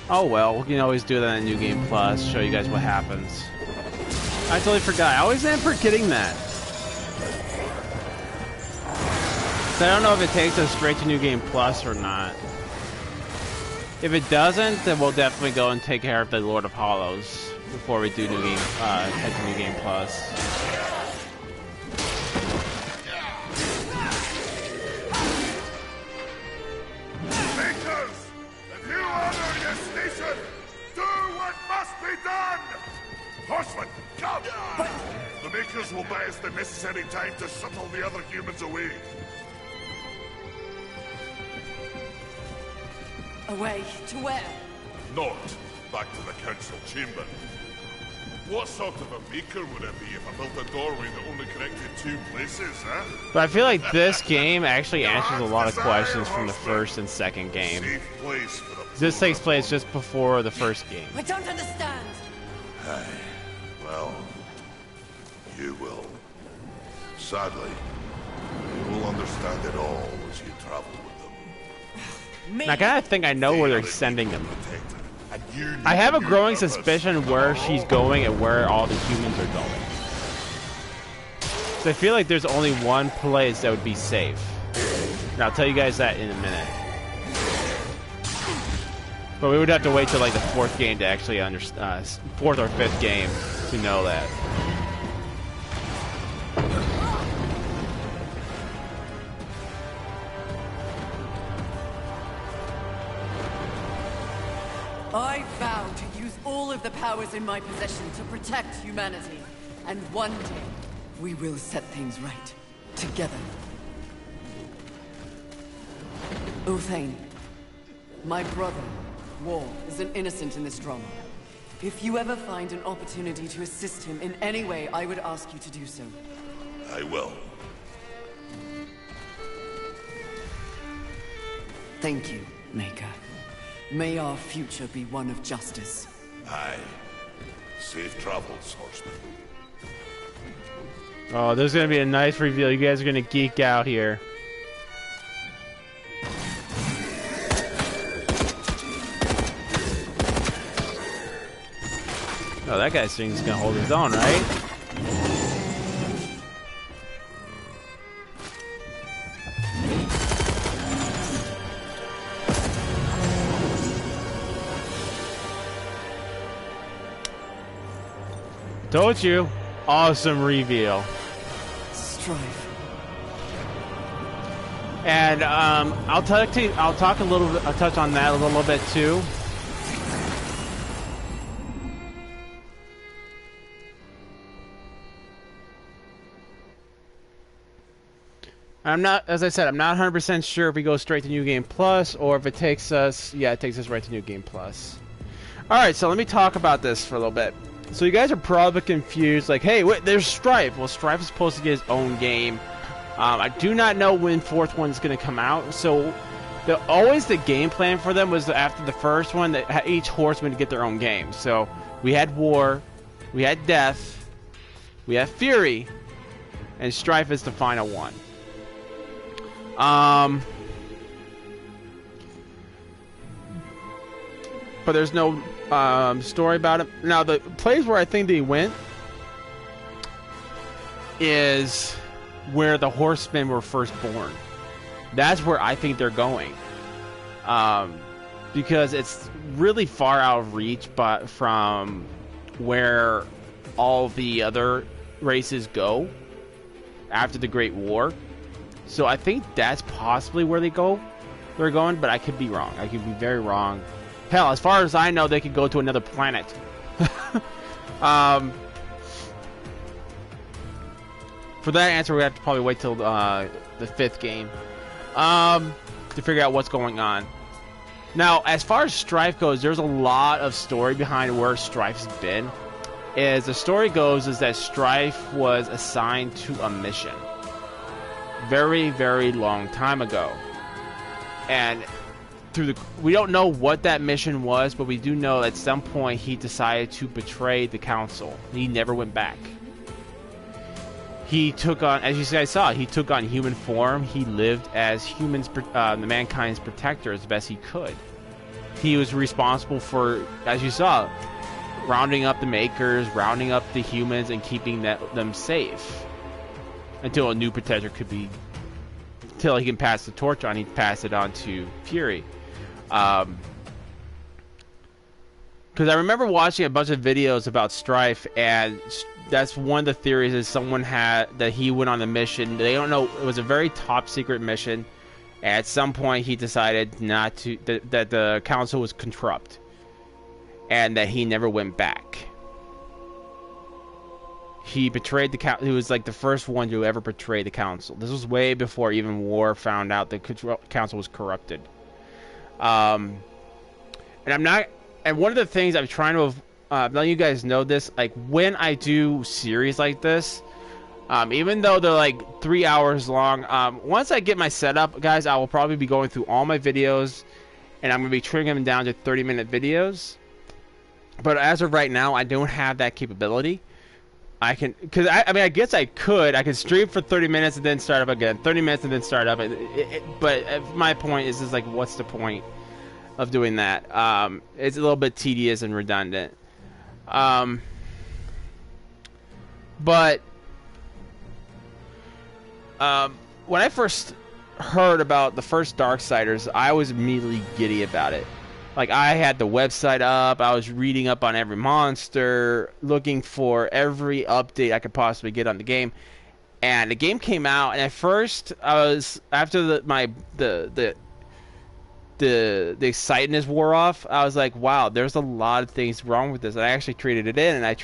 Oh well, we can always do that in New Game Plus, show you guys what happens. I totally forgot. I always end up forgetting that. So I don't know if it takes us straight to New Game Plus or not. If it doesn't, then we'll definitely go and take care of the Lord Apollos before we do New Game, head to New Game Plus. Makers, if you honor your station, do what must be done! Horsemen, come! The Makers will buy us the necessary time to shuttle the other humans away. Away to where? North, back to the Council chamber. What sort of a maker would it be if I built a doorway that only connected 2 places, huh? But I feel like this game actually answers a lot of questions from the first and second game. Safe place for the This takes place just before the first game. I don't understand. Aye. Well, you will. Sadly, you will understand it all as you travel with them. Me? And I kind of think I know where they're sending them. Protected, and you I have a need growing purpose. suspicion where she's going and where all the humans are going. So I feel like there's only one place that would be safe. And I'll tell you guys that in a minute. But we would have to wait till like the 4th game to actually understand, 4th or 5th game to know that. I vow to use all of the powers in my possession to protect humanity. And one day, we will set things right. Together. Uthane, my brother, War, is an innocent in this drama. If you ever find an opportunity to assist him in any way, I would ask you to do so. I will. Thank you, Maker. May our future be one of justice. Aye. Safe travels, horseman. Oh, there's gonna be a nice reveal. You guys are gonna geek out here. Oh, that guy's thing's gonna hold his own, right? Told you. Awesome reveal. Strife. And I'll talk a little bit. I'll touch on that a little bit too. I'm not, as I said, I'm not 100% sure if we go straight to New Game Plus or if it takes us, yeah, it takes us right to New Game Plus. Alright, so let me talk about this for a little bit. So you guys are probably confused, like, hey, wait, there's Strife. Well, Strife is supposed to get his own game. I do not know when 4th one's going to come out, so always the game plan for them was after the first one that each horseman to get their own game. So we had War, we had Death, we had Fury, and Strife is the final one. But there's no story about it. Now, the place where I think they went is where the horsemen were first born. That's where I think they're going. Because it's really far out of reach, but from where all the other races go after the Great War. So I think that's possibly where they're going, but I could be wrong. I could be very wrong. Hell, as far as I know, they could go to another planet. For that answer, we have to probably wait till the 5th game to figure out what's going on. Now, as far as Strife goes, there's a lot of story behind where Strife's been. As the story goes, is that Strife was assigned to a mission very, very long time ago, and we don't know what that mission was, but we do know at some point he decided to betray the council. He never went back. He took on, as you guys saw, he took on human form. He lived as the mankind's protector as best he could. He was responsible for, as you saw, rounding up the makers, rounding up the humans, and keeping them safe until a new protector could be, until he can pass the torch on. He passed it on to Fury. Because I remember watching a bunch of videos about Strife, and that's one of the theories is someone that he went on a mission. They don't know, it was a very top secret mission. At some point he decided not to, that the council was corrupt, and that he never went back. He betrayed the council. He was like the first one to ever betray the council. This was way before even War found out the council was corrupted. And one of the things I'm trying to none of you guys know this. Like, when I do series like this, even though they're like 3 hours long, once I get my setup, guys, I will probably be going through all my videos, and I'm going to be trimming them down to 30-minute videos. But as of right now, I don't have that capability. I can, because I mean, I guess I could. I could stream for 30 minutes and then start up again. 30 minutes and then start up. But my point is like, what's the point of doing that? It's a little bit tedious and redundant. But when I first heard about the first Darksiders, I was immediately giddy about it. Like, I had the website up, I was reading up on every monster, looking for every update I could possibly get on the game. And the game came out, and at first, I was, after the excitedness wore off, I was like, wow, there's a lot of things wrong with this. And I actually traded it in, and I've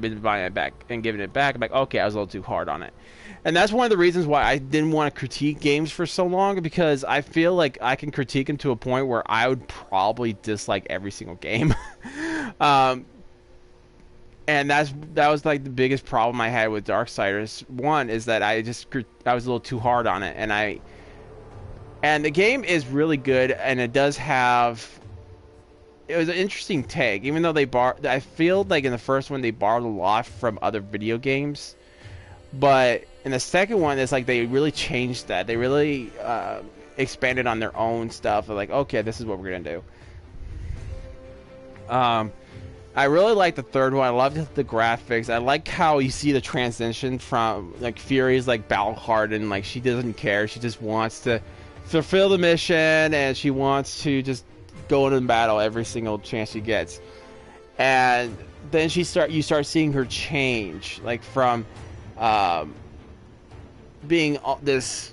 been buying it back and giving it back. I'm like, okay, I was a little too hard on it. And that's one of the reasons why I didn't want to critique games for so long, because I feel like I can critique them to a point where I would probably dislike every single game. And that was like the biggest problem I had with Darksiders. One is that I was a little too hard on it, and the game is really good, and it does have. It was an interesting take, even though I feel like in the first one they borrowed a lot from other video games, but in the second one, it's like they really changed that. They really expanded on their own stuff. They're like, okay, this is what we're gonna do. I really like the third one. I loved the graphics. I like how you see the transition from like Fury's like battle hardened, like she doesn't care. She just wants to fulfill the mission, and she wants to just go into battle every single chance she gets. And then you start seeing her change, like from being this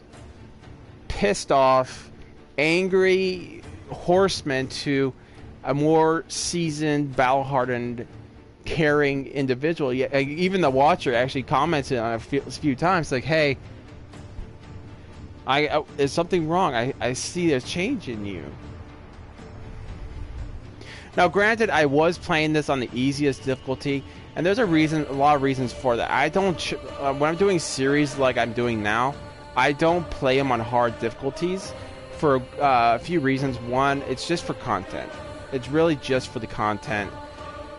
pissed off, angry horseman to a more seasoned, battle-hardened, caring individual. Yeah, even the Watcher actually commented on it a few times, like, "Hey, there's something wrong. I see a change in you." Now, granted, I was playing this on the easiest difficulty, and there's a lot of reasons for that. I don't, when I'm doing series like I'm doing now, I don't play them on hard difficulties for a few reasons. One, it's just for content. It's really just for the content.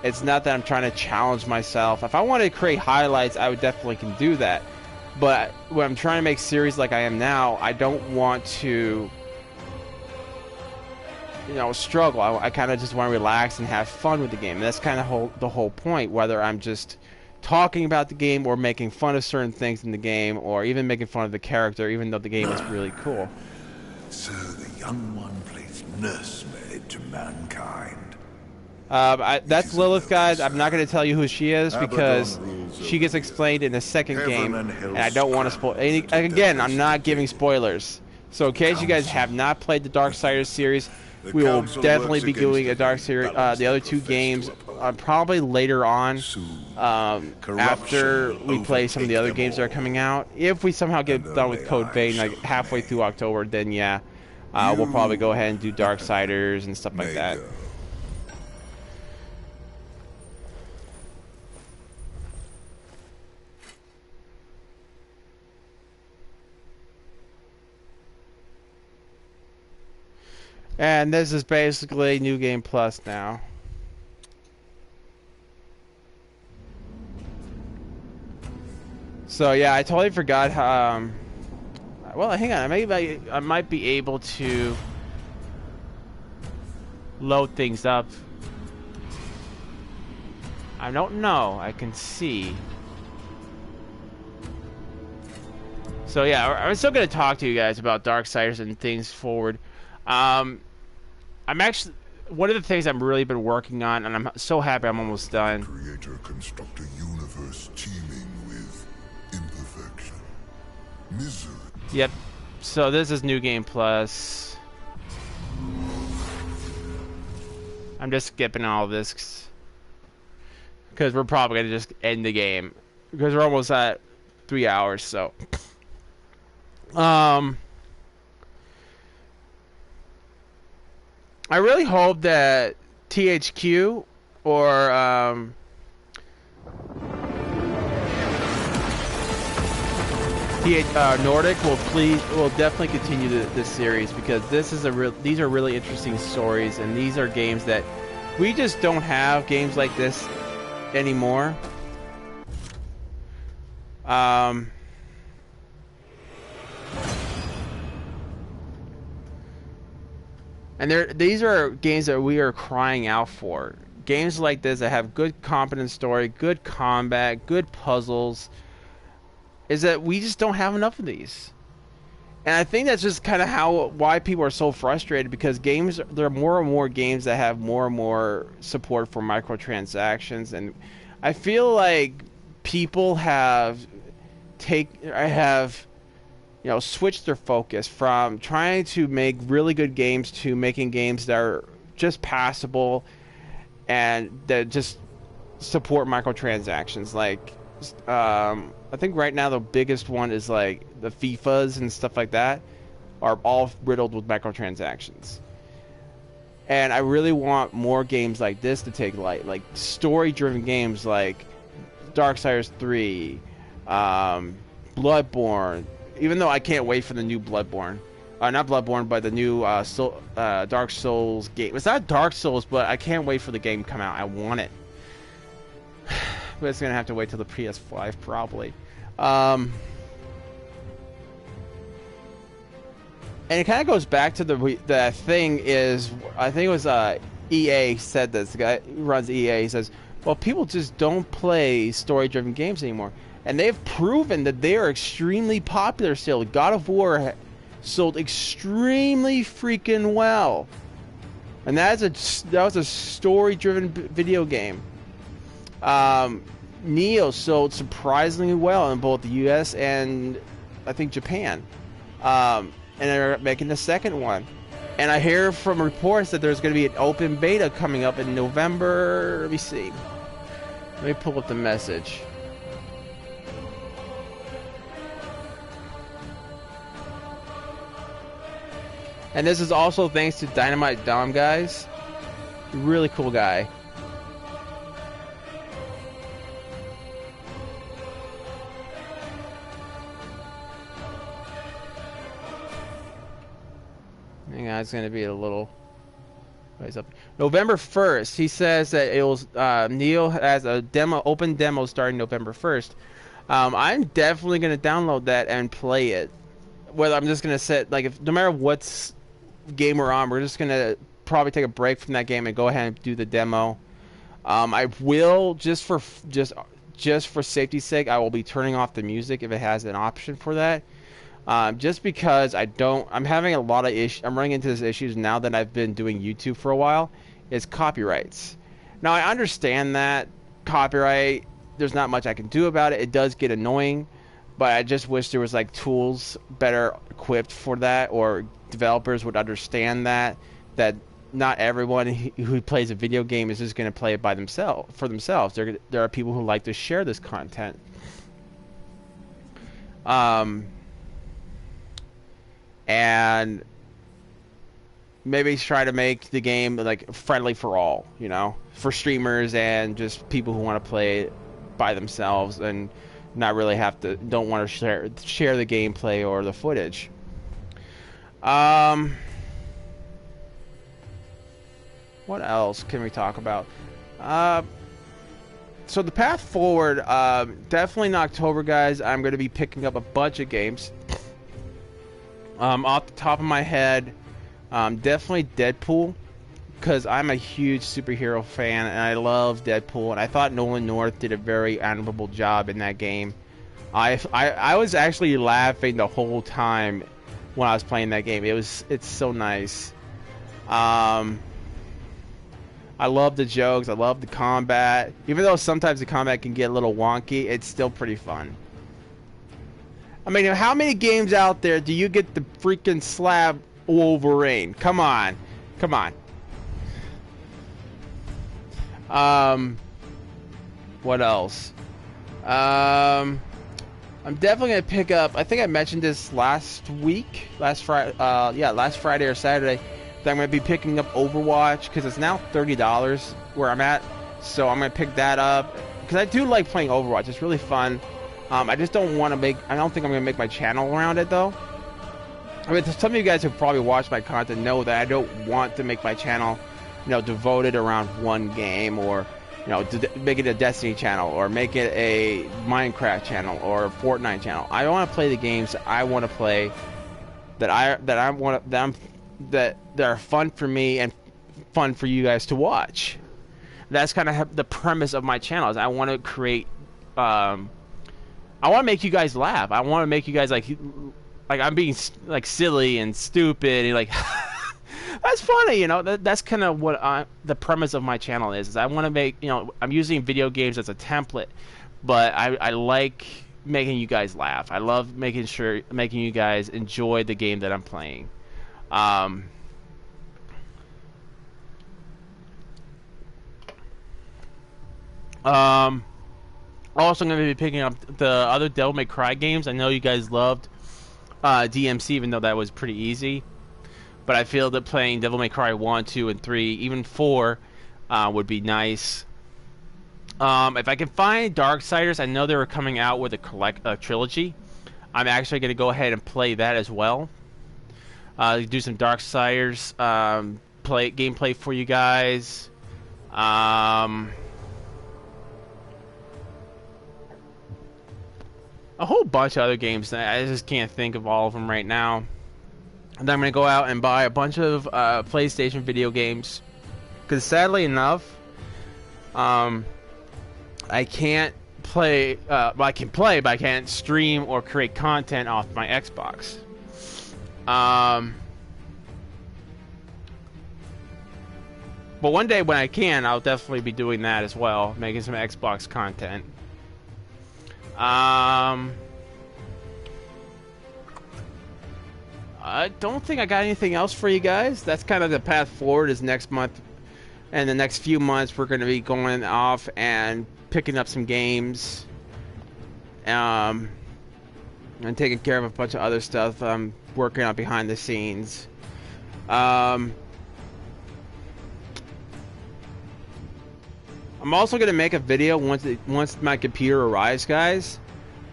It's not that I'm trying to challenge myself. If I wanted to create highlights, I would definitely can do that. But when I'm trying to make series like I am now, I don't want to, struggle. I kind of just want to relax and have fun with the game. And that's kind of the whole point, whether I'm just talking about the game or making fun of certain things in the game, or even making fun of the character, even though the game is really cool. So the young one plays nursemaid to mankind. That's Lilith, guys. I'm not going to tell you who she is because she gets explained in the second game, and I don't want to spoil. Again, I'm not giving spoilers. So in case you guys have not played the Darksiders series, we will definitely be doing a Darksiders, the other two games, probably later on, after we play some of the other games that are coming out. If we somehow get done with Code Vein, like halfway through October, then yeah, we'll probably go ahead and do Darksiders and stuff like that. And this is basically New Game Plus now. So yeah, I totally forgot. Well, hang on. I might be able to load things up. I don't know. I can see. So yeah, I'm still gonna talk to you guys about Darksiders and things forward. I'm actually, one of the things I've really been working on, and I'm so happy I'm almost done. Creator construct a universe teeming with imperfection, misery. Yep. So this is New Game Plus. I'm just skipping all of this because we're probably gonna just end the game because we're almost at 3 hours. So, I really hope that THQ or Nordic will definitely continue this series, because these are really interesting stories, and these are games that we just don't have games like this anymore. And these are games that we are crying out for. Games like this that have good, competent story, good combat, good puzzles. Is that we just don't have enough of these. And I think that's just kind of why people are so frustrated, because there are more and more games that have more and more support for microtransactions, and I feel like people have switched their focus from trying to make really good games to making games that are just passable and that just support microtransactions. Like I think right now the biggest one is like the FIFAs and stuff like that are all riddled with microtransactions. And I really want more games like this to take light, like story-driven games like Darksiders 3, Bloodborne. Even though I can't wait for the new Bloodborne. Not Bloodborne, but the new Dark Souls game. It's not Dark Souls, but I can't wait for the game to come out. I want it. But it's going to have to wait till the PS5, probably. And it kind of goes back to the thing is, I think it was EA said this. The guy who runs EA, he says, well, people just don't play story-driven games anymore. And they've proven that they are extremely popular still. God of War sold extremely freaking well. And that was a story-driven video game. Neo sold surprisingly well in both the US and I think Japan. And they're making the second one. And I hear from reports that there's going to be an open beta coming up in November. Let me see. Let me pull up the message. And this is also thanks to Dynamite Dom, guys. Really cool guy. Hang on, it's going to be a little... Up. November 1st, he says that it was Neo has a open demo starting November 1st. I'm definitely going to download that and play it. Whether I'm just going to set, like, no matter what's game we're on, we're just going to probably take a break from that game and go ahead and do the demo. I will, just for safety's sake, I will be turning off the music if it has an option for that. Just because I'm having a lot of issues. I'm running into these issues now that I've been doing YouTube for a while. Is copyrights. Now I understand that copyright, there's not much I can do about it. It does get annoying, but I just wish there was like tools better equipped for that, or developers would understand that not everyone who plays a video game is just going to play it for themselves. There are people who like to share this content. And maybe try to make the game like friendly for all, for streamers and just people who want to play it by themselves and not really don't want to share the gameplay or the footage. What else can we talk about? So the path forward, definitely in October, guys, I'm going to be picking up a bunch of games. Off the top of my head, definitely Deadpool, because I'm a huge superhero fan and I love Deadpool, and I thought Nolan North did a very admirable job in that game. I was actually laughing the whole time when I was playing that game. It's so nice. I love the jokes. I love the combat. Even though sometimes the combat can get a little wonky, it's still pretty fun. I mean, how many games out there do you get the freaking slab Wolverine? Come on. Come on. What else? I'm definitely going to pick up, I think I mentioned this last Friday or Saturday, that I'm going to be picking up Overwatch, because it's now $30 where I'm at. So I'm gonna pick that up because I do like playing Overwatch. It's really fun. I just don't want to make. I don't think I'm gonna make my channel around it though. I mean, some of you guys who probably watch my content know that I don't want to make my channel, you know, devoted around one game, or, you know, make it a Destiny channel, or make it a Minecraft channel, or a Fortnite channel. I want to play the games that I want to play, that are fun for me and fun for you guys to watch. That's kind of the premise of my channel. Is I want to create. I want to make you guys laugh. I want to make you guys like I'm being like silly and stupid and like that's funny, you know. That's kind of what the premise of my channel is I want to make, you know, I'm using video games as a template, but I like making you guys laugh. I love making you guys enjoy the game that I'm playing. Also, I'm going to be picking up the other Devil May Cry games. I know you guys loved DMC, even though that was pretty easy. But I feel that playing Devil May Cry 1, 2, and 3, even 4, would be nice. If I can find Darksiders, I know they were coming out with a trilogy. I'm actually going to go ahead and play that as well. Do some Darksiders gameplay for you guys. A whole bunch of other games that I just can't think of all of them right now. And then I'm going to go out and buy a bunch of PlayStation video games. Because sadly enough, I can't play, well, I can play, but I can't stream or create content off my Xbox. But one day when I can, I'll definitely be doing that as well, making some Xbox content. I don't think I got anything else for you guys. That's kind of the path forward. Is next month and the next few months we're going to be going off and picking up some games, and taking care of a bunch of other stuff I'm working on behind the scenes. I'm also going to make a video once my computer arrives, guys.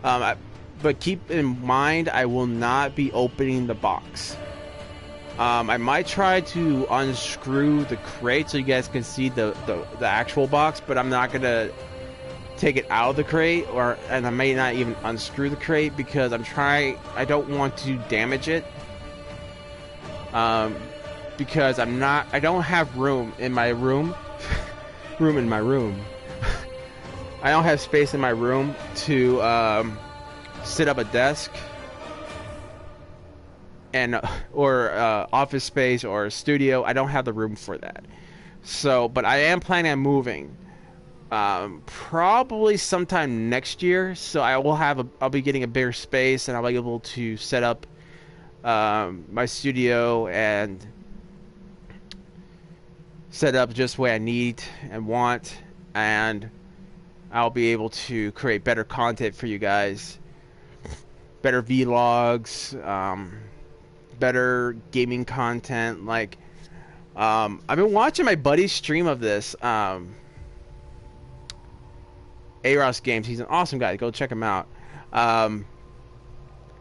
But keep in mind, I will not be opening the box. I might try to unscrew the crate so you guys can see the actual box, but I'm not going to take it out of the crate, and I may not even unscrew the crate because I don't want to damage it. Because I don't have room in my room. I don't have space in my room to sit up a desk and or office space or a studio. I don't have the room for that. So, but I am planning on moving probably sometime next year. So I'll be getting a bigger space, and I'll be able to set up my studio and set up just the way I need and want, and I'll be able to create better content for you guys, better vlogs, better gaming content. Like I've been watching my buddy's stream of this, Aros Games. He's an awesome guy. Go check him out.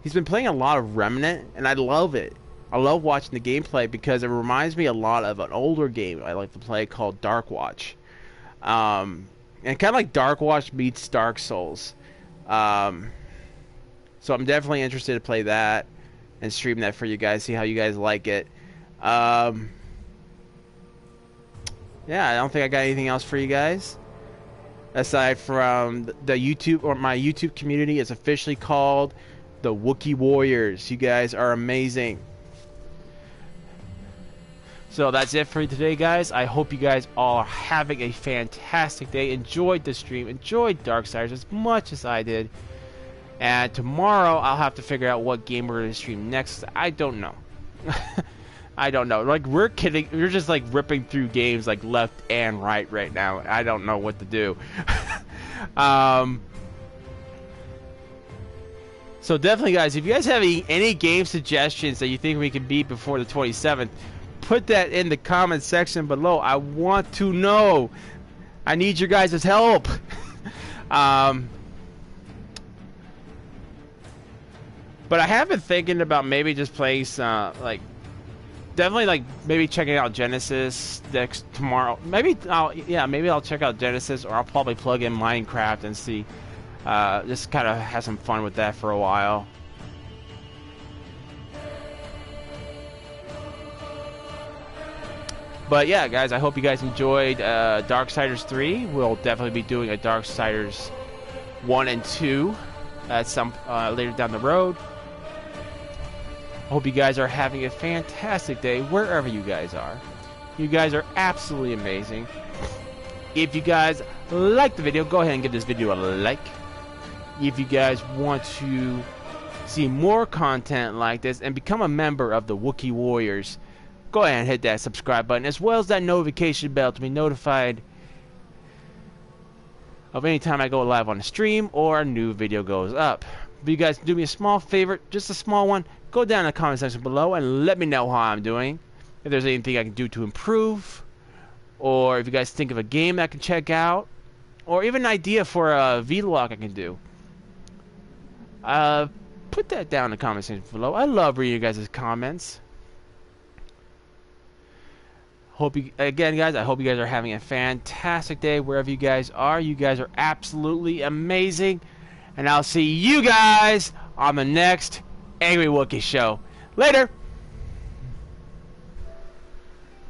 He's been playing a lot of Remnant, and I love it. I love watching the gameplay because it reminds me a lot of an older game I like to play called Darkwatch. And kind of like Darkwatch meets Dark Souls. So I'm definitely interested to play that and stream that for you guys, see how you guys like it. Yeah, I don't think I got anything else for you guys. Aside from the YouTube, or my YouTube community is officially called the Wookiee Warriors. You guys are amazing. So that's it for today, guys. I hope you guys all are having a fantastic day. Enjoyed the stream. Enjoyed Darksiders as much as I did. And tomorrow, I'll have to figure out what game we're going to stream next. I don't know. I don't know. Like, we're kidding. We're just, like, ripping through games, like, left and right now. I don't know what to do. So definitely, guys, if you guys have any game suggestions that you think we can beat before the 27th, put that in the comment section below. I want to know. I need your guys' help. But I have been thinking about maybe just playing some, like, definitely, like, maybe checking out Genesis next tomorrow. Maybe I'll check out Genesis, or I'll probably plug in Minecraft and see, just kind of have some fun with that for a while. But yeah, guys, I hope you guys enjoyed Darksiders 3. We'll definitely be doing a Darksiders 1 and 2 at some later down the road. Hope you guys are having a fantastic day wherever you guys are. You guys are absolutely amazing. If you guys like the video, go ahead and give this video a like. If you guys want to see more content like this and become a member of the Wookiee Warriors, go ahead and hit that subscribe button, as well as that notification bell to be notified of any time I go live on the stream or a new video goes up. If you guys do me a small favor, just a small one, go down in the comment section below and let me know how I'm doing. If there's anything I can do to improve, or if you guys think of a game I can check out, or even an idea for a vlog I can do. Put that down in the comment section below. I love reading you guys' comments. Again, guys, I hope you guys are having a fantastic day wherever you guys are. You guys are absolutely amazing. And I'll see you guys on the next Angry Wookiee Show. Later!